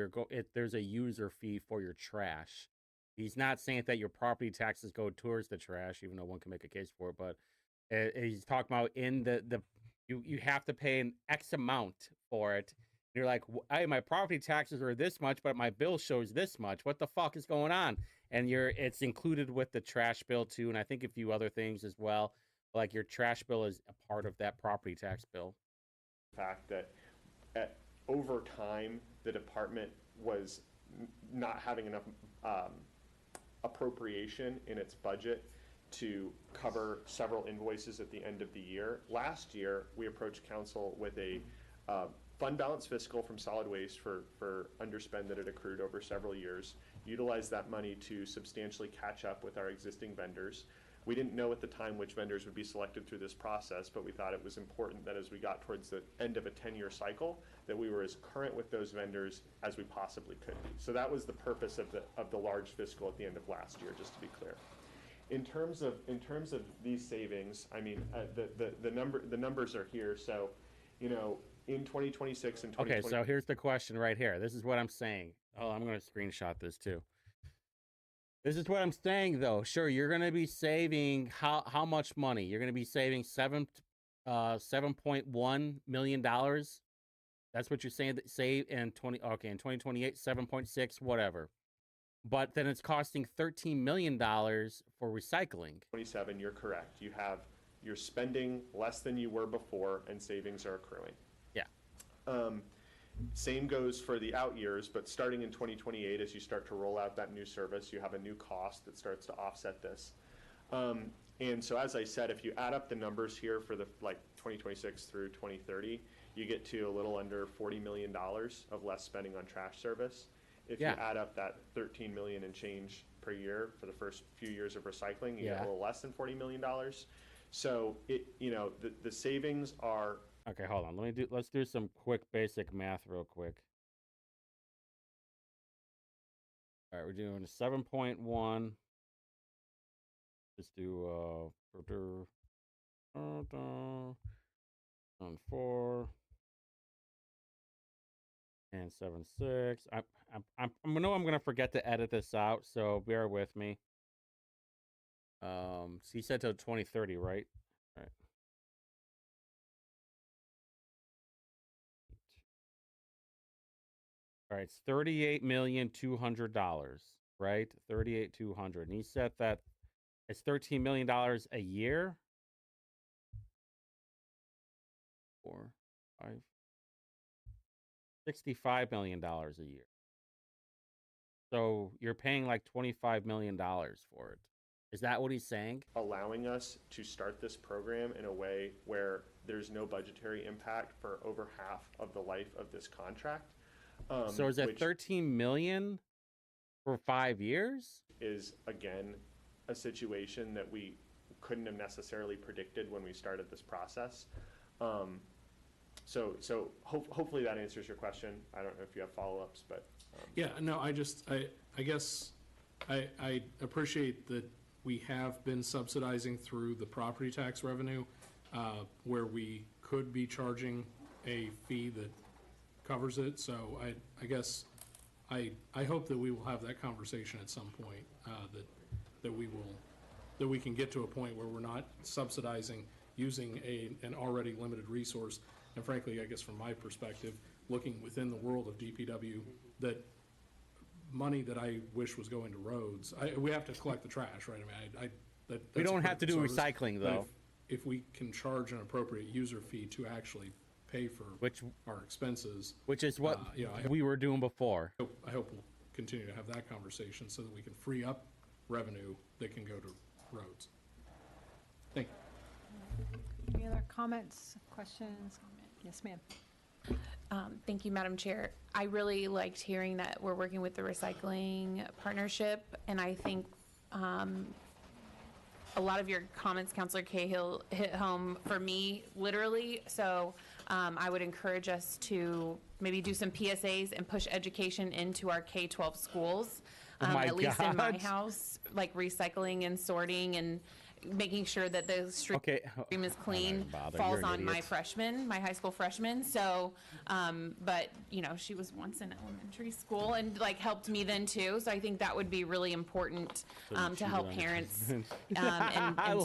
there's a user fee for your trash. He's not saying that your property taxes go towards the trash, even though one can make a case for it. But he's talking about you have to pay an X amount for it. You're like, hey, my property taxes are this much, but my bill shows this much. What the fuck is going on? And it's included with the trash bill too, and I think a few other things as well. Like your trash bill is a part of that property tax bill. Fact that over time the department was not having enough appropriation in its budget to cover several invoices at the end of the year. Last year, we approached council with a fund balance fiscal from solid waste for underspend that had accrued over several years, utilized that money to substantially catch up with our existing vendors. We didn't know at the time which vendors would be selected through this process, but we thought it was important that as we got towards the end of a 10-year cycle, that we were as current with those vendors as we possibly could be. So that was the purpose of the large fiscal at the end of last year, just to be clear. In terms of these savings, I mean, the numbers are here. So, you know, in 2026 and 2020. Okay, so here's the question right here. This is what I'm saying. Oh, I'm going to screenshot this too. This is what I'm saying, though. Sure, you're going to be saving how much money? You're going to be saving $7.1 million. That's what you're saying. That save in 2028, 7.6, whatever. But then it's costing $13 million for recycling. 27, you're correct. You're spending less than you were before, and savings are accruing. Yeah. Same goes for the out years, but starting in 2028, as you start to roll out that new service, you have a new cost that starts to offset this. And so, as I said, if you add up the numbers here for the 2026 through 2030, you get to a little under $40 million of less spending on trash service. If you add up that 13 million and change per year for the first few years of recycling, you get a little less than $40 million. So the savings are. Okay, hold on. Let's do some quick basic math real quick. All right, we're doing 7.1. Let's do on 4 and 7.6. I know I'm gonna forget to edit this out, so bear with me. So he said till 2030, right? All right. All right, it's $38,200,000, right? 38,200. And he said that it's $13 million a year. 4, 5, $65 million a year. So you're paying like $25 million for it. Is that what he's saying? Allowing us to start this program in a way where there's no budgetary impact for over half of the life of this contract. So is that 13 million for 5 years? Is again a situation that we couldn't have necessarily predicted when we started this process. So hopefully that answers your question. I don't know if you have follow-ups, but Yeah, no, I guess I appreciate that we have been subsidizing through the property tax revenue, where we could be charging a fee that covers it. So I guess I hope that we will have that conversation at some point, that we can get to a point where we're not subsidizing using an already limited resource. And frankly, I guess from my perspective, looking within the world of DPW, that money that I wish was going to roads, we have to collect the trash, right? I mean, We that's a don't have to do critical service, recycling, but though. If we can charge an appropriate user fee to actually pay for our expenses. Which is what I we were doing before. I hope we'll continue to have that conversation so that we can free up revenue that can go to roads. Thank you. Any other comments, questions? Yes, ma'am. Thank you, Madam Chair. I really liked hearing that we're working with the recycling partnership, and I think a lot of your comments, Councilor Cahill, hit home for me, literally. So I would encourage us to maybe do some PSAs and push education into our K-12 schools. At least in my house, like recycling and sorting and making sure that the stream is clean falls on my freshmen, my high school freshmen. So, but you know, she was once in elementary school and like helped me then too. So I think that would be really important to help parents and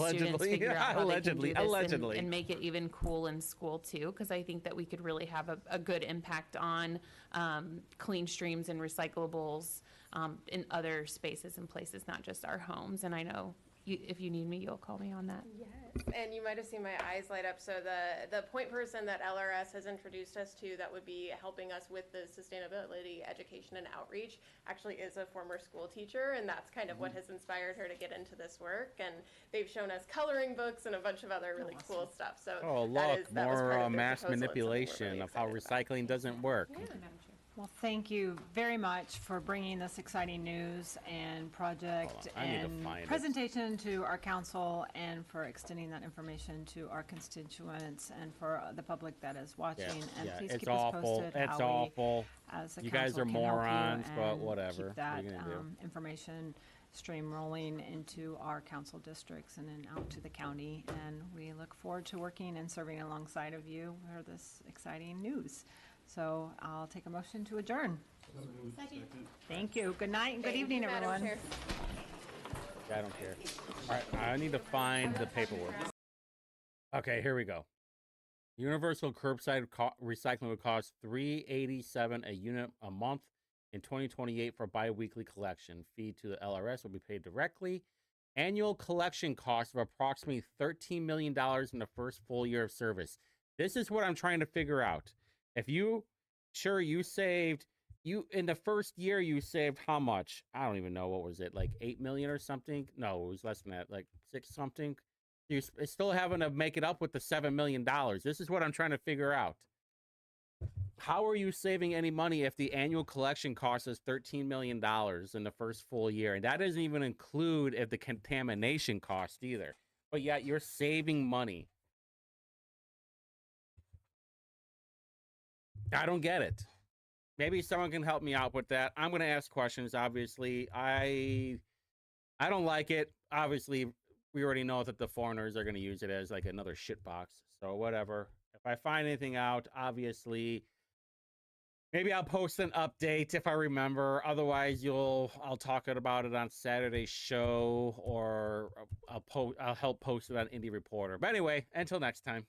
students figure out how they can do this and make it even cool in school too. Because I think that we could really have a good impact on clean streams and recyclables in other spaces and places, not just our homes. And I know if you need me, you'll call me on that. Yes, and you might have seen my eyes light up. So the point person that LRS has introduced us to that would be helping us with the sustainability education and outreach actually is a former school teacher, and that's kind of what has inspired her to get into this work. And they've shown us coloring books and a bunch of other really cool stuff. So that was part more of their mass proposal and something we're manipulation really of how excited recycling doesn't work. Well, thank you very much for bringing this exciting news and project I need to and find it. presentation to our council, and for extending that information to our constituents and for the public that is watching. And please it's keep awful. us posted It's how awful. we, as a You guys council, are can help you morons, but and whatever. keep What that are you gonna do? information stream rolling into our council districts and then out to the county. And we look forward to working and serving alongside of you for this exciting news. So I'll take a motion to adjourn. Second. Thank you. Good night and good Thank evening, you, Madam everyone. Chair. I don't care. All right, I need to find the paperwork. Okay, here we go. Universal curbside recycling would cost $387 a unit a month in 2028 for biweekly collection. Fee to the LRS will be paid directly. Annual collection cost of approximately $13 million in the first full year of service. This is what I'm trying to figure out. If you saved, in the first year you saved how much? I don't even know. What was it, like 8 million or something? No, it was less than that, like 6 something. You're still having to make it up with the $7 million. This is what I'm trying to figure out. How are you saving any money if the annual collection cost is $13 million in the first full year? And that doesn't even include if the contamination cost either. But yet you're saving money. I don't get it. Maybe someone can help me out with that. I'm going to ask questions, obviously. I don't like it. Obviously, we already know that the foreigners are going to use it as like another shit box. So whatever. If I find anything out, obviously, maybe I'll post an update if I remember. Otherwise, I'll talk about it on Saturday's show, or I'll help post it on Indie Reporter. But anyway, until next time.